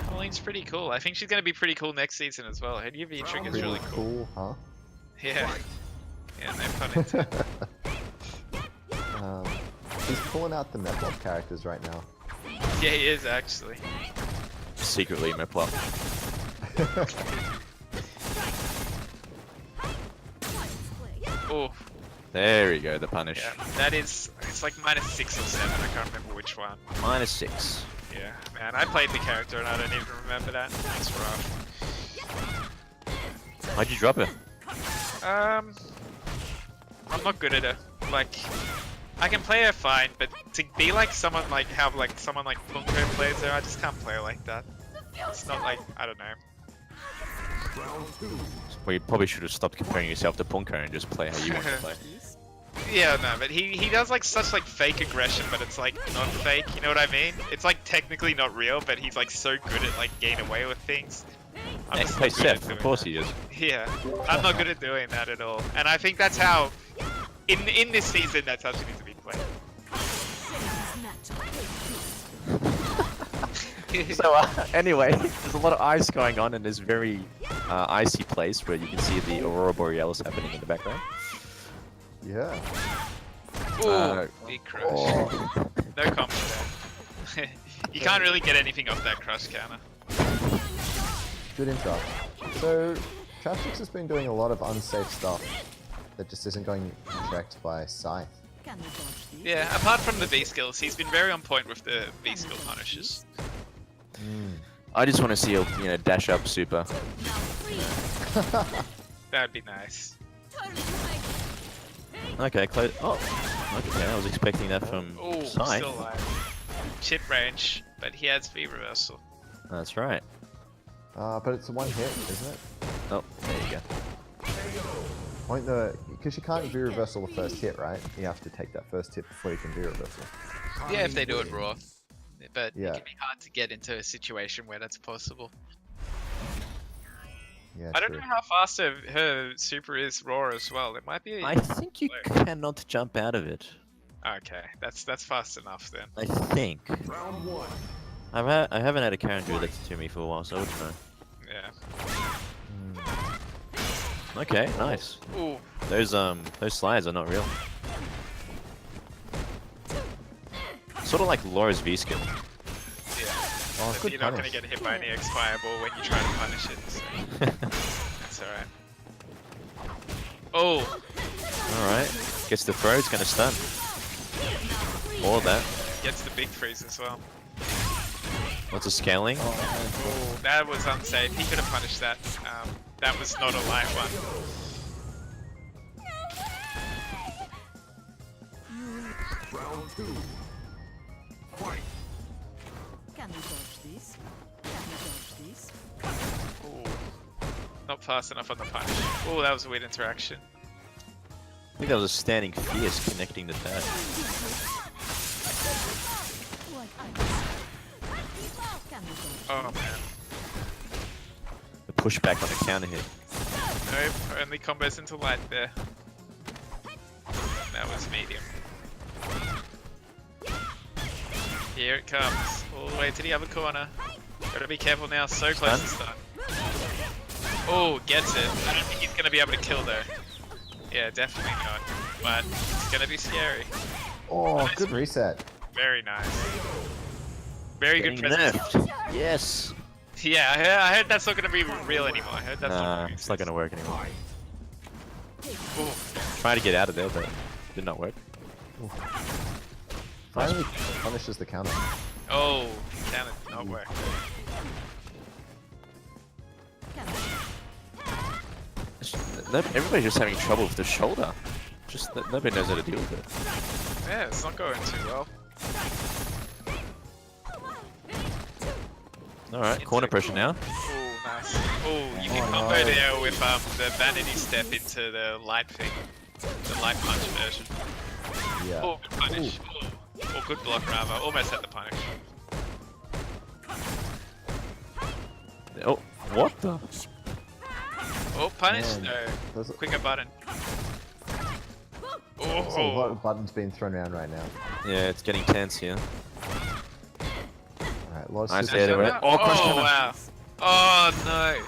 B: Colleen's pretty cool. I think she's gonna be pretty cool next season as well. Her new V trigger's
A: Pretty
B: really cool.
A: cool,
B: Yeah. Yeah, no pun intended.
A: He's pulling out the Metlop characters right now.
B: Yeah, he is actually.
C: Secretly, Meplop.
B: Oh,
C: There we go, the punish.
B: yeah. That is. It's like -6 or 7. I can't remember which one.
C: -6.
B: Yeah, man. I played the character and I don't even remember that. That's rough.
C: Why'd you drop it?
B: I'm not good at her. Like, I can play her fine, but to be like someone like how like someone like Punko plays her, I just can't play her like that. It's not like I don't know.
C: Well, you probably should have stopped comparing yourself to Punko and just play how you want to play.
B: Yeah, no, but he does like such like fake aggression, but it's like not fake. You know what I mean? It's like technically not real, but he's like so good at like getting away with things. I'm
C: Yeah,
B: just
C: he plays
B: not good at
C: Seth, of
B: doing
C: course
B: that.
C: he is.
B: Yeah, I'm not good at doing that at all, and I think that's how. In this season, that's how she needs to be played.
C: So anyway, there's a lot of ice going on in this very icy place where you can see the Aurora Borealis happening in the background.
A: Yeah.
B: Ooh, big crush. No comment there. You can't really get anything off that crush counter.
A: Good interrupt. So, Traptrix has been doing a lot of unsafe stuff that just isn't going correct by Scythe.
B: Yeah, apart from the V skills, he's been very on point with the V skill punishes.
C: I just want to see a dash up super.
B: That'd be nice.
C: Okay, close. Oh, okay. I was expecting that from
B: Ooh,
C: Scythe.
B: still alive. Chip range, but he has V reversal.
C: That's right.
A: But it's a one hit, isn't it?
C: Oh, there you go.
A: Because you can't V reversal the first hit, right? You have to take that first hit before you can V reversal.
B: Yeah, if they do it raw. But
A: Yeah.
B: it can be hard to get into a situation where that's possible.
A: Yeah,
B: I don't
A: true.
B: know how fast her super is raw as well. It might be.
C: I think you cannot jump out of it.
B: Okay, that's fast enough then.
C: I think.
D: Round 1.
C: I haven't had a character do that to me for a while, so I wouldn't know.
B: Yeah.
C: Okay, nice.
B: Ooh.
C: Those slides are not real. Sort of like Laura's V skill.
B: Yeah.
A: Oh,
B: But
A: good
B: you're not going
A: punish.
B: to get hit by any X fireball when you try to punish it. So that's alright. Oh,
C: Alright. Gets the throw, it's gonna stun. Or that.
B: gets the big freeze as well.
C: What's a scaling?
B: Oh, that was unsafe. He could have punished that. That was not a light one.
D: Round 2. Fight.
G: Can we dodge this? Can we dodge this?
B: Ooh. Not fast enough on the punish. Oh, that was a weird interaction.
C: I think that was a standing fierce connecting the tag.
G: What can we dodge?
B: Oh man.
C: The pushback on the counter hit.
B: Nope, only combos into light there. That was medium. Here it comes, all the way to the other corner. Gotta be careful now, so close to stun. Oh, gets it. I don't think he's gonna be able to kill though. Yeah, definitely not. But it's gonna be scary.
A: Oh,
B: Nice.
A: good reset.
B: Very nice. Very good
C: Getting
B: presence.
C: nerfed. Yes.
B: Yeah, I heard that's not gonna be real anymore. I heard that's not
C: Nah,
B: gonna be
C: it's not gonna work anymore.
B: Ooh.
C: Tried to get out of there, but did not work.
A: Finally punishes the counter.
B: Oh, can it not work?
G: Can we?
C: Everybody's just having trouble with the shoulder. Just nobody knows how to deal with it.
B: Yeah, it's not going too well.
C: Alright, corner pressure now.
B: Oh, nice. Oh, you can
A: Oh,
B: combo
A: no.
B: there with the vanity step into the light thing. The light punch version.
A: Yeah.
B: Oh, good punish. Oh, good block rather. Almost had the punish.
C: Oh, what the?
B: Oh, punish?
A: Man.
B: No.
A: There's a,
B: Quicker button.
A: there's a lot
B: Oh,
A: of buttons being thrown around right now.
C: Yeah, it's getting tense here.
A: Alright, a lot of
C: Nice
A: super-
C: air to it. Oh, crush counter.
B: wow. Oh, no.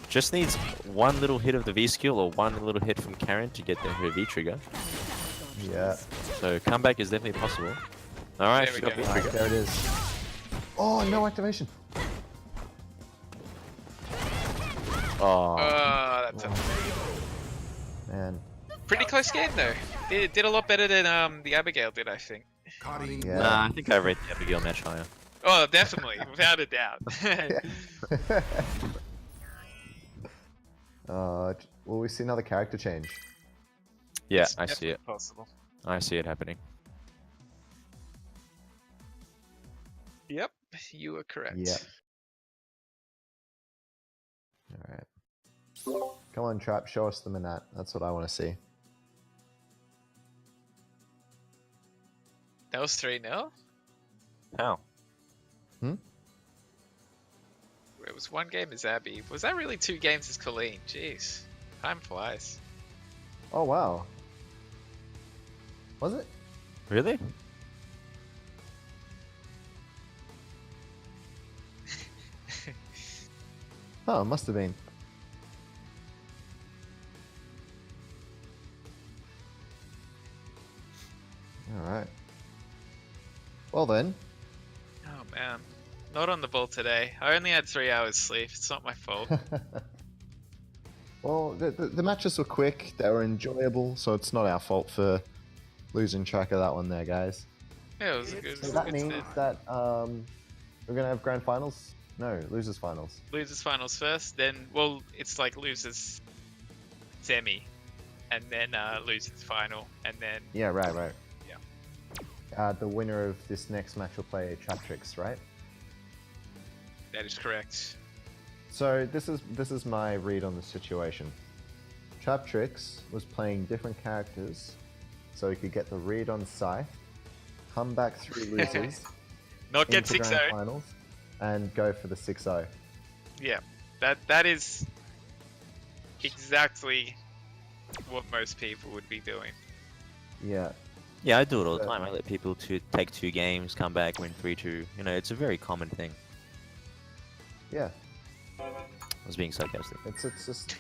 C: Just needs one little hit of the V skill or one little hit from Karen to get her V trigger.
A: Yeah.
C: So comeback is definitely possible. All right,
B: There we
C: got
B: go.
C: the
A: Alright,
C: trigger.
A: there it is. Oh, no activation.
C: Oh,
B: That's a
A: Man.
B: pretty close game though. It did a lot better than the Abigail did, I think.
D: Cutting
A: Yeah.
C: nah, I think I rate the Abigail match higher.
B: Oh, definitely, without a doubt.
A: Will we see another character change?
C: Yeah,
B: It's
C: I see it.
B: definitely possible.
C: I see it happening.
B: Yep, you are correct.
A: Yep. Alright. Come on, Trap, show us the Manat. That's what I want to see.
B: That was 3-0?
C: How?
B: It was one game as Abby. Was that really 2 games as Colleen? Jeez. Time flies.
A: Oh, wow. Was it?
C: Really?
A: Oh, it must have been. Alright. Well then.
B: Oh man. Not on the ball today. I only had 3 hours sleep. It's not my fault.
A: Well, the matches were quick, they were enjoyable, so it's not our fault for losing track of that one there, guys.
B: Yeah, it was a good,
A: So that means
B: stint.
A: that we're gonna have grand finals? No, losers finals.
B: Losers finals first, then, well, it's like losers semi, and then losers final, and then,
A: Yeah, right.
B: Yeah.
A: The winner of this next match will play Traptrix, right?
B: that is correct.
A: So this is my read on the situation. Traptrix was playing different characters, so he could get the read on Scythe, come back through losers,
B: Not get
A: into grand
B: 6-0.
A: finals, and go for the 6-0.
B: Yeah, that is exactly what most people would be doing.
A: Yeah,
C: Yeah, I do it all the
A: Uh,
C: time. I let people take 2 games, come back, win 3-2. You know, it's a very common thing.
A: yeah.
C: I was being sarcastic.
A: It's just.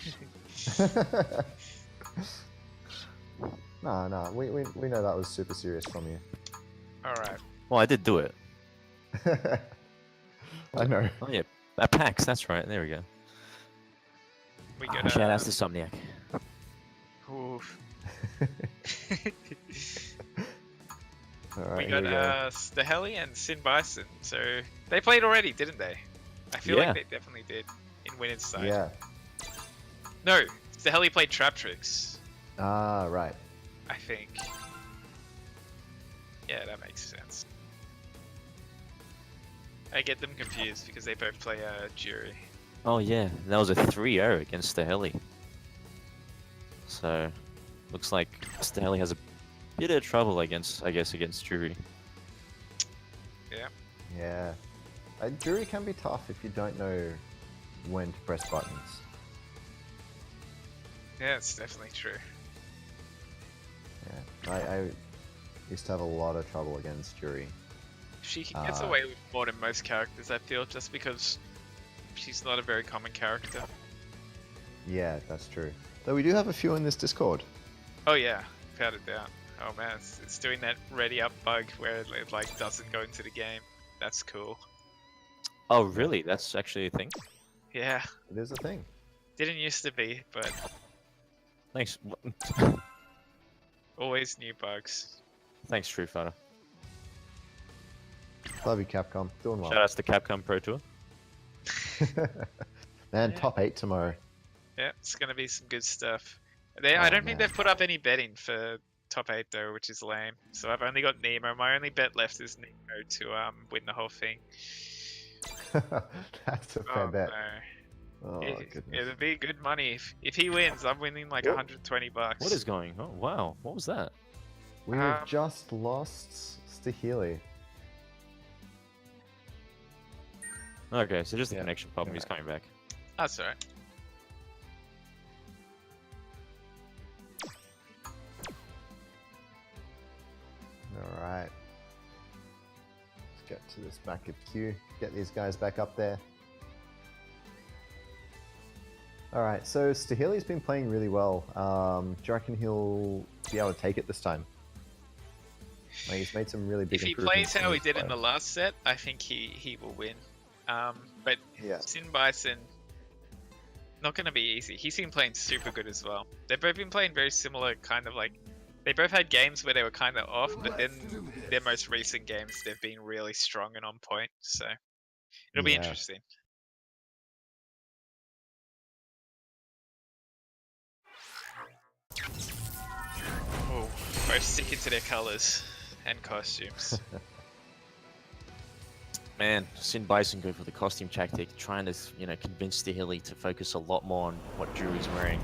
A: No, we know that was super serious from you.
B: Alright.
C: Well, I did do it.
A: I know.
C: Oh yeah, at PAX. That's right. There we go.
B: We got
C: Shout out to Somniac.
B: Oof.
A: Alright,
B: We
A: here
B: got
A: we go.
B: Staheli and Sin Bison. So they played already, didn't they? I feel
C: Yeah.
B: like they definitely did in Winner's side.
A: Yeah.
B: No, Staheli played Traptrix,
A: Ah, right.
B: I think. Yeah, that makes sense. I get them confused because they both play Jury.
C: Oh yeah, that was a 3-0 against Staheli. So, looks like Staheli has a bit of trouble against, I guess, against Jury.
A: Yeah. Jury can be tough if you don't know when to press buttons.
B: Yeah, it's definitely true.
A: Yeah. I used to have a lot of trouble against Jury.
B: She gets
A: Ah.
B: away with more than most characters, I feel, just because she's not a very common character.
A: Yeah, that's true. Though we do have a few in this Discord.
B: Oh yeah, without a doubt. Oh man, it's doing that ready up bug where it like doesn't go into the game. That's cool.
C: Oh really? That's actually a thing?
B: Yeah,
A: It is a thing.
B: didn't used to be, but
C: Thanks.
B: always new bugs.
C: Thanks, Street Fighter.
A: Love you, Capcom. Doing well.
C: Shout outs to Capcom Pro Tour.
A: Man,
B: Yeah.
A: top 8 tomorrow.
B: Yeah, it's gonna be some good stuff. I
A: Oh,
B: don't think
A: man.
B: they've put up any betting for top 8 though, which is lame. So I've only got Nemo. My only bet left is Nemo to win the whole thing.
A: That's a fair
B: Oh
A: bet.
B: no.
A: Oh,
B: It,
A: goodness.
B: it'd be good money if he wins. I'm winning like
A: What?
B: 120 bucks.
C: What is going on? Wow, what was that?
A: We have
B: Um,
A: just lost Staheli.
C: Okay, so just a
A: Yeah,
C: connection problem. He's
A: alright.
C: coming back.
B: That's alright.
A: Alright. Let's get to this backup queue. Get these guys back up there. Alright, so Staheli's been playing really well. Do you reckon he'll be able to take it this time? Like, he's made some really big
B: If he
A: improvements.
B: plays how he
A: his
B: did in
A: play.
B: the last set, I think he will win. But
A: Yeah.
B: Sin Bison, not going to be easy. He's been playing super good as well. They've both been playing very similar, kind of like. They both had games where they were kind of off, but then their most recent games, they've been really strong and on point. So it'll be
A: Yeah.
B: interesting. Oh, both sticking to their colors and costumes.
C: Man, Sin Bison go for the costume tactic, trying to, you know, convince Stihili to focus a lot more on what Drew's wearing.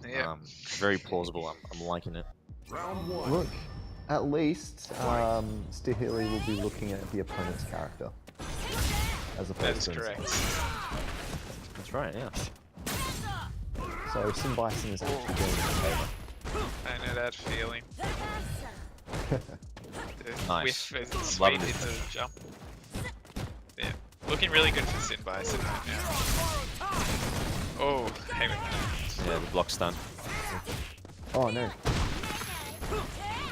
B: Yeah.
C: Very plausible. I'm liking it.
D: Round 1.
A: Look, at least Stihili will be looking at the opponent's character. As
B: That
A: opposed
B: is
A: to himself.
B: correct.
C: That's right, yeah.
A: So Sin Bison is actually doing him a favor.
B: I know that feeling. The
C: Nice.
B: whiff and
C: Loving
B: speed
C: it.
B: into the jump. Yeah. Looking really good for Sin Bison right now. Oh, hey,
C: Yeah, the block's done.
A: Oh no.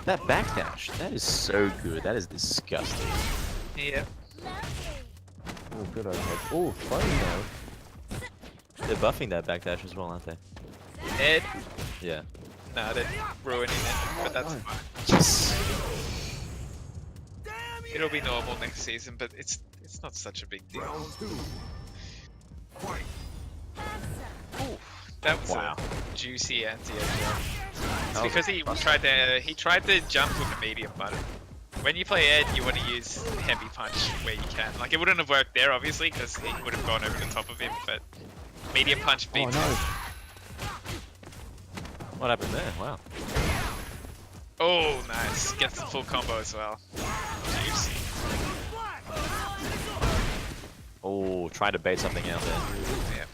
C: That backdash, that is so good. That is disgusting.
B: yeah.
A: Oh, good overhead. Oh, funny though.
C: They're buffing that backdash as well, aren't they?
B: Ed,
C: Yeah.
B: nah, they're ruining it, but that's
A: no.
B: fine.
C: Yes!
B: It'll be normal next season, but it's not such a big deal.
D: Round 2. Fight.
B: Ooh, that was
C: Wow.
B: a juicy anti-air jump. It's
C: That was
B: because he tried to jump with the medium button. When you play Ed, you want to use heavy punch where you can. Like, it wouldn't have worked there, obviously, because he would have gone over the top of him, but medium punch
A: Oh
B: beats
A: no.
B: it.
C: What happened there? Wow.
B: Oh, nice. Gets the full combo as well. Juicy.
C: Oh, trying to bait something out there.
B: Yeah.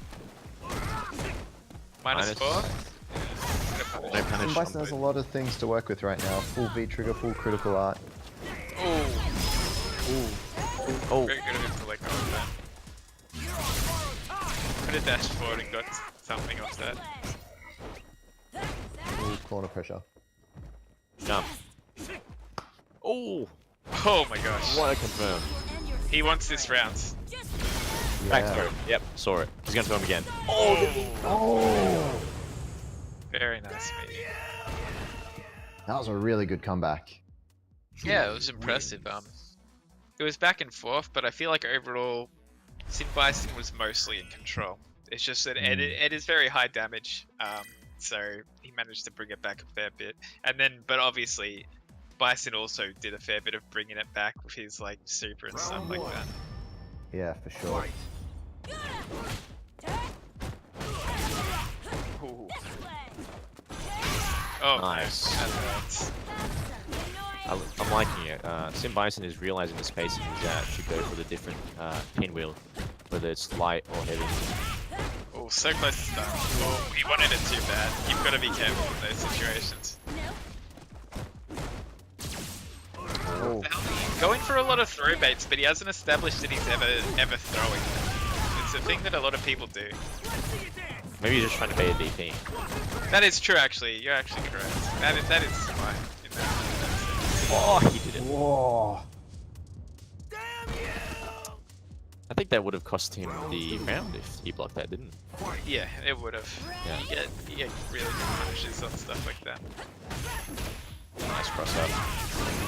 B: Minus
C: Minus.
B: 4?
C: No
A: Sin
C: punish.
A: Bison has a lot of things to work with right now. Full V trigger, full critical art.
B: Oh,
C: Oh,
B: very good of him to let go of that. Could have dashed forward and got something off that.
A: Full corner pressure.
C: jump. Oh,
B: Oh my gosh.
C: what a confirm.
B: He wants this round.
C: Back
A: Yeah.
C: throw. Yep, saw it. He's gonna throw him again.
A: Oh!
B: Very nice, mate.
A: That was a really good comeback.
B: Yeah, it was impressive. It was back and forth, but I feel like overall, Sin Bison was mostly in control. It's just that Ed is very high damage, so he managed to bring it back a fair bit. And then, but obviously, Bison also did a fair bit of bringing it back with his like super and stuff like that.
A: Yeah, for sure.
B: Ooh. Oh,
C: Nice.
B: that hurts.
C: I'm liking it. Sin Bison is realizing the spacing he's at to go for the different pinwheel, whether it's light or heavy.
B: Oh, so close to stun. Oh, he wanted it too bad. You've got to be careful in those situations.
A: Oh,
B: Going for a lot of throw baits, but he hasn't established that he's ever throwing. It's a thing that a lot of people do.
C: Maybe he's just trying to bait a DP.
B: That is true, actually. You're actually correct. That is smart. In that
C: Oh, he did it.
A: whoa!
C: I think that would have cost him the round if he blocked that, didn't it?
B: yeah, it would have.
C: Yeah.
B: You get really good punishes on stuff like that.
C: Nice cross up.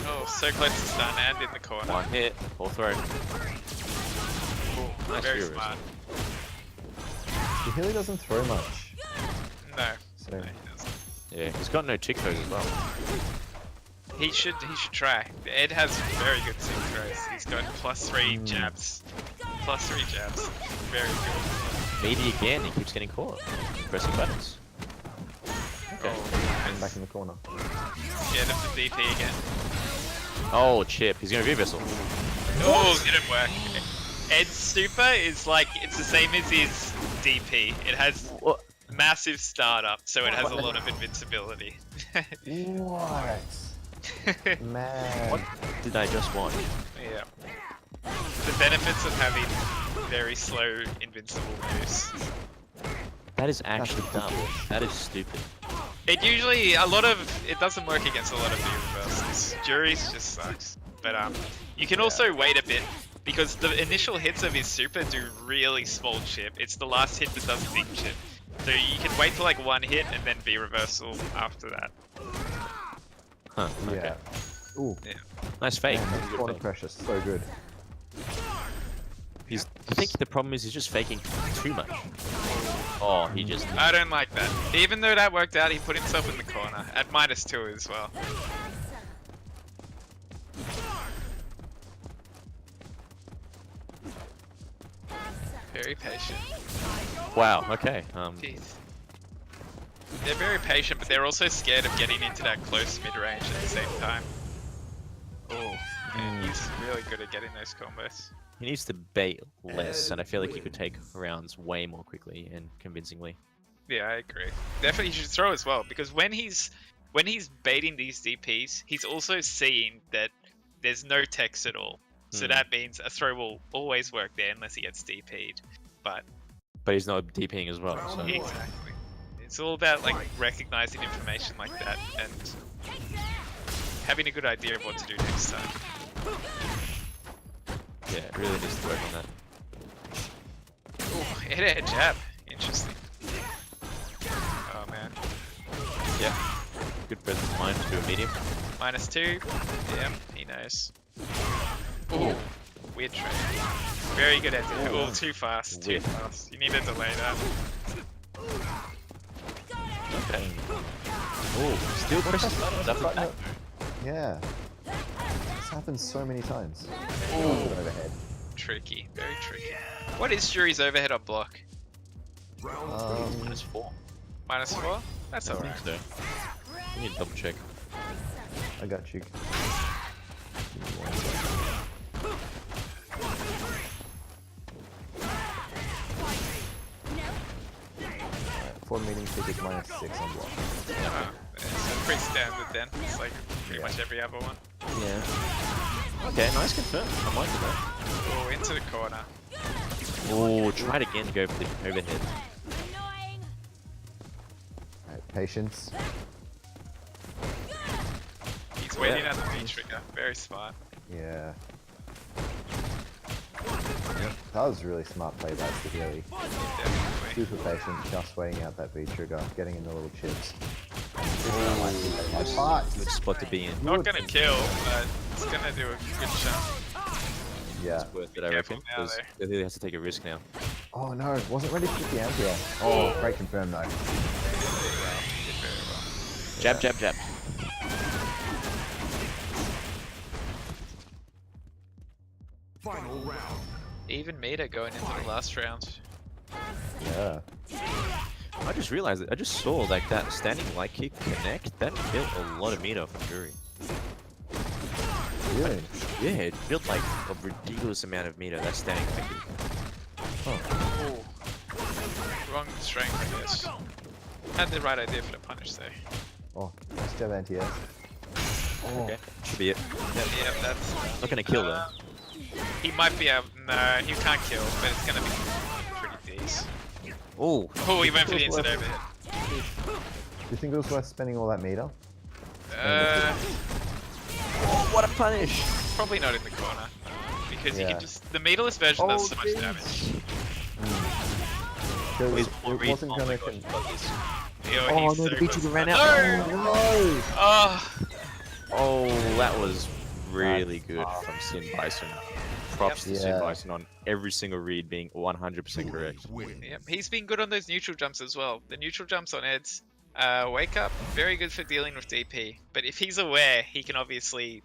B: Oh, so close to stun and in the corner.
C: One hit, full throw.
B: Oh,
C: Nice
B: very
C: heroes.
B: smart.
A: Stihili doesn't throw much.
B: No,
A: So,
B: no, he doesn't.
C: Yeah, he's got no tick throws as well.
B: He should try. Ed has very good tick throws. He's got +3 jabs. +3 jabs. Very good.
C: Meaty again, he keeps getting caught. Pressing buttons. Okay.
B: Oh,
A: back in the corner.
B: scared of the DP again.
C: Oh, chip. He's gonna V-Vessel.
B: Oh, didn't work. Ed's super is like, it's the same as his DP. It has
C: What?
B: massive startup, so it has a lot of invincibility.
A: What? Man.
C: What did I just watch?
B: Yeah. The benefits of having very slow invincible moves.
C: That is actually dumb. That is stupid.
B: It usually it doesn't work against a lot of V reversals. Jury's just sucks. But you can also wait a bit because the initial hits of his super do really small chip. It's the last hit that does big chip. So you can wait for like one hit and then V reversal after that.
C: Huh. Okay.
A: Yeah. Ooh.
B: Yeah.
C: Nice fake.
A: Man,
C: Good
A: that corner
C: fake.
A: pressure, so good.
C: I think the problem is he's just faking too much. Oh, he just.
B: I don't like that. Even though that worked out, he put himself in the corner at -2 as well. Very patient.
C: Wow. Okay.
B: Jeez. They're very patient, but they're also scared of getting into that close mid-range at the same time. Oh, and he's really good at getting those combos.
C: He needs to bait less, and I feel like he could take rounds way more quickly and convincingly.
B: Yeah, I agree. Definitely, he should throw as well because when he's baiting these DPs, he's also seeing that there's no text at all. So that means a throw will always work there unless he gets DP'd. But
C: he's not DPing as well. So.
B: exactly, it's all about like recognizing information like that and having a good idea of what to do next time.
C: Yeah, it really needs to work on that.
B: Ooh, head jab. Interesting. Oh man.
C: Yeah. Good presence of mind to do a medium.
B: -2. Yeah, he knows. Ooh, weird trade. Very good at it. Oh, too fast. Too
C: Weird.
B: fast. You need to delay that.
C: Okay. Oh, still pressing buttons up and back.
A: Yeah. This happens so many times. Overhead.
B: Tricky. Very tricky. What is Jury's overhead on block?
C: -4.
B: -4? That's
C: I
B: alright.
C: think so. You need to double check.
A: I got you. Alright, 4 meeting tickets -6 on block.
B: It's pretty standard then. It's like pretty much every other one.
C: Yeah. Okay, nice confirm. I'm liking that.
B: Oh, into the corner.
C: Oh, try it again to go for the overhead.
A: Alright, patience.
B: He's waiting at the V trigger. Very smart.
A: Yeah. That was really smart play by Stahili.
B: Definitely.
A: Super patient, just waiting out that V trigger, getting in the little chips.
C: Good spot to be in.
B: Not gonna kill, but it's gonna do a good shot.
A: Yeah.
C: Worth it, I
B: Careful
C: reckon.
B: now,
C: Because he has to take a risk now.
A: Oh no, wasn't ready for the ampere. Oh, great confirm though.
B: Did very well.
C: Jab, jab, jab.
D: Final round.
B: Even meter going into the last round.
A: Yeah.
C: I just realized that I just saw like that standing light kick connect. That built a lot of meter from Jury.
A: Really?
C: Yeah, it built like a ridiculous amount of meter. That standing light kick.
B: Oh. Wrong strength, I guess. Had the right idea for the punish though.
A: Oh, nice job anti-air. Oh,
C: Okay, should be it.
B: Yeah, that's.
C: Not gonna kill though.
B: He might be able. No, he can't kill, but it's gonna be pretty decent.
C: Oh,
B: Oh, he went for the instant overhead.
A: do you think it was worth spending all that meter?
C: what a punish!
B: Probably not in the corner. Because you
A: Yeah.
B: can just. The meterless version does so much damage.
A: Because
C: Oh,
A: it wasn't gonna.
B: Yo,
C: Oh
B: he's
C: no,
B: so
C: the V trigger
B: close.
C: ran
B: No!
C: out.
B: Oh,
C: Oh, that was really good from Sin Bison. Props to Sin
A: Yeah.
C: Bison on every single read being 100% correct.
D: Win.
B: yep. He's been good on those neutral jumps as well. The neutral jumps on Eds. Wake up, very good for dealing with DP. But if he's aware, he can obviously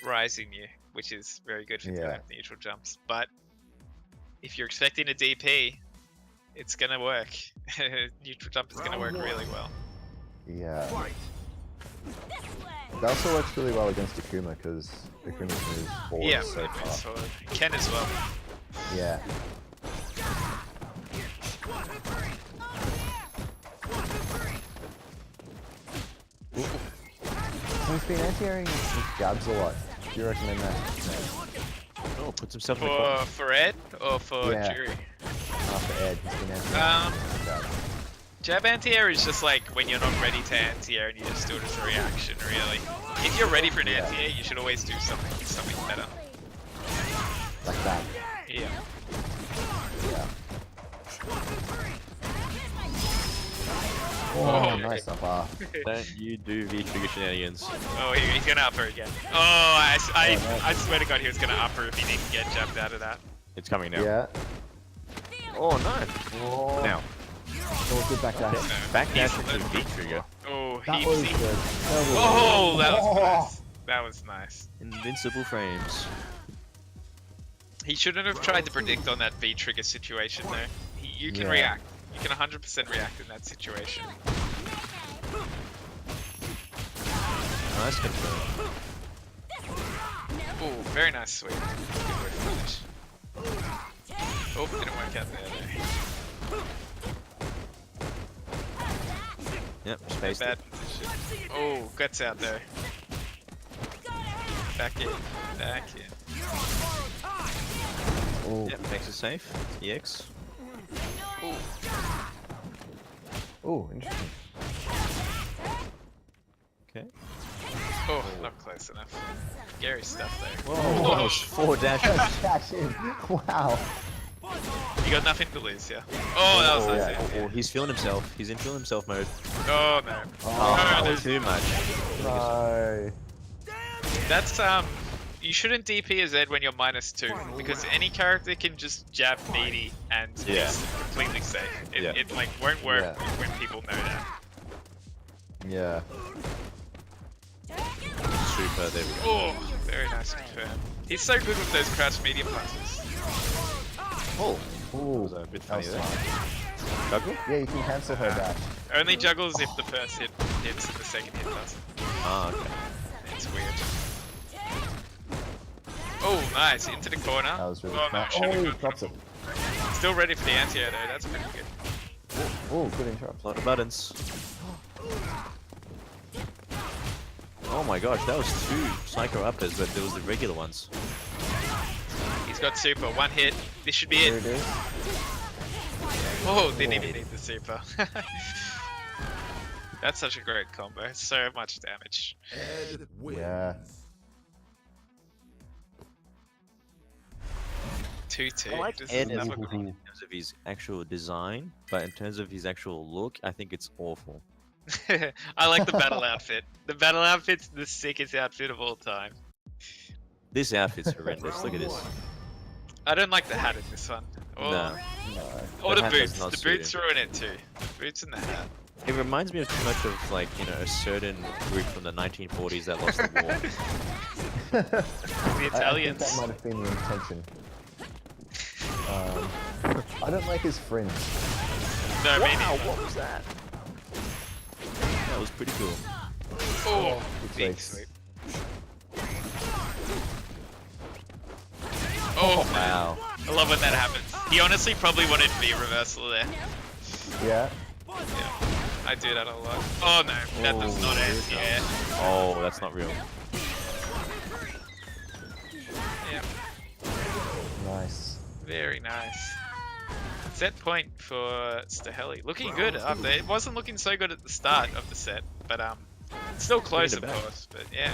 B: rise in you, which is very good for dealing
A: Yeah.
B: with neutral jumps. But if you're expecting a DP, it's gonna work. Neutral jump is gonna work really well.
A: Yeah.
D: Fight.
A: That also works really well against Akuma because Akuma's moves forward
B: Yeah,
A: so
B: it moves
A: far.
B: forward. Ken as well.
A: Yeah. So he's been anti-airing his jabs a lot. Do you recommend that?
C: Oh, puts himself in the corner.
B: For Ed or for
A: Yeah.
B: Jury?
A: After Ed, he's been anti-airing his jabs.
B: Jab anti-air is just like when you're not ready to anti-air and you just do it as a reaction, really. If you're ready for an anti-air, you should always do something better.
A: Like that.
B: Yeah.
A: Yeah.
B: Oh,
A: Oh, nice up R.
C: Don't you do V-trigger shenanigans.
B: Oh, he's gonna upper again. Oh, I swear to God, he was gonna upper if he didn't get jumped out of that.
C: It's coming now.
A: Yeah.
C: Oh no.
A: Oh,
C: Now.
A: oh, good back dash.
C: Back dash into V-trigger.
B: Oh,
A: That was
B: heapsy.
A: good. That was
B: Oh, that was
A: Oh.
B: nice. That was nice.
C: Invincible frames.
B: He shouldn't have tried to predict on that V trigger situation though. You can
A: Yeah.
B: react. You can 100% react in that situation.
C: Nice confirm.
B: Oh, very nice sweep. Good whip finish. Oh, didn't work out there though.
C: Yep, spaced
B: Bad
C: it.
B: position. Oh, guts out there. Back in. Back in.
A: Oh,
C: Yep, makes it safe. EX.
A: oh, interesting.
C: Okay.
B: Oh, not close enough. Scary stuff there.
C: Whoa, 4 dash.
A: Dash in. Wow.
B: You got nothing to lose, yeah. Oh, that was
C: Oh,
B: nice.
C: oh, he's feeling himself. He's in feeling himself mode.
B: Oh no.
C: Oh,
B: no,
C: too much.
A: No.
B: That's you shouldn't DP as Ed when you're -2 because any character can just jab meaty and
C: Yeah.
B: it's completely safe.
C: Yeah.
B: It like won't work
A: Yeah.
B: when people know that.
A: Yeah.
C: Super, there we go.
B: Oh, very nice confirm. He's so good with those crouch medium punches.
C: Oh,
A: Oh,
C: was a bit
A: that
C: funny
A: was
C: there.
A: smart.
C: Juggle?
A: Yeah, you can cancel her dash.
B: Only juggles if the first hit hits and the second hit doesn't.
C: Ah, okay.
B: It's weird. Oh, nice. Into the corner.
A: That was really
B: oh, no,
A: smart.
B: should've
A: Oh,
B: gone
A: drops it.
B: Still ready for the anti-air though. That's pretty good.
A: Oh, good interrupt.
C: A lot of buttons. Oh my gosh, that was 2 psycho uppers, but there was the regular ones.
B: He's got super. One hit. This should be
A: There
B: it.
A: it is.
B: Oh, didn't even need the super. That's such a great combo. So much damage.
D: Ed wins.
A: Yeah.
B: 2-2.
C: I like
B: This
C: Ed
B: is
C: as
B: another
C: in terms of his actual design, but in terms of his actual look, I think it's awful.
B: I like the battle outfit. The battle outfit's the sickest outfit of all time.
C: This outfit's horrendous. Look at this.
B: I don't like the hat in this one. Or,
C: No.
A: No.
B: or
C: The
B: the
C: hat does
B: boots.
C: not
B: The
C: suit
B: boots
C: him.
B: ruin it too. The boots and the hat.
C: It reminds me of too much of, like, you know, a certain group from the 1940s that lost the war.
B: The
A: I think
B: Italians.
A: that might have been the intention. I don't like his fringe.
B: No, me
C: Wow,
B: neither.
C: what was that? That was pretty cool.
B: Oh,
A: Good
B: big
A: face.
B: sweep. Oh,
C: Wow.
B: I love when that happens. He honestly probably wanted V reversal there.
A: Yeah.
B: Yeah, I do that a lot. Oh no, that does not end. Yeah.
C: Oh, that's not real.
B: Yeah,
A: Nice.
B: very nice. Set point for Staheli. Looking good up there. It wasn't looking so good at the start of the set, but still close of
C: Bring it back.
B: course. But yeah.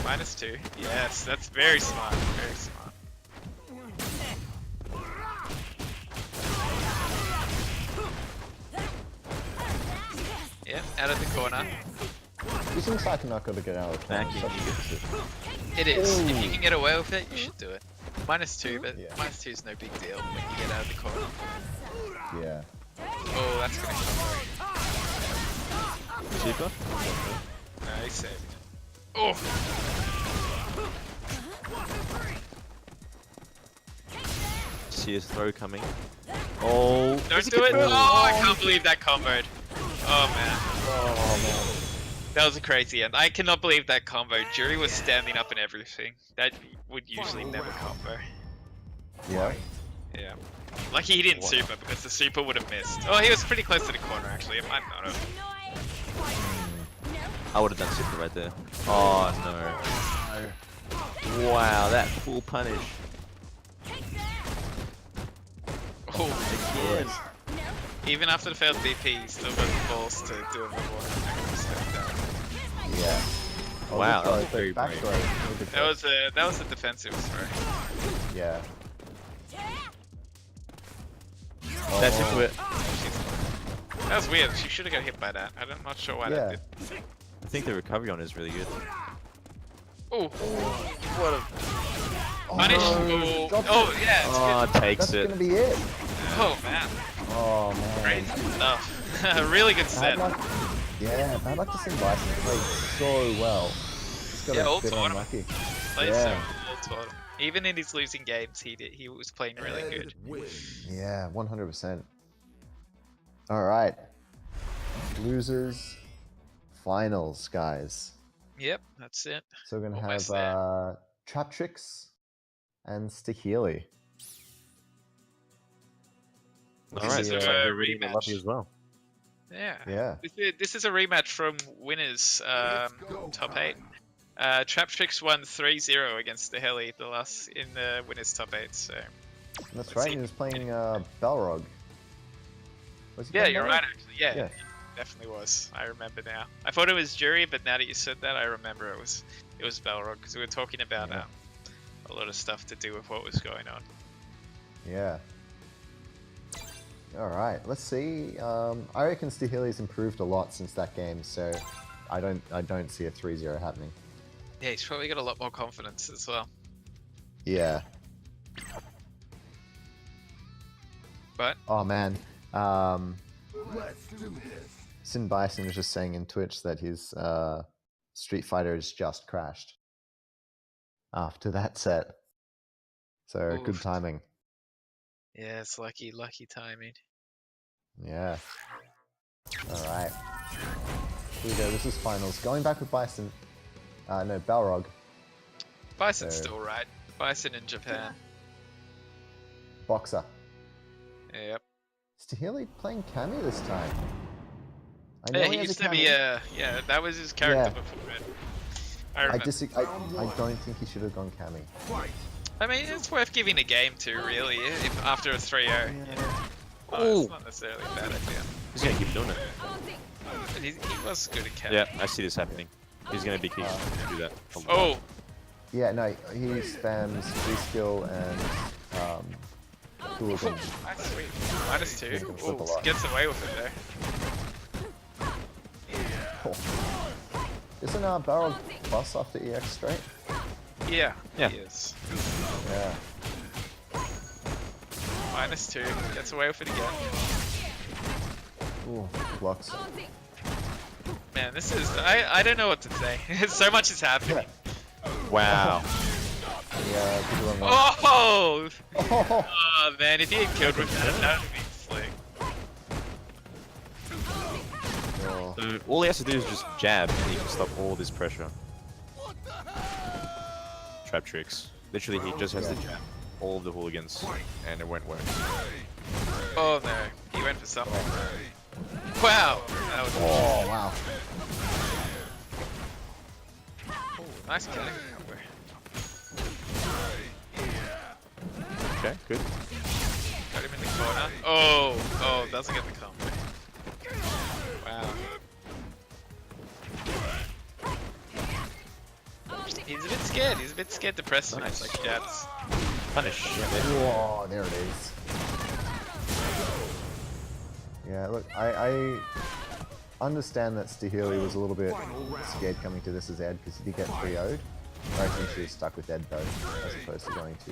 B: -2. Yes, that's very smart. Very smart. Yeah, out of the corner.
A: You seems like not going to get out of the corner.
C: Back in,
A: Such a
C: you
A: good position.
B: It is. If you
A: Ooh.
B: can get away with it, you should do it. -2, but
A: Yeah.
B: -2 is no big deal when you get out of the corner.
A: Yeah.
B: Oh, that's gonna come
C: Super?
B: No, he saved. Oh!
C: See his throw coming. Oh,
B: Don't do it! Oh, I can't believe that comboed. Oh man.
A: Oh man.
B: That was a crazy end. I cannot believe that combo. Jury was standing up and everything. That would usually never combo.
A: Yeah.
B: Yeah. Lucky he didn't super because the super would have missed. Oh, he was pretty close to the corner actually. It might not have.
C: I would have done super right there. Oh no. Wow, that full punish.
B: Oh, even after the failed DP, he still got the balls to do a bit more.
A: Yeah. Oh,
C: Wow,
A: good
C: that was
A: throw,
C: very
A: back
C: brave.
A: throw. Really good throw.
B: That was a defensive throw.
A: Yeah.
C: That's into it.
B: That was weird. She should have got hit by that. I'm not sure why
A: Yeah.
B: that did.
C: I think the recovery on it is really good.
B: Oh, what a punish!
A: no,
B: Oh,
A: drop
B: oh yeah, it's
C: Oh,
B: good.
C: takes
A: That's
C: it.
A: gonna be it.
B: Oh man,
A: Oh man.
B: great stuff. Really good
A: Bad
B: set.
A: luck. Yeah, bad luck to see Bison play so well. Just got
B: Yeah, all
A: a bit
B: tournament.
A: unlucky.
B: Played
A: Yeah.
B: so well toward him. Even in his losing games, he was playing really good.
A: Yeah, 100%. All right. Losers finals, guys.
B: Yep, that's it.
A: So we're gonna
B: Almost
A: have Trap Tricks and Stahili.
C: All
B: This
C: right,
B: is
C: so
B: a
C: we're really
B: rematch.
C: lucky as well.
B: Yeah.
A: Yeah.
B: This is a rematch from winners top 8. Trap Tricks won 3-0 against the Heli in the winners top 8. So
A: That's
B: Let's
A: right.
B: see.
A: He was playing Balrog. Was he
B: yeah,
A: playing
B: you're
A: Balrog?
B: right. Actually, yeah,
A: Yeah.
B: it definitely was. I remember now. I thought it was Jury, but now that you said that, I remember it was Balrog because we were talking about
A: Yeah.
B: a lot of stuff to do with what was going on.
A: Yeah. All right. Let's see. I reckon Stahili's improved a lot since that game, so I don't see a 3-0 happening.
B: Yeah, he's probably got a lot more confidence as well.
A: Yeah.
B: But
A: Oh man. Sin Bison was just saying in Twitch that his Street Fighter has just crashed after that set. So good
B: Oof.
A: timing.
B: yeah, it's lucky timing.
A: Yeah. All right. Here we go. This is finals. Going back with Bison. No, Balrog.
B: Bison's
A: So-
B: still right. Bison in Japan.
A: Boxer.
B: Yep.
A: Stahili playing Kami this time. I
B: Yeah,
A: he
B: he
A: has
B: used
A: a
B: to be
A: Kami.
B: yeah, that was his character
A: Yeah.
B: before it.
A: I
B: I remember.
A: I don't think he should have gone Kami.
B: I mean, it's worth giving a game to, really, if after a 3-0.
A: Yeah.
B: It's not necessarily a bad idea.
C: He's gonna keep doing it.
B: But he was good at catch.
C: Yeah, I see this happening. He's gonna be keen to do that. a lot.
B: Oh,
A: Yeah, no, he spams free skill and hooligan.
B: that's sweet. -2.
A: He's gonna flip a
B: Ooh,
A: lot.
B: gets away with it there.
A: Oh. Isn't Balrog plus after EX straight?
B: Yeah,
C: Yeah.
B: he is.
A: Yeah.
B: -2. Gets away with it again.
A: Ooh, blocks.
B: Man, this is... I don't know what to say. So much is happening.
C: Wow.
A: Yeah, good one.
B: Oh!
A: Oh!
B: Oh, man, if he had killed with that, that would have been slick.
A: Oh.
C: So all he has to do is just jab, and he can stop all this pressure. Trap Tricks. Literally, he just has to jab all of the hooligans, and it won't work.
B: Oh, no. He went for something. Wow! That was
A: Oh, wow.
B: nice killing.
C: Okay, good.
B: Got him in the corner. Oh, doesn't get the combo. Wow. He's a bit scared. He's a bit scared to press him.
C: Nice.
B: Like jabs.
C: Punish.
A: Whoa, there it is. Yeah, look, I understand that Stahili was a little bit scared coming to this as Ed because he did get 3-0'd. I think she was stuck with Ed though, as opposed to going to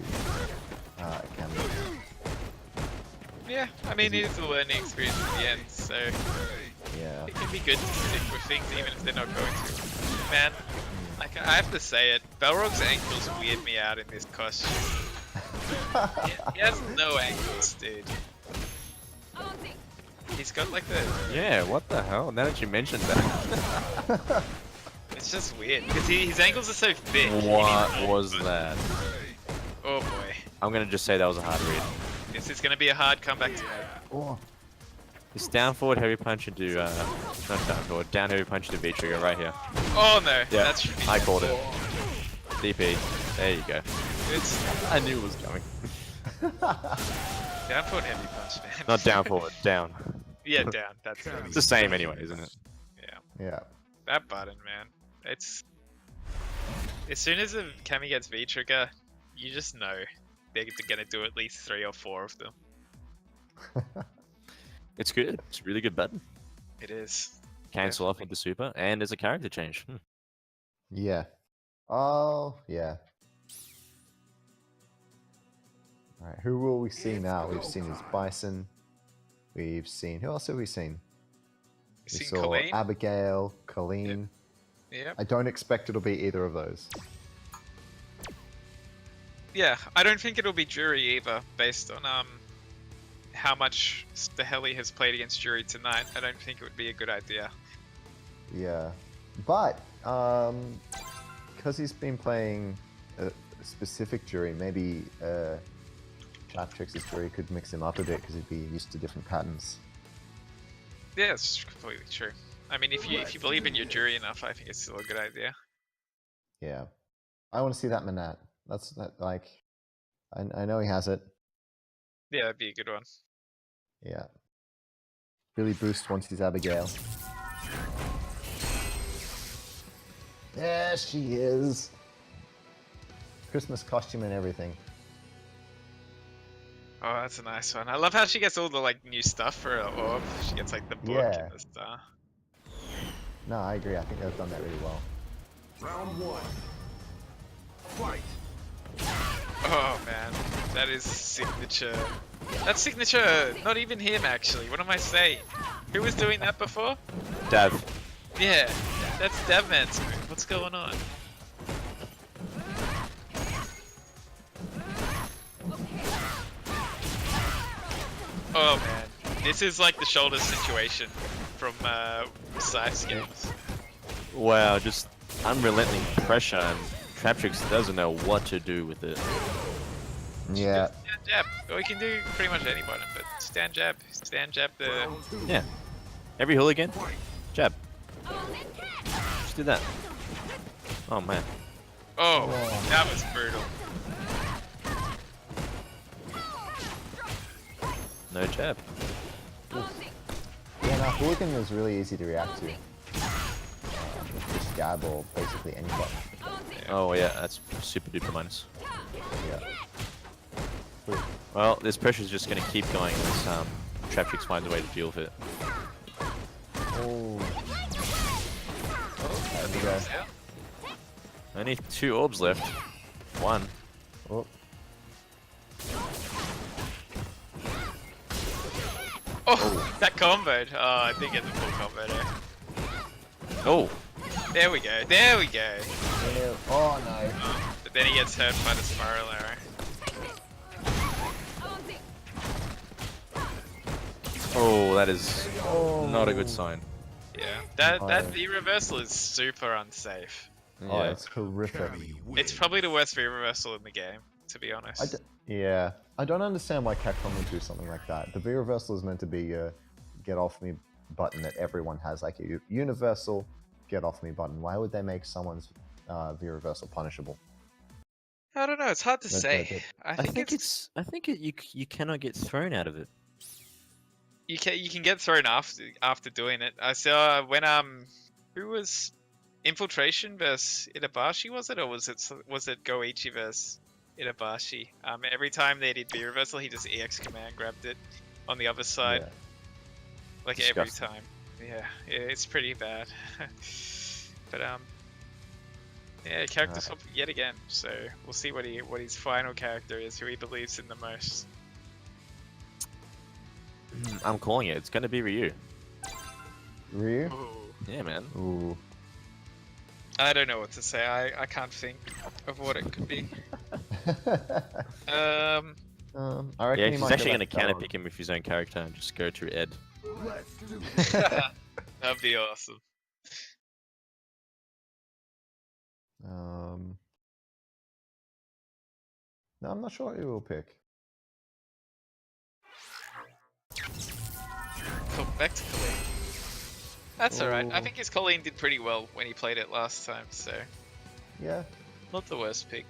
A: Kami.
B: Yeah, I mean, it is a learning experience in the end, so
A: Yeah.
B: it can be good to stick with things even if they're not going to. Man, like, I have to say it, Balrog's ankles weird me out in this costume. He has no ankles, dude. He's got like the...
C: Yeah, what the hell? Now that you mentioned that.
B: It's just weird, because his ankles are so thick.
C: What was that?
B: Oh boy.
C: I'm gonna just say that was a hard read.
B: This is going to be a hard comeback to make.
A: Oh,
C: It's down forward heavy punch into, not down forward, down heavy punch into V trigger right here.
B: Oh no,
C: Yeah,
B: that should be...
C: I called it. DP. There you go.
B: It's...
C: I knew it was coming.
B: Down forward heavy punch, man.
C: Not down forward, down.
B: Yeah, down. That's
C: It's the same anyway, isn't it?
B: yeah.
A: Yeah.
B: That button, man. It's as soon as a Cammy gets V trigger, you just know they're gonna do at least 3 or 4 of them.
C: It's good. It's a really good button.
B: It is.
C: Cancel off with the super, and there's a character change.
A: Yeah. Oh, yeah. Alright, who will we see now? We've seen his Bison. We've seen... Who else have we seen? We
B: Seen
A: saw
B: Colleen?
A: Abigail, Colleen.
B: Yep.
A: I don't expect it'll be either of those.
B: Yeah, I don't think it'll be Jury either, based on how much the hell he has played against Jury tonight. I don't think it would be a good idea.
A: Yeah. But, because he's been playing a specific Jury, maybe Traptrix's Jury could mix him up a bit because he'd be used to different patterns.
B: Yeah, it's completely true. I mean, if you believe in your Jury enough, I think it's still a good idea.
A: Yeah. I want to see that Manat. That's that, like... I know he has it.
B: Yeah, that'd be a good one.
A: Yeah. Really boost once he's Abigail. There she is. Christmas costume and everything.
B: Oh, that's a nice one. I love how she gets all the like new stuff for her orb. She gets like the book
A: Yeah.
B: and the star.
A: No, I agree. I think they've done that really well.
D: Round one. Fight.
B: Oh man, that is signature. That's signature. Not even him actually. What am I saying? Who was doing that before?
C: Dav.
B: Yeah, that's Devman's move. What's going on? Oh man, this is like the shoulder situation from Scythe's games.
C: Wow, just unrelenting pressure, and Traptrix doesn't know what to do with it.
A: Yeah.
B: Stand jab. Or we can do pretty much any button, but stand jab. Stand jab the...
D: Round two.
C: Yeah. Every hooligan,
D: Fight.
C: jab. Just do that. Oh man.
B: Oh, that was brutal.
C: No jab.
A: Yeah, no, Hooligan was really easy to react to. Just jab or basically any button.
C: Oh yeah, that's super duper minus.
A: Yeah.
C: Well, this pressure's just gonna keep going unless Traptrix finds a way to deal with it.
A: Oh. There we go.
C: Only 2 orbs left. 1.
A: Oh.
B: Oh, that comboed. Oh, I didn't get the full combo there.
C: Oh!
B: There we go. There we go.
A: Yeah. Oh no.
B: But then he gets hurt by the spiral arrow.
C: Oh, that is not a good sign.
B: Yeah, that
A: Oh.
B: V reversal is super unsafe.
A: Oh,
C: Yeah.
A: it's horrific.
D: Cammy
B: It's
D: wins.
B: probably the worst V reversal in the game, to be honest.
A: Yeah. I don't understand why Capcom would do something like that. The V reversal is meant to be a get off me button that everyone has, like a universal get off me button. Why would they make someone's V reversal punishable?
B: I don't know. It's hard to
A: That-
B: say.
A: that-
B: I
C: I
B: think,
C: think it's. I think you cannot get thrown out of it.
B: you can get thrown after doing it. I saw when who was Infiltration versus Itabashi, was it, or was it Goichi versus Itabashi? Every time they did V reversal, he just EX command grabbed it on the other side,
A: Yeah.
B: like
C: Disgusting.
B: every time. Yeah, it's pretty bad. But yeah, character swap yet again. So we'll see what his final character is, who he believes in the most.
C: I'm calling it. It's gonna be Ryu.
A: Ryu?
B: Ooh.
C: Yeah, man.
A: Ooh.
B: I don't know what to say. I can't think of what it could be.
A: I reckon
C: Yeah,
A: he
C: he's
A: might
C: actually
A: go
C: gonna
A: back
C: counter
A: down.
C: pick him with his own character and just go to Ed.
D: Let's do it.
B: That'd be awesome.
A: No, I'm not sure who will pick.
B: Back to Colleen. That's alright. I
A: Oh.
B: think his Colleen did pretty well when he played it last time, so
A: Yeah.
B: not the worst pick.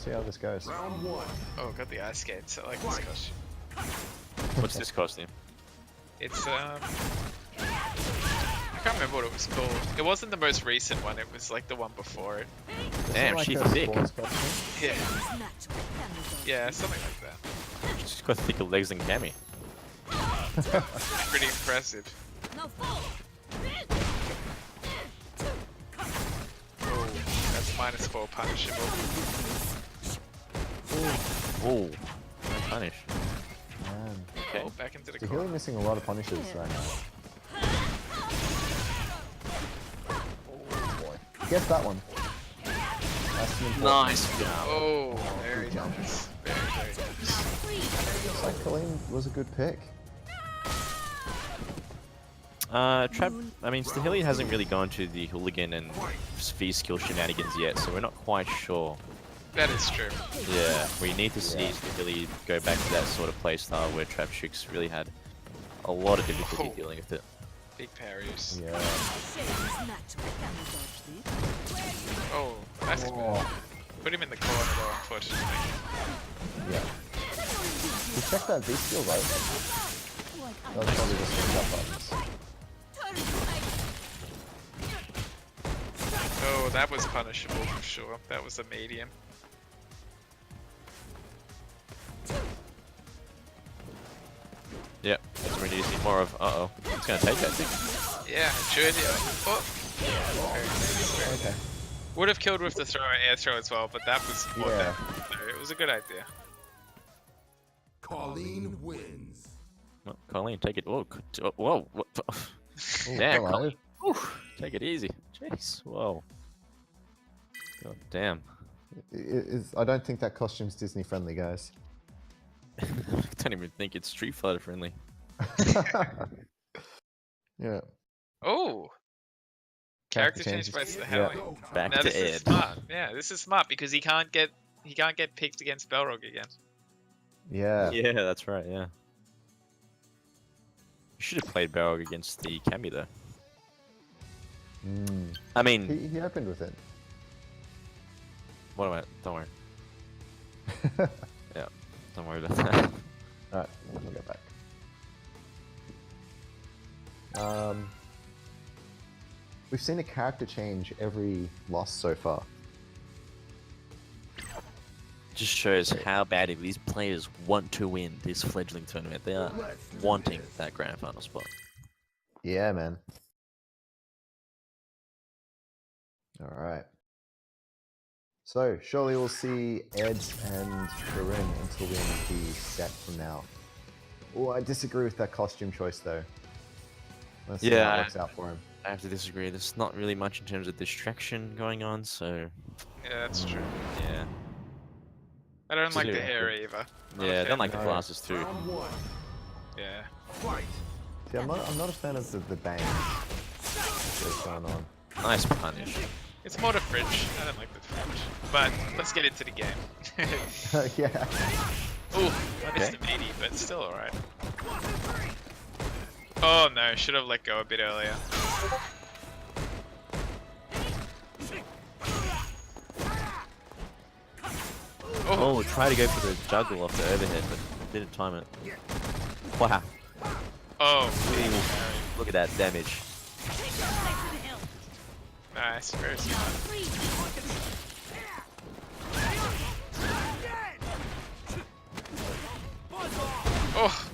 A: see how this goes.
D: Round one.
B: Oh, got the ice skates. I like this costume.
C: What's this costume?
B: It's I can't remember what it was called. It wasn't the most recent one. It was like the one before it.
C: Damn,
A: Like
C: she's
A: a
C: thick.
A: sports costume?
B: Yeah,
G: Match. Can we dodge
B: yeah, something like that.
C: She's got thicker legs than Cammy.
B: Pretty impressive.
G: this? No fall.
B: Oh, that's -4 punishable.
C: Oh, no punish.
A: Man.
C: Okay.
B: Oh, back into the
A: Tahili
B: corner.
A: missing a lot of punishes right now. Oh boy. Guess that one. That's an important.
C: Nice job.
B: Oh, very
A: good job.
B: nice. Very, very nice.
A: Looks like Colleen was a good pick.
C: Trap. I mean, Stahili hasn't really gone to the hooligan and V skill shenanigans yet, so we're not quite sure.
B: That is true.
C: Yeah, we need to see Stahili go back to that sort of playstyle where Trap Chicks really had a lot of difficulty
B: Oh.
C: dealing with it.
B: Big parries.
A: Yeah.
G: Match. Can we dodge this?
B: Oh, that's good.
A: Oh,
B: Put him in the corner though, unfortunately.
A: yeah. You checked that V skill right? That was probably just the jump buttons.
B: Oh, that was punishable for sure. That was a medium.
C: Yeah, that's what we need to see more of. Uh-oh. It's gonna take it, I think.
B: Yeah, it should. Yeah. Oh. Very nice, very
A: Okay.
B: Would have killed with the throw, air throw as well, but that was more
A: Yeah.
B: so it was a good idea.
D: Colleen wins.
C: Oh, Colleen, take it. Whoa. Whoa. What?
A: Ooh,
C: Damn,
A: hello.
C: Colleen. Whew, take it easy. Jeez. Whoa. God damn.
A: I don't think that costume's Disney friendly, guys.
C: I don't even think it's Street Fighter friendly.
A: Yeah.
B: Oh, character change by
A: changes.
B: Stahili.
D: Go.
C: Back
B: Now
C: to
B: this is
C: Ed.
B: smart. Yeah, this is smart because he can't get picked against Balrog again.
A: Yeah.
C: Yeah, that's right, yeah. You should have played Balrog against the Cammy though.
A: Mm.
C: I mean,
A: He opened with it.
C: what am I? Don't worry. Yeah, don't worry about that.
A: Alright, we'll get back. We've seen a character change every loss so far.
C: Just shows how badly these players want to win this fledgling tournament. They are wanting that grand final spot.
A: Yeah, man. Alright. So, surely we'll see Ed and Karim until the end of the set from now. Oh, I disagree with that costume choice though. Let's see how
C: Yeah.
A: it works out for him.
C: I have to disagree. There's not really much in terms of distraction going on, so
B: Yeah, that's true.
C: yeah.
B: I don't like the
C: Yeah.
B: hair either. Not a
C: Yeah, I
B: fan.
C: don't like the
A: No.
C: glasses too.
D: Round one.
B: Yeah.
D: Fight.
A: See, I'm not a fan of the bangs that's going on.
C: Nice punish.
B: It's more the fridge. I don't like the fridge. But let's get into the game.
A: Yeah.
B: Ooh, I missed a meaty, but still alright. Oh no, should have let go a bit earlier.
C: Oh, try to go for the juggle off the overhead, but didn't time it. Wow.
B: Oh,
C: Look at that damage.
B: nice, very smart. Oh,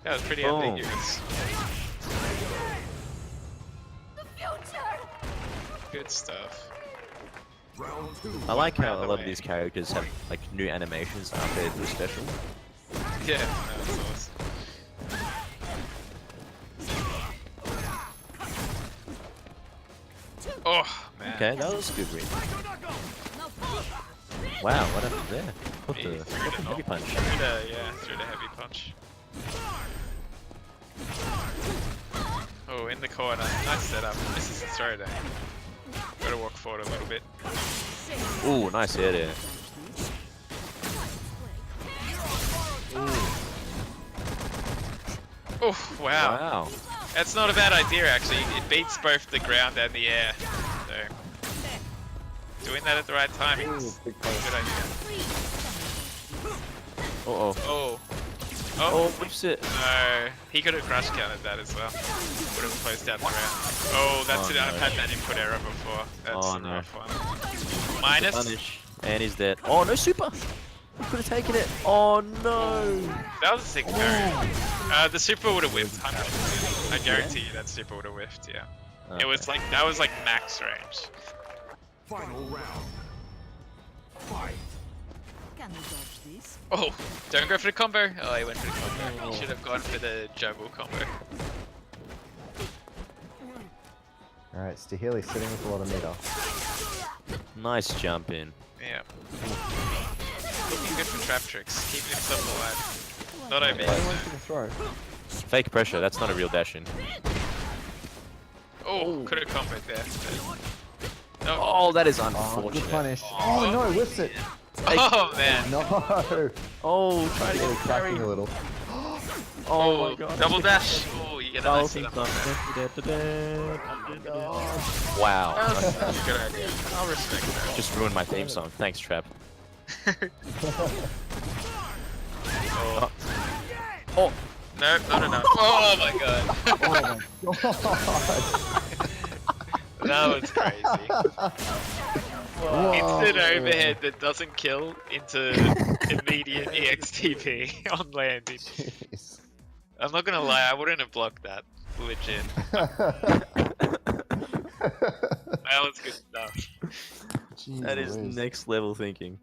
B: that was pretty
C: Boom.
B: ambiguous. Good stuff.
D: Round two.
C: I like how
B: Out the
C: a lot
B: way.
C: of these characters have like new animations after they do special.
B: Yeah, no, that's awesome. Oh man.
C: Okay, that was a good read. Wow, what happened there? What
B: He
C: the
B: threw the
C: heavy
B: knock-
C: punch?
B: threw the heavy punch. Oh, in the corner. Nice setup. This is a throwdown. Gotta walk forward a little bit.
C: Ooh, nice air there.
B: Oh, wow.
C: Wow.
B: That's not a bad idea, actually. It beats both the ground and the air. So, doing getting that at the right timing.
A: Ooh, big punish.
B: Good idea.
C: Uh-oh.
B: Oh.
C: Oh, whips it.
B: No, he could have crush countered that as well. Would have closed out the round. Oh, that's it.
C: No.
B: I've had that input error before. That's
C: Oh,
B: a
C: no.
B: rough one. Minus.
C: Punish. And he's dead. Oh, no super! He could have taken it. Oh, no!
B: That was a sick parry. The super would have whiffed 100%. I guarantee you that super would have whiffed. Yeah. It was like that was like max range.
D: Final round. Fight.
G: Can we dodge this?
B: Oh, don't go for the combo. Oh, he went for the combo. He should have gone for the juggle combo.
A: Alright, Stahili sitting with a lot of meter.
C: Nice jump in.
B: Yeah. Looking good for trap tricks. Keeping himself alive. Not over
A: Why
B: yet.
A: went for the throw?
C: Fake pressure, that's not a real dash in.
B: Oh, could have comboed there. But... No.
C: Oh, that is
A: Oh, good
C: unfortunate.
A: punish. Oh no, whips it.
B: Oh man.
A: No.
C: Oh, try to
A: Really
C: get
A: cracking a
C: carried.
A: little.
C: Oh my god.
B: Double dash. Oh, you get a nice setup.
C: Wow.
B: That's a good idea. I'll respect that.
C: Just ruined my theme song. Thanks, Trap.
B: Oh.
C: Oh,
B: No, no. Oh my god.
A: Oh my god.
B: That was crazy. Instant overhead that doesn't kill into immediate EXTP on landing.
A: Jeez.
B: I'm not gonna lie, I wouldn't have blocked that. Legit. That was good stuff.
C: that is
A: Jeez.
C: next level thinking.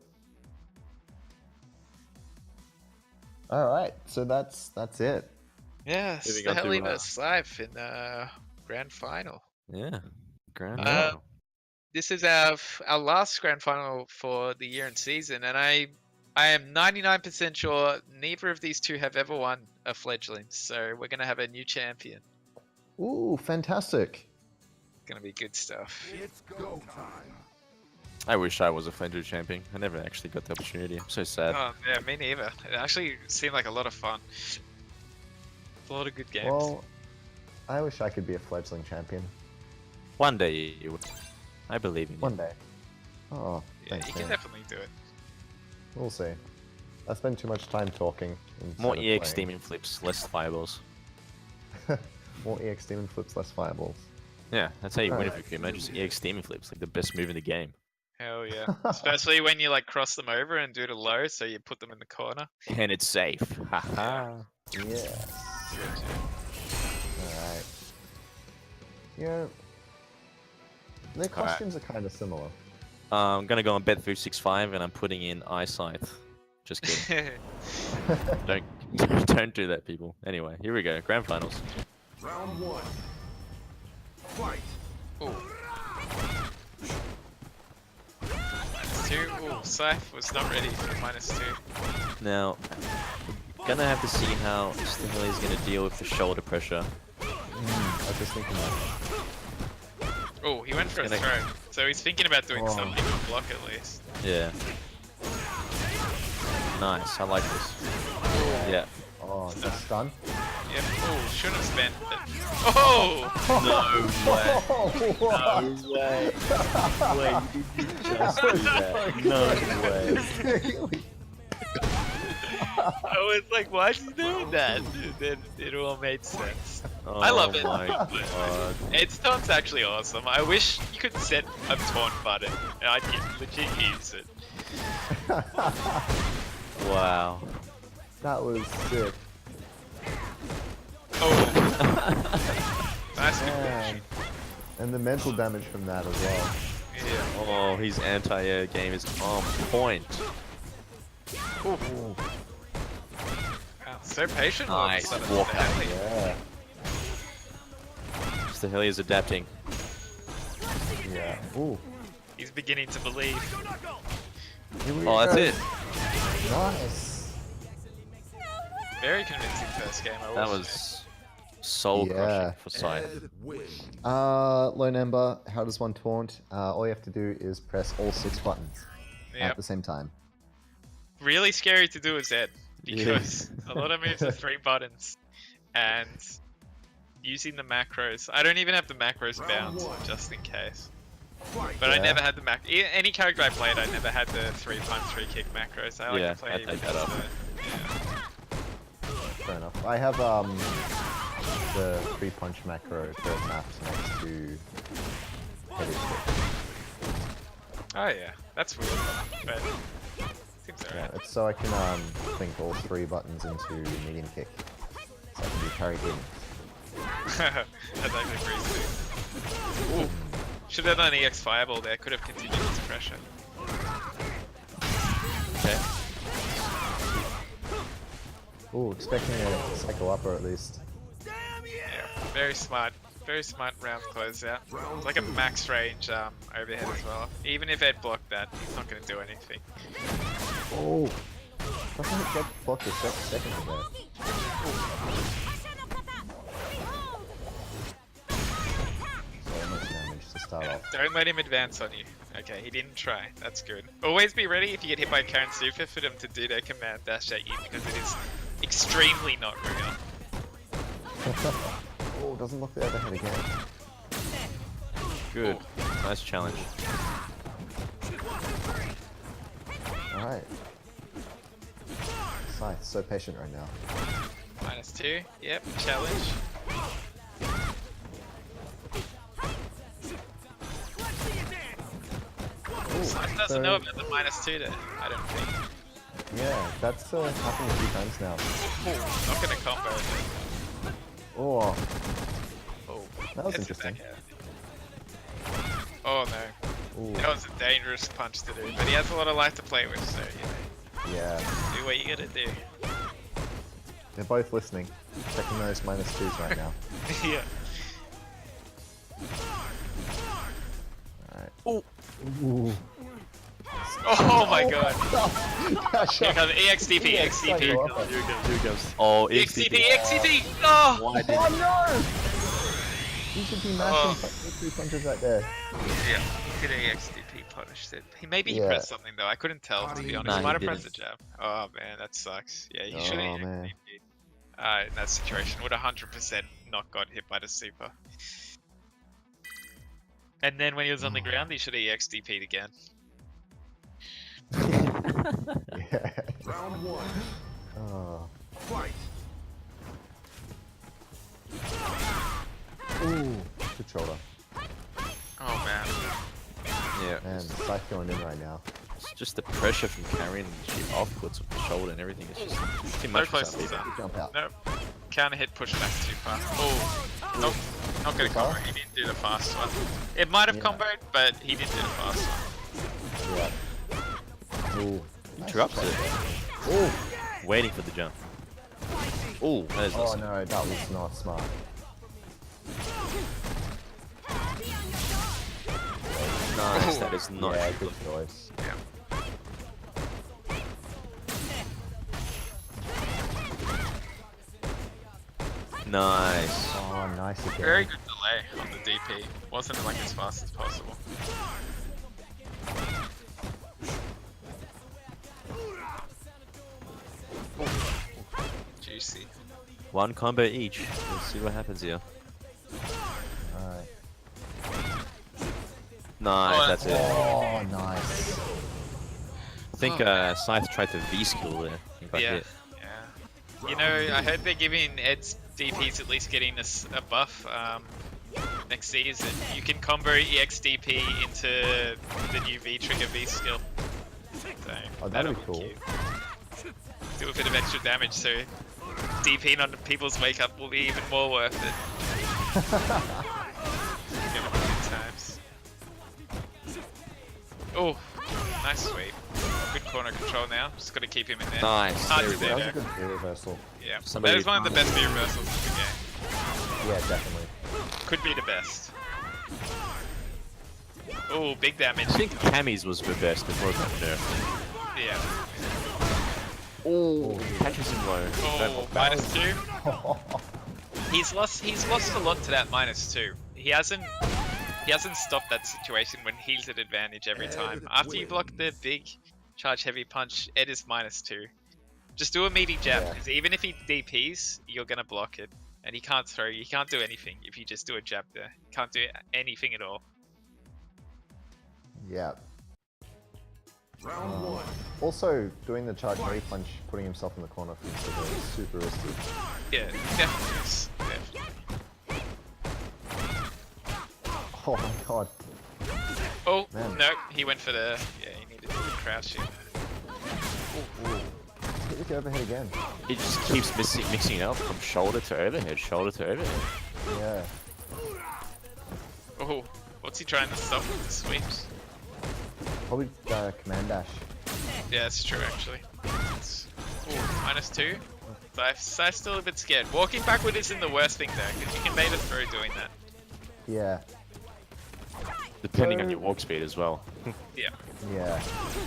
A: All right, so that's it.
B: Yeah,
C: Moving on to,
B: Stahili vs Life in the grand final.
C: Yeah. Grand.
B: This is our last grand final for the year and season, and I am 99% sure neither of these two have ever won a Fledglings, so we're gonna have a new champion.
A: Ooh, fantastic.
B: Gonna be good stuff.
D: It's go time.
C: I wish I was a Fledgling champion. I never actually got the opportunity. I'm so sad.
B: Oh yeah, me neither. It actually seemed like a lot of fun. A lot of good games.
A: Well, I wish I could be a fledgling champion
C: One day you would. I believe in you.
A: one day. Oh,
B: yeah,
A: thanks,
B: you can
A: man.
B: definitely do it.
A: We'll see. I spend too much time talking. instead
C: More
A: of
C: EX
A: playing.
C: demon flips, less fireballs.
A: More EX demon flips, less fireballs.
C: Yeah, that's how you win if
A: Alright.
C: you can imagine EX demon flips, like the best move in the game.
B: Hell yeah. Especially when you like cross them over and do the low, so you put them in the corner.
C: And it's safe. Haha.
A: Yes. Alright. You know, their costumes are kind of similar.
C: I'm gonna go on bet 365 and I'm putting in eyesight. Just kidding. don't do that, people. Anyway, here we go. Grand finals.
D: Round one. Fight.
B: -2. Ooh, Scythe was not ready for -2.
C: Now, gonna have to see how Stahili is gonna deal with the shoulder pressure.
A: I was just thinking that.
B: Oh, he went for a
C: Gonna-
B: throw. So he's thinking about doing
A: Oh.
B: something on block at least.
C: Yeah. Nice. I like this. Yeah.
A: Oh, is that stun?
B: Yep. Oh, shouldn't have spent it. Oh!
C: No way.
A: Oh, what?
C: way. Wait, you didn't just do that. No way.
B: I was like, why is he doing that? And then it all made sense.
C: Oh
B: I love it.
C: my god.
B: Its taunt's actually awesome. I wish you could set a taunt button and I'd legit use it.
C: Wow.
A: That was sick.
B: Oh! Nice good
A: Man. And the mental damage from that as well.
B: Yeah.
C: Oh, his anti-air game is on point.
A: Ooh.
B: Wow, so patient.
C: Nice.
B: with
C: Walk out.
B: Stahili.
A: Yeah.
C: Stahili is adapting.
A: Yeah. Ooh.
B: He's beginning to believe.
A: Here we
C: Oh, that's
A: go.
C: it.
A: Nice.
B: Very convincing first game. I will
C: That
B: say.
C: was soul
A: Yeah.
C: crushing for Sight.
D: Ed win.
A: Lone Ember, how does one taunt? All you have to do is press all 6 buttons
B: Yep.
A: at the same time.
B: Really scary to do as Ed because a lot of moves are 3 buttons and using the macros. I don't even have the macros bound just in case. But I
A: Yeah.
B: never had the any character I played, I never had the 3-punch 3-kick macros. I like
C: Yeah,
B: to play
C: I'd take that
B: with
C: off.
A: Fair enough. I have the 3-punch macro for maps next to heavy kick.
B: Oh yeah, that's weird, but seems
A: Yeah,
B: alright.
A: it's so I can link all 3 buttons into medium kick, so I can do parry in.
B: That's actually pretty sweet. Ooh. Should have done EX Fireball there, could have continued its pressure.
C: Okay.
A: Ooh, expecting a cycle upper at least.
B: Yeah, very smart round closeout. It's like a max range overhead as well. Even if Ed blocked that, he's not going to do anything.
A: Oh! Doesn't it get blocked a second ago? So much damage to start
B: Yeah,
A: off.
B: don't let him advance on you. Okay, he didn't try. That's good. Always be ready if you get hit by Karen Super for them to do their command dash at you because it is extremely not real.
A: Oh, doesn't look the overhead again.
C: Good. Nice challenge.
A: Alright. Scythe, so patient right now.
B: -2. Yep, challenge. Scythe doesn't know about the -2 there, I don't think.
A: Yeah, that's happened a few times now.
B: Not gonna combo.
A: Oh,
B: Oh,
A: that was
B: hits it
A: interesting.
B: back out. Oh no.
A: Ooh,
B: That was a dangerous punch to do, but he has a lot of life to play with, so you know,
A: yeah.
B: do what you gotta do.
A: They're both listening. Checking those -2s right now.
B: Yeah.
A: Alright.
C: Ooh.
A: Ooh.
B: Oh my god.
A: Gosh,
B: Here comes EXDP, EXDP.
A: cycle upper.
C: Here it goes. Oh,
B: EXDP,
C: EXDP.
B: EXDP! Oh!
C: Why did
A: Oh no! You should be mashing
B: Oh.
A: 3 punches right there.
B: Yeah, he did EXDP punished it. Maybe he
A: Yeah.
B: pressed something though, I couldn't tell to be honest.
C: Nah,
B: He
C: he
B: might have pressed the
C: didn't.
B: jab. Oh man, that sucks. Yeah, he
A: Oh,
B: should have
A: man.
B: EXDP'd. In that situation, would 100% not got hit by the super. And then when he was on the ground, he should have EXDP'd again.
A: Yeah.
D: Round 1.
A: Oh.
D: Fight.
A: Ooh, good shoulder.
B: Oh man.
C: Yeah.
A: Man, Scythe going in right now.
C: It's just the pressure from carrying she offputs with the shoulder and everything. It's just too
B: So
C: much for
B: close
C: some
B: to
C: people.
B: that.
A: Good jump out.
B: Nope. Counter hit push back too far. Oh. Nope. Not gonna
A: Too far?
B: combo. He didn't do the fast one. It might have
A: Yeah.
B: comboed, but he didn't do the fast one.
A: Yeah. Ooh.
C: Interrupts it.
A: Ooh.
C: Waiting for the jump. Ooh, that is
A: Oh
C: awesome.
A: no, that was not smart.
C: Nice, that is not
A: Yeah, good choice.
B: Yeah.
C: nice.
A: Oh, nice again.
B: Very good delay on the DP. Wasn't like as fast as possible. Juicy.
C: One combo each. Let's see what happens here.
A: Alright.
C: Nice,
B: Oh,
C: that's it.
A: Oh, nice.
C: I think Scythe tried to V-skill there. I think I
B: Yeah.
C: hit.
B: Yeah. You know, I heard they're giving Ed's DPs at least getting a buff next season. You can combo EXDP into the new V-trigger V-skill. So,
A: Oh, that'd
B: that'll
A: be cool.
B: cute. Do a bit of extra damage, so DPing on people's wake up will be even more worth it. Give it good times. Oh, nice sweep. Good corner control now. Just got to keep him in there.
C: Nice.
B: Hard
C: There
B: to
C: we
B: do
C: go.
A: That was a
B: there.
A: good gear reversal.
B: Yeah,
C: Somebody-
B: that is one of the best V reversals in the game.
A: Yeah, definitely.
B: Could be the best. Oh, big damage.
C: I think Cammy's was the best before it got nerfed.
B: Yeah.
C: Oh, catches him low.
B: Oh, -2. He's lost a lot to that -2. He hasn't stopped that situation when he's at advantage every time. After you block the big charge heavy punch, Ed is -2. Just do a meaty jab,
A: Yeah.
B: because even if he DPs, you're gonna block it. And he can't throw, you can't do anything if you just do a jab there. Can't do anything at all.
A: Yeah.
D: Round one.
A: Also, doing the charge heavy punch, putting himself in the corner from Sahili is super risky.
B: Yeah, definitely. Definitely.
A: Oh my god.
B: Oh,
A: Man.
B: no, he went for the... Yeah, he needed to do the crouch in.
A: Hit with the overhead again.
C: He just keeps mixing it up from shoulder to overhead, shoulder to overhead.
A: Yeah.
B: Oh, what's he trying to stop with the sweeps?
A: Probably command dash.
B: Yeah, that's true, actually. Ooh, -2. I'm still a bit scared. Walking backward isn't the worst thing, though, because you can bait a throw doing that.
A: Yeah.
C: Depending on your walk speed as well.
B: Yeah.
A: Yeah.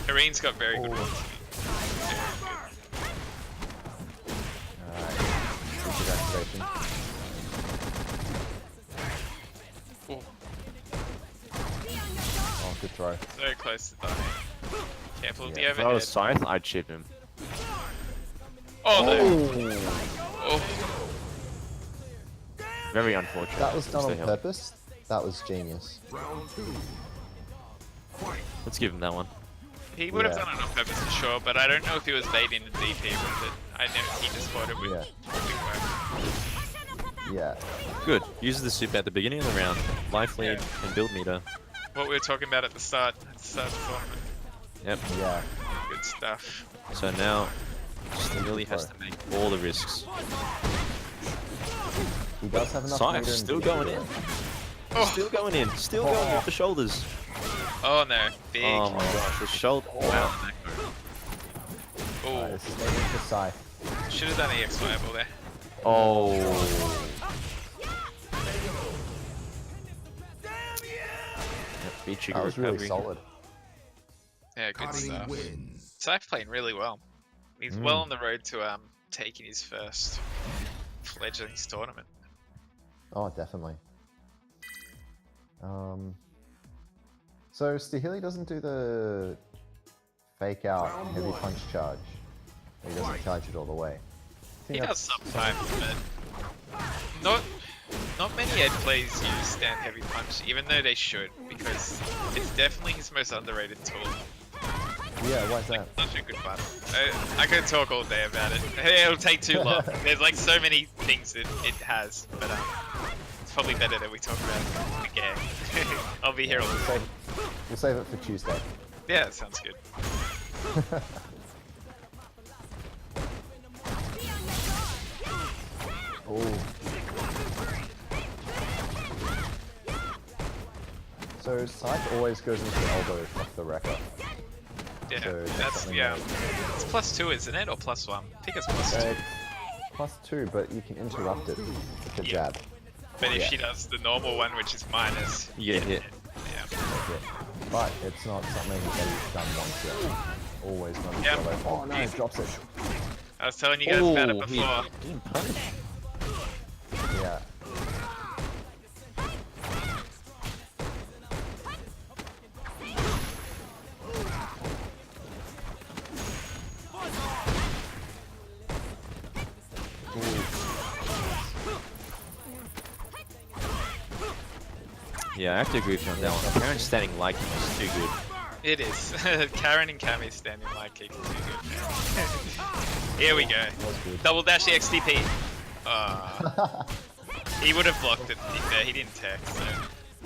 B: Kareen's got very good
A: Oh.
B: walk speed.
A: Alright. Good activation.
B: Ooh,
A: Oh, good throw.
B: so close to dying. Careful with the
A: Yeah,
C: If I
B: overhead.
C: was Scythe, I'd chip him.
B: Oh, no. Oh,
C: Very unfortunate.
A: That was done
C: Just
A: on
C: to help.
A: purpose. That was genius.
D: Round two. Fight.
C: Let's give him that one.
B: he would have
A: Yeah.
B: done it on purpose for sure, but I don't know if he was baiting the DP with it. I know he just thought it would
A: Yeah.
B: work.
A: Yeah.
C: Good. Uses the super at the beginning of the round. Life lead and build meter.
B: What we were talking about at the start of the tournament.
C: Yep.
A: Yeah.
B: Good stuff.
C: So now, Sahili has to make all the risks.
A: He does have enough
C: Scythe
A: meter and
C: still
A: meter.
C: going in.
B: Oh,
C: Still going in. Still going off the shoulders.
B: oh no, big.
C: Oh my gosh, the shoulder. Wow.
B: Oh,
A: This is maybe for Scythe.
B: should have done EX viable there.
C: Oh. Yep, beat trigger
A: That was really
C: recovery.
A: solid.
B: Yeah, good
D: Cutting
B: stuff.
D: wins.
B: Scythe playing really well. He's well on the road to taking his first Fledglings tournament.
A: Oh, definitely. So Stahili doesn't do the fake out
D: Round
A: heavy
D: one.
A: punch charge. He doesn't charge it all the way. I think
B: He does
A: that's-
B: sometimes, but not many Ed players use stand heavy punch, even though they should, because it's definitely his most underrated tool.
A: Yeah, why is that?
B: Such a good button. I could talk all day about it. It'll take too long. There's like so many things that it has, but it's probably better that we talk about the game. I'll be here all the time.
A: We'll save it for Tuesday.
B: Yeah, that sounds good.
A: Oh. So Scythe always goes into the elbow off the wrecker.
B: Yeah,
A: So
B: that's
A: something
B: yeah.
A: like-
B: It's +2, isn't it, or +1? I think it's +2.
A: +2, but you can interrupt it with the
B: Yeah.
A: jab.
B: But if
A: yeah.
B: she does the normal one, which is minus,
C: You get hit.
B: yeah.
A: That's it. But it's not something that he's done once yet. Always going to
B: Yep.
A: elbow. Oh no,
B: Easy.
A: drops it.
B: I was telling you guys about it
C: he
B: before.
C: getting punished.
A: Yeah.
C: Yeah, I have to agree with you on that one. Karen standing like him is too good.
B: It is. Karen and Cammy standing like kicking too good. Here we go.
A: Was good.
B: Double dash XTP. He would have blocked it, to be fair. He didn't tech, so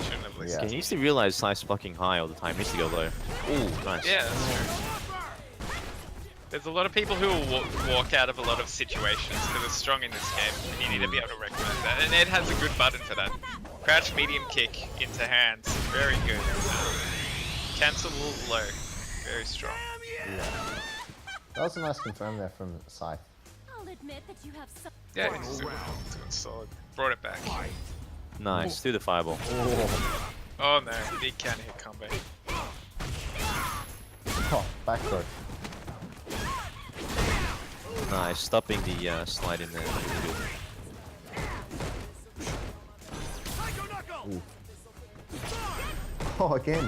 B: shouldn't have listened.
A: Yeah.
C: He needs to realize Scythe's blocking high all the time. He needs to go low. Ooh, nice.
B: Yeah, that's true. There's a lot of people who will walk out of a lot of situations because it's strong in this game, and you need to be able to recognize that. And Ed has a good button for that. Crouch medium kick into hands, very good. Cancel low, very strong.
A: Yeah. That was a nice confirm there from Scythe.
G: I'll admit that you have some.
B: Yeah,
D: Final
B: it's
D: round.
B: doing solid. Brought it back.
D: Fight.
C: Nice. Do the fireball.
A: Oh,
B: Oh no, big counter hit combo.
A: oh back throw.
C: Nice. Stopping the slide in there. Really good.
A: Oh, again.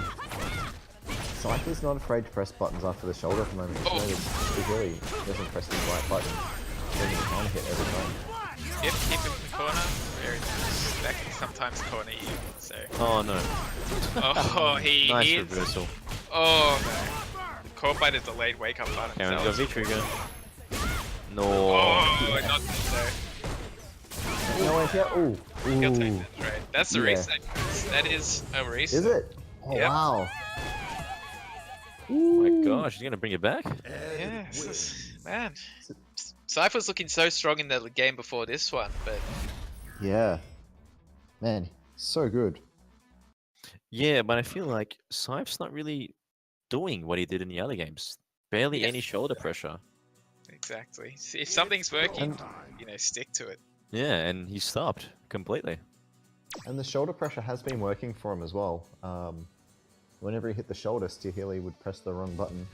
A: Scythe is not afraid to press buttons after the shoulder at the moment.
B: Oh.
A: He really doesn't press the right button. Then you can't hit every time.
B: Yep. keep him in the corner. Very nice. That can sometimes corner you. So.
C: Oh no.
B: Oh, he
C: Nice
B: is.
C: reversal.
B: Oh no. Caught by the delayed wake up button.
C: Karen's got V-trigger. No.
B: Oh, not so.
A: No way here. Ooh.
B: He'll take
A: Ooh.
B: that trade. That's a
A: Yeah.
B: reset. That is a reset.
A: Is it? Oh
B: Yep.
A: wow.
C: Oh my gosh, he's gonna bring it back?
B: Yeah, man. Cypher's looking so strong in the game before this one, but
A: Yeah. Man, so good.
C: Yeah, but I feel like Sipes not really doing what he did in the other games. Barely
B: Yeah.
C: any shoulder pressure.
B: exactly. If something's working, stick to it.
C: Yeah, and he stopped completely.
A: And the shoulder pressure has been working for him as well. Whenever he hit the shoulder, Stihili would press the wrong button.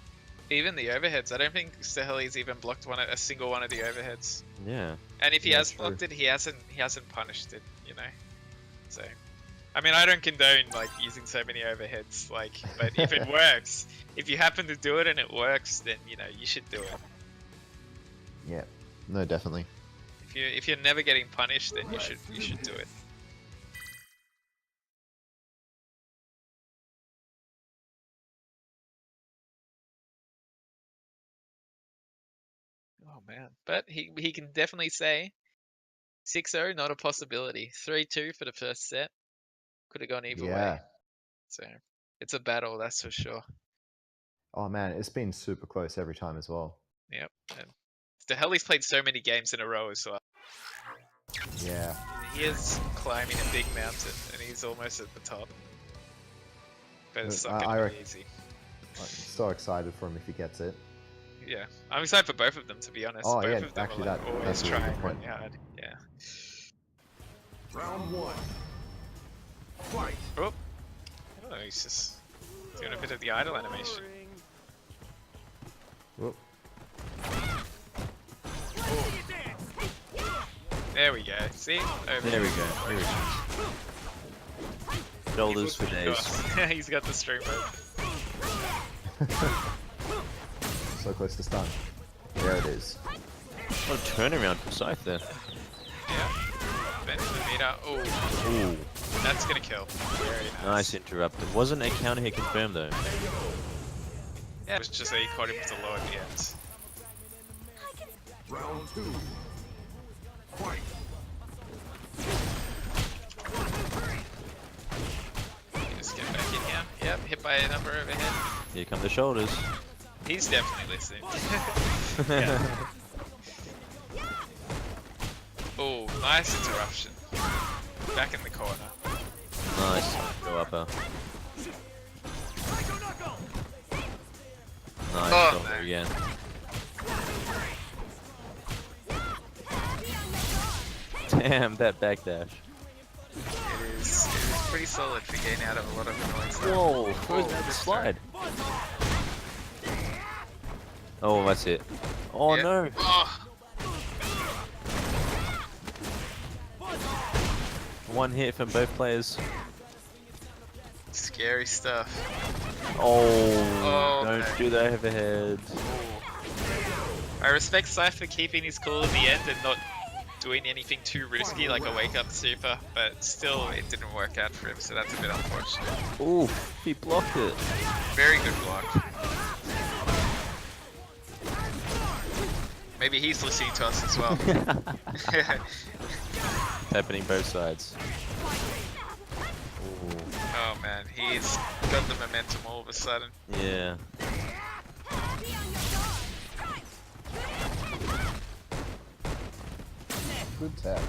B: Even the overheads, I don't think Staheli's even blocked a single one of the overheads.
C: Yeah.
B: And if he
A: Yeah,
B: has
A: true.
B: blocked it, he hasn't punished it, So, I mean, I don't condone like using so many overheads, but if it works, if you happen to do it and it works, then you should do it.
A: Yeah. No, definitely.
B: If you're never getting punished, then you should do it. Oh man, but he can definitely say 6-0 not a possibility. 3-2 for the first set. Could have gone either
A: Yeah.
B: way. So it's a battle, that's for sure.
A: Oh man, it's been super close every time as well.
B: Yep. And Staheli's played so many games in a row as well.
A: Yeah.
B: He is climbing a big mountain and he's almost at the top. But it's
A: Look,
B: not
A: I
B: gonna be
A: reckon-
B: easy.
A: I'm so excited for him if he gets it.
B: Yeah. I'm excited for both of them, to be honest.
A: Oh,
B: Both
A: yeah,
B: of them
A: actually
B: are like
A: that-
B: always
A: that's a really good
B: trying
A: point.
B: really hard. Yeah.
D: Round one. Fight.
B: Oh, he's just doing a bit of the idle animation.
A: Whoop.
B: There we go. See? Over
C: There we go. Here it is. Shoulders for days.
B: He's got the stream open.
A: So close to stun. There it is.
C: What a turnaround for Scythe there.
B: Yeah. Bend the meter. Oh,
C: Ooh,
B: that's gonna kill. Very
C: nice
B: nice.
C: interrupt. It wasn't a counter hit confirmed though.
B: Yeah, it was just that he caught him with the low at the end.
D: Round two. Fight.
B: Just get back in here. Yep, hit by a number overhead.
C: Here come the shoulders.
B: He's definitely listening. Oh, nice interruption. Back in the corner.
C: Nice. Go upper. Nice.
B: Oh,
C: Shoulder
B: no.
C: again. Damn, that backdash.
B: It is pretty solid for getting out of a lot of annoying stuff.
C: Whoa, where's
B: Oh,
C: that
B: this
C: slide? Oh, that's it. Oh
B: Yeah.
C: no.
B: Oh,
C: One hit from both players.
B: scary stuff.
C: Oh, don't
B: no.
C: do the overhead.
B: I respect Scythe for keeping his cool at the end and not doing anything too risky like a wake up super, but still it didn't work out for him, so that's a bit unfortunate.
C: Ooh, he blocked it.
B: Very good block. Maybe he's listening to us as well.
C: It's happening both sides. Ooh,
B: Oh man, he's got the momentum all of a sudden.
C: yeah.
A: Good tap.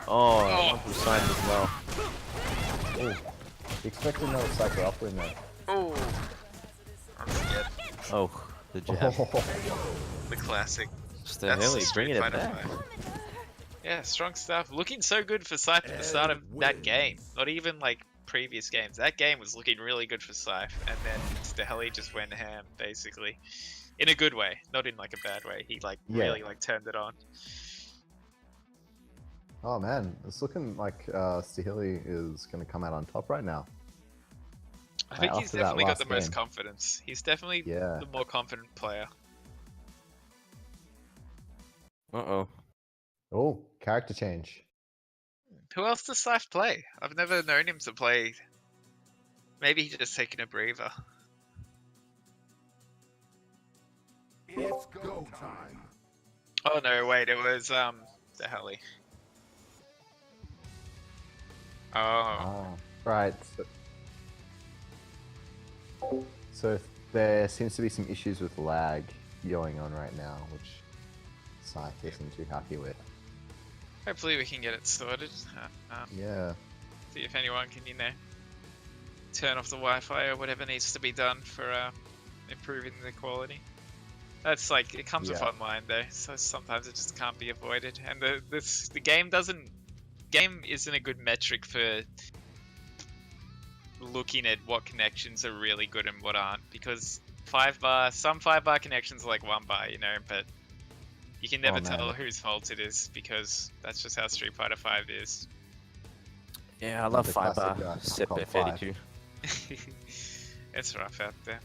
C: Oh, one from side as well.
A: Oh. Expected no cycle up in there.
B: Oh, I'm scared.
C: Oh, the jab.
B: The classic.
C: Just the
B: That's
C: hell,
B: the
C: he's
B: Street
C: bringing it
B: Fighter
C: back.
B: 5. Yeah, strong stuff. Looking so good for Scythe at the start of that game. Not even like previous games. That game was looking really good for Scythe, and then Staheli just went ham, basically. In a good way, not in like a bad way. He like
A: Yeah.
B: really like turned it on.
A: Oh man, it's looking like Stihili is going to come out on top right now.
B: I think he's
A: after that
B: definitely got
A: last
B: the most
A: game.
B: confidence. He's definitely
A: Yeah.
B: the more confident player.
C: Uh-oh.
A: Oh, character change.
B: Who else does Scythe play? I've never known him to play. Maybe he's just taking a breather.
D: It's go time.
B: Oh no, wait, it was the Helly. Oh,
A: Ah, right. So there seems to be some issues with lag going on right now, which Scythe isn't too happy with.
B: hopefully we can get it sorted.
A: Yeah.
B: See if anyone can, turn off the Wi-Fi or whatever needs to be done for improving the quality. That's like, it comes with
A: Yeah.
B: online though, so sometimes it just can't be avoided. And the game isn't a good metric for looking at what connections are really good and what aren't, because some 5-bar connections are like 1 bar, but you can never
A: Oh, man.
B: tell whose fault it is, because that's just how Street Fighter 5 is.
C: Yeah, I love
A: The
C: 5
A: classic,
C: bar.
A: Capcom
C: Set
A: 5.
C: 32.
B: It's rough out there.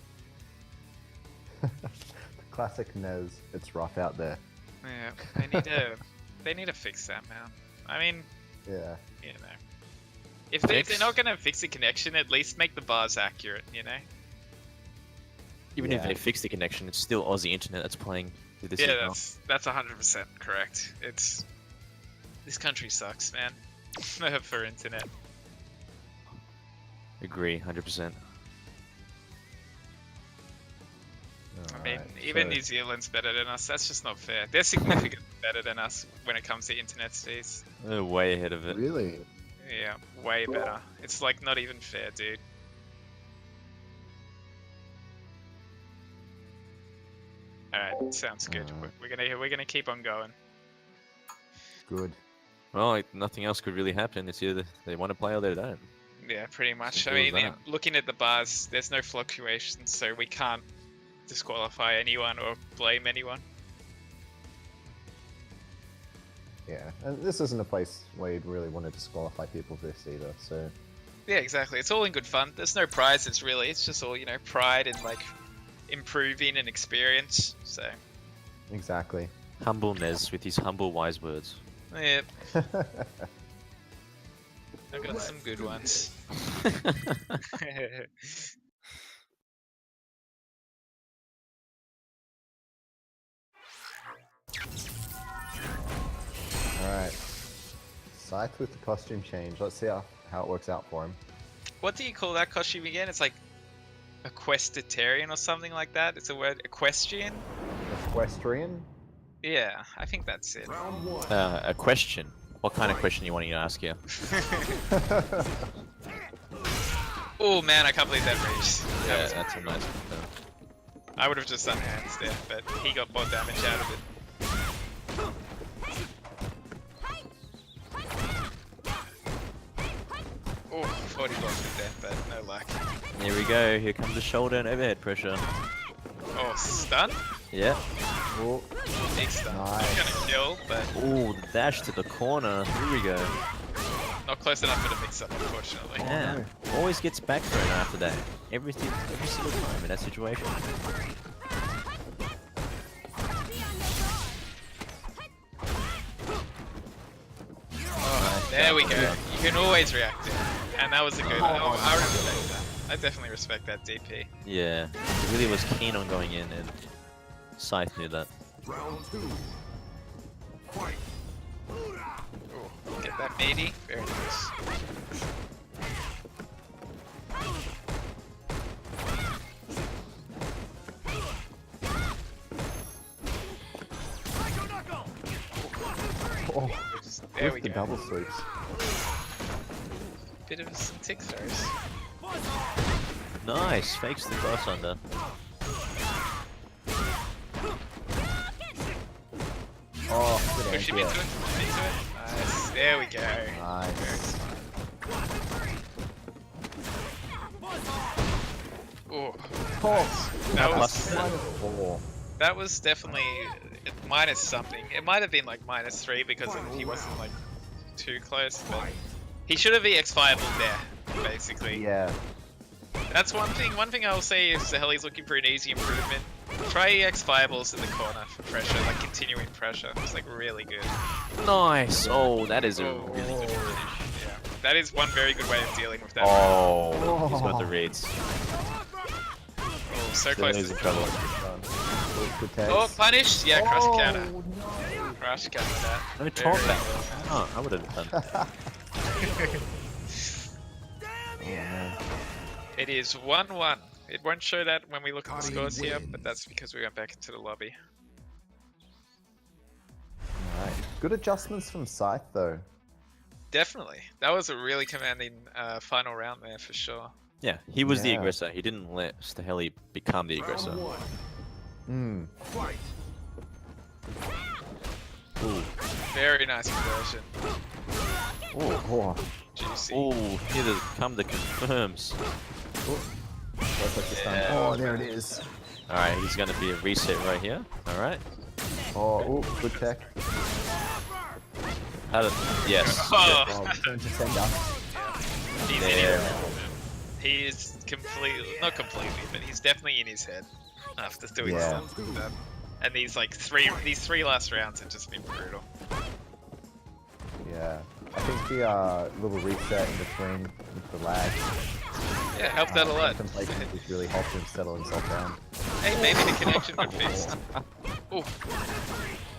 A: Classic Nez. It's rough out there.
B: Yeah, they need to fix that, man. I mean,
A: Yeah.
B: if they're not gonna fix the connection, at least make the bars accurate,
C: Even if
A: Yeah.
C: they fix the connection, it's still Aussie internet that's playing with this.
B: Yeah,
C: signal.
B: that's 100% correct. This country sucks, man. For internet.
C: Agree, 100%.
B: I mean,
A: Alright,
B: even
A: so-
B: New Zealand's better than us. That's just not fair. They're significantly better than us when it comes to internet speeds.
C: They're way ahead of it.
A: Really?
B: Yeah, way better. It's like not even fair, dude. Alright, sounds good. We're gonna keep on going.
A: Good.
C: Well, nothing else could really happen. It's either they want to play or they don't.
B: Yeah, pretty much. I
C: Simple as
B: mean,
C: that.
B: looking at the bars, there's no fluctuations, so we can't disqualify anyone or blame anyone.
A: Yeah. And this isn't a place where you'd really want to disqualify people for this either, so...
B: Yeah, exactly. It's all in good fun. There's no prizes really. It's just all, pride and like improving and experience. So,
A: Exactly.
C: Humble Nez with his humble wise words.
B: yeah, I've got some good ones.
A: Alright. Scythe with the costume change. Let's see how it works out for him.
B: What do you call that costume again? It's like equestrian or something like that. It's a word, equestrian.
A: Equestrian?
B: Yeah, I think that's it.
D: Round one.
C: A question. What kind of question you want to ask here?
B: Oh man, I can't believe that reached. That
C: Yeah,
B: was
C: that's a nice one.
B: I would have just done hands there, but he got more damage out of it. Oh, 40 blocks of death, but no luck.
C: Here we go. Here comes the shoulder and overhead pressure.
B: Oh, stun?
C: Yeah.
A: Oh,
B: Big stun.
A: Nice.
B: Not gonna kill, but
C: Ooh, the dash to the corner. Here we go.
B: not close enough for the mix-up, unfortunately.
C: Yeah. Always gets back thrown after that. Every single time in that situation.
B: Oh, there we go. You can always react to it. And that was a good one. Oh, I respect that. I definitely respect that DP.
C: Yeah. He really was keen on going in, and Scythe knew that.
D: Round two. Fight.
B: Ooh, get that matey. Very nice.
A: oh.
B: There we
A: With the
B: go.
A: double sweeps.
B: Bit of some tick throws.
C: Nice. Fakes the cross under.
A: Oh, good
B: Push him
A: idea.
B: into it. Nice. There we go.
A: Nice.
B: Ooh,
A: Oh,
B: that
A: minus 4.
B: was definitely minus something. It might have been like -3 because he wasn't like too close, but he should have EX5'd there, basically.
A: Yeah.
B: That's one thing. One thing I'll say is the Helly's looking for an easy improvement. Try EX fireballs in the corner for pressure, like continuing pressure. It's like really good.
C: Nice. Oh, that is a
B: Oh.
C: really good finish.
B: Yeah, that is one very good way of dealing with that.
C: Oh, he's got the reads.
B: Oh, so
C: Still
B: close
C: is
B: to
C: in trouble.
A: Good case.
B: Oh, punished! Yeah, crush
A: Oh,
B: counter.
A: no.
B: Crush counter that.
C: No
B: Very
C: top back.
B: well.
C: Oh, I would have done that.
B: It is 1-1. It won't show that when we look at the scores here, but that's because we went back into the lobby.
A: Alright. Good adjustments from Scythe though.
B: Definitely. That was a really commanding final round there for sure.
C: Yeah, he was the
A: Yeah.
C: aggressor. He didn't let Staheli become the aggressor.
D: Round one.
A: Hmm.
D: Fight.
B: Very nice conversion.
A: Oh,
B: Juicy.
C: Oh, here the come the confirms.
A: perfect this time. Oh, there it is.
C: Alright, he's gonna be a reset right here. Alright.
A: Oh, good tech.
C: Yes.
B: Oh,
A: Oh, return to sender.
B: he's
C: There.
B: in it. He is completely, not completely, but he's definitely in his head after doing
A: Yeah.
B: stuff like that. And these these three last rounds have just been brutal.
A: Yeah. I think the little reset in between with the lag.
B: Yeah, helped out a lot.
A: Contemplation just really helped him settle himself down.
B: Hey, maybe the connection got fixed. Oh,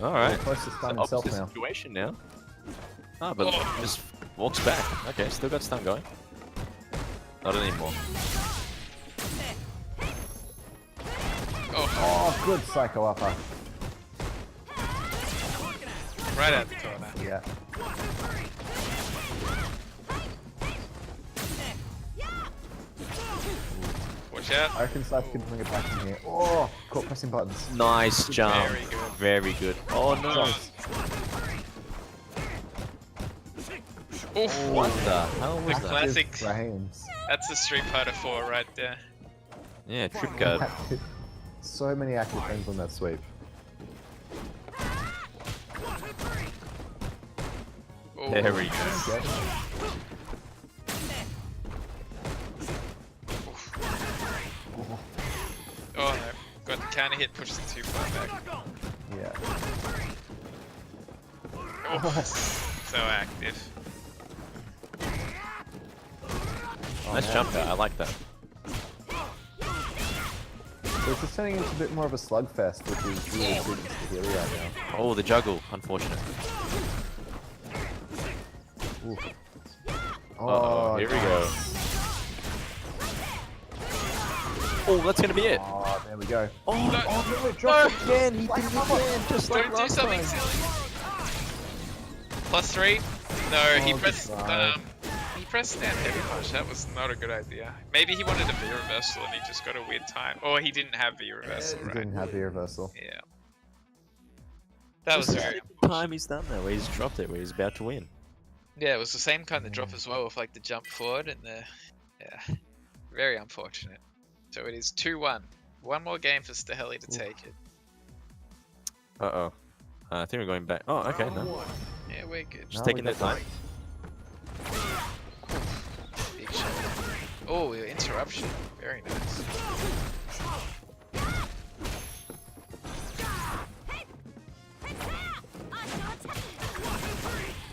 C: Alright.
A: Close to stun himself
C: Opposite
A: now.
C: situation now. Ah, but
B: Oh.
C: just walks back. Okay, still got stun going. Not anymore.
A: Oh, good psycho upper.
B: right out the corner.
A: Yeah.
B: Watch out.
A: I reckon Scythe can bring it back from here. Oh, caught pressing buttons.
C: Nice jump.
B: Very good.
C: Very good. Oh no.
B: Oof.
C: What the hell was
B: The
C: that?
B: classic.
A: Frames.
B: That's the Street Fighter 4 right there.
C: Yeah, trip guard.
A: So many active frames on that sweep.
B: Oh,
C: There we go.
A: Good.
B: Oh no. Got the counter hit, pushes it too far back.
A: Yeah.
B: Oh, so active.
C: Nice jump there. I like that.
A: So it's just turning into a bit more of a slugfest, which is really suiting Staheli right now.
C: Oh, the juggle. Unfortunate.
A: Ooh.
C: Uh-oh, here we go. Oh, that's gonna be it.
A: Oh, there we go.
C: Oh,
B: No.
A: Oh, no, it dropped it.
C: again. He did it again. Just like
B: Don't do
C: last
B: something
C: time.
B: silly. +3? No, he
A: Oh,
B: pressed
A: goodbye.
B: he pressed stand heavy punch. That was not a good idea. Maybe he wanted a V reversal and he just got a weird time. Or he didn't have V reversal,
A: He
B: right?
A: didn't have the reversal.
B: Yeah. That was very
C: Time he's done that, where he's dropped it, where he's about to win.
B: Yeah, it was the same kind of drop as well, with like the jump forward and the yeah. Very unfortunate. So it is 2-1. One more game for Staheli to take it.
C: Uh-oh. I think we're going back. Oh, okay,
D: Round
C: no.
D: one.
B: Yeah, we're good.
C: Just
A: No,
C: taking
A: we
C: that time.
B: Big shot. Oh, interruption. Very nice.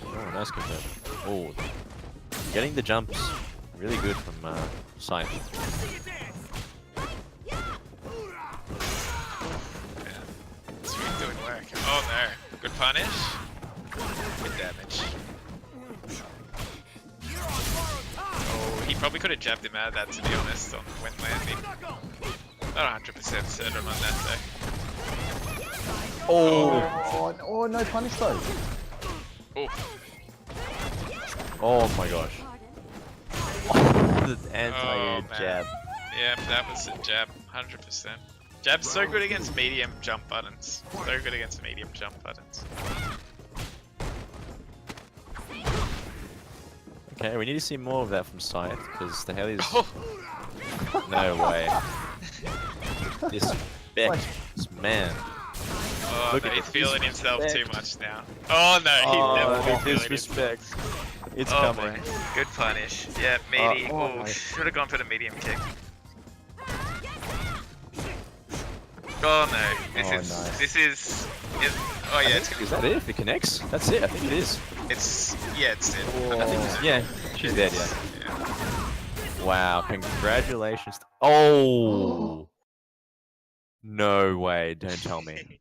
C: Oh, nice confirm. Oh, getting the jumps really good from Scythe.
B: Sweet doing work. Oh no. Good punish. Good damage. Oh, he probably could have jabbed him out of that, to be honest, on when landing. Not 100% certain on that though.
A: Oh, no punish though.
B: Oh,
C: Oh my gosh. The anti-air
B: man.
C: jab.
B: yeah, that was a jab, 100%. Jab's so good against medium jump buttons. So good against medium jump buttons.
C: Okay, we need to see more of that from Scythe, because the hell is...
B: Oh,
C: No way. This Beck, this man.
B: oh
C: Look
B: no,
C: at
B: he's
C: the
B: feeling himself too
C: disrespect.
B: much now. Oh no, he's definitely
C: the
B: feeling himself.
C: disrespect. It's
B: Oh
C: coming.
B: boy, good punish. Yeah, meaty.
A: oh
B: Oh,
A: my.
B: should have gone for the medium kick. Oh no,
A: Oh, nice.
B: this is. Oh yeah, it's
C: Is that it? If it connects? That's it. I think it is.
B: it's it.
C: I think it's, yeah, she's dead. Yeah.
B: Yeah.
C: Wow! Congratulations. Oh. No way! Don't tell me.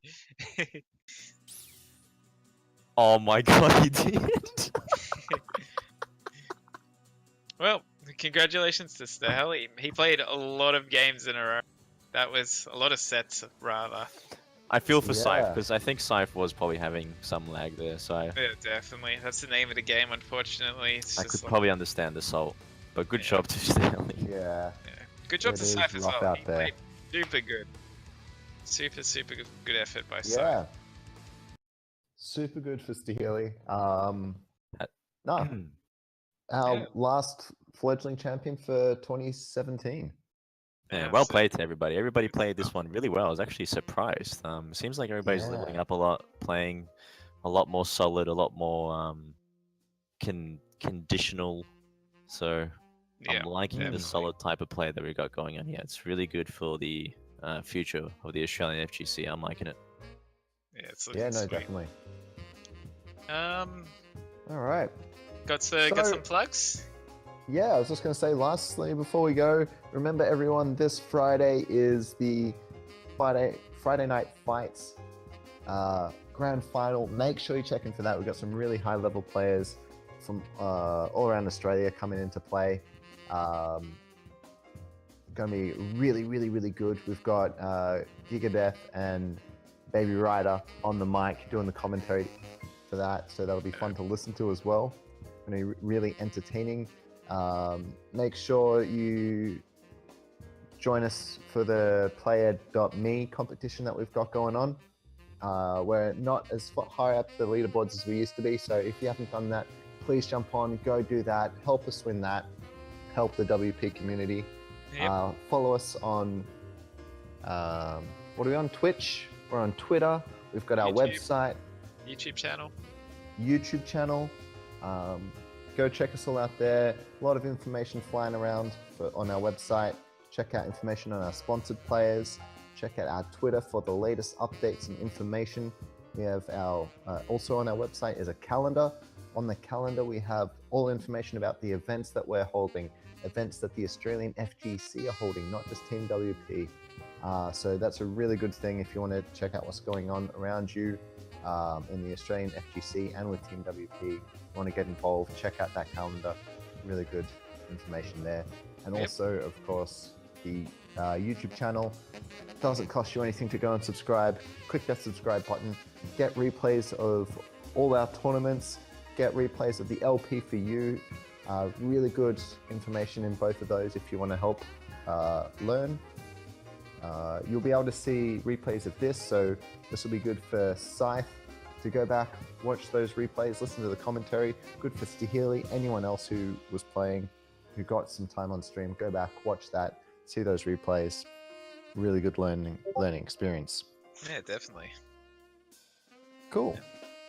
C: Oh my god, he did.
B: Well, congratulations to Stahel. He played a lot of games in a row. That was a lot of sets, rather.
C: I feel for Scythe
A: Yeah.
C: because I think Scythe was probably having some lag there, so
B: Yeah, definitely. That's the name of the game, unfortunately. It's
C: I
B: just
C: could
B: like,
C: probably understand the Salt. But good
B: Yeah.
C: job to Stanley.
A: Yeah.
B: yeah. Good job
A: It
B: to
A: is
B: Scythe as
A: rough
B: well.
A: out
B: He
A: there.
B: played super good. Super good effort by Scythe.
A: Yeah. Super good for Steely.
C: Uh,
A: No, our
B: Yeah.
A: last fledgling champion for 2017.
C: Yeah,
B: Yeah,
C: well
B: so-
C: played to everybody. Everybody played this one really well. I was actually surprised. Seems like everybody's leveling
A: Yeah.
C: up a lot, playing a lot more solid, a lot more conditional. So
B: Yeah.
C: I'm liking
B: definitely.
C: the solid type of play that we got going on here. It's really good for the future of the Australian FGC. I'm liking it.
B: Yeah, it's looking
A: Yeah, no,
B: sweet.
A: definitely.
B: All
A: All right.
B: got
A: So-
B: some plugs.
A: Yeah, I was just going to say lastly, before we go, remember everyone, this Friday is the Friday Night Fights grand final. Make sure you check in for that. We've got some really high level players from all around Australia coming into play. Going to be really good. We've got Gigadeath and Baby Rider on the mic doing the commentary for that, so that'll be fun to listen to as well. Going to be really entertaining. Make sure you join us for the player.me competition that we've got going on. We're not as high up the leaderboards as we used to be, so if you haven't done that, please jump on, go do that, help us win that, help the WP community.
B: Yep.
A: Follow us on, what are we on? Twitch, we're on Twitter, we've got our
B: YouTube.
A: website,
B: YouTube channel.
A: YouTube channel. Go check us all out there. A lot of information flying around on our website. Check out information on our sponsored players. Check out our Twitter for the latest updates and information. We have our also on our website is a calendar. On the calendar, we have all information about the events that we're holding, events that the Australian FGC are holding, not just Team WP. So that's a really good thing if you want to check out what's going on around you in the Australian FGC and with Team WP. You want to get involved, check out that calendar. Really good information there. And
B: Yep.
A: also, of course, the YouTube channel. Doesn't cost you anything to go and subscribe. Click that subscribe button. Get replays of all our tournaments. Get replays of the LP for you. Really good information in both of those if you want to help learn. You'll be able to see replays of this, so this will be good for Scythe to go back, watch those replays, listen to the commentary. Good for Stahili, anyone else who was playing, who got some time on stream, go back, watch that, see those replays. Really good learning experience.
B: Yeah, definitely.
A: Cool.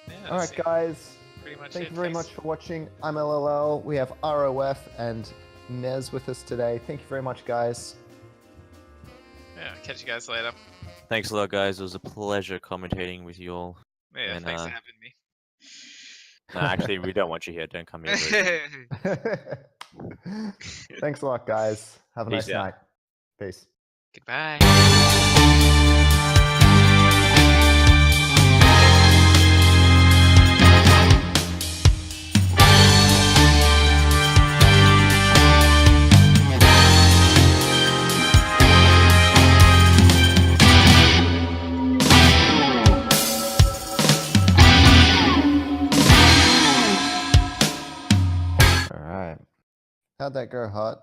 B: Yeah,
A: All
B: that's
A: right, guys.
B: pretty much
A: Thank
B: it.
A: you very
B: Thanks.
A: much for watching. I'm LLL. We have ROF and Nez with us today. Thank you very much, guys.
B: Yeah, catch you guys later.
C: Thanks a lot, guys. It was a pleasure commentating with you all.
B: Yeah,
C: And,
B: thanks for having me.
C: No, actually, we don't want you here. Don't come here.
A: Thanks a lot, guys. Have a
C: Peace
A: nice
C: out.
A: night. Peace.
B: Goodbye.
A: All right. How'd that go, Hot?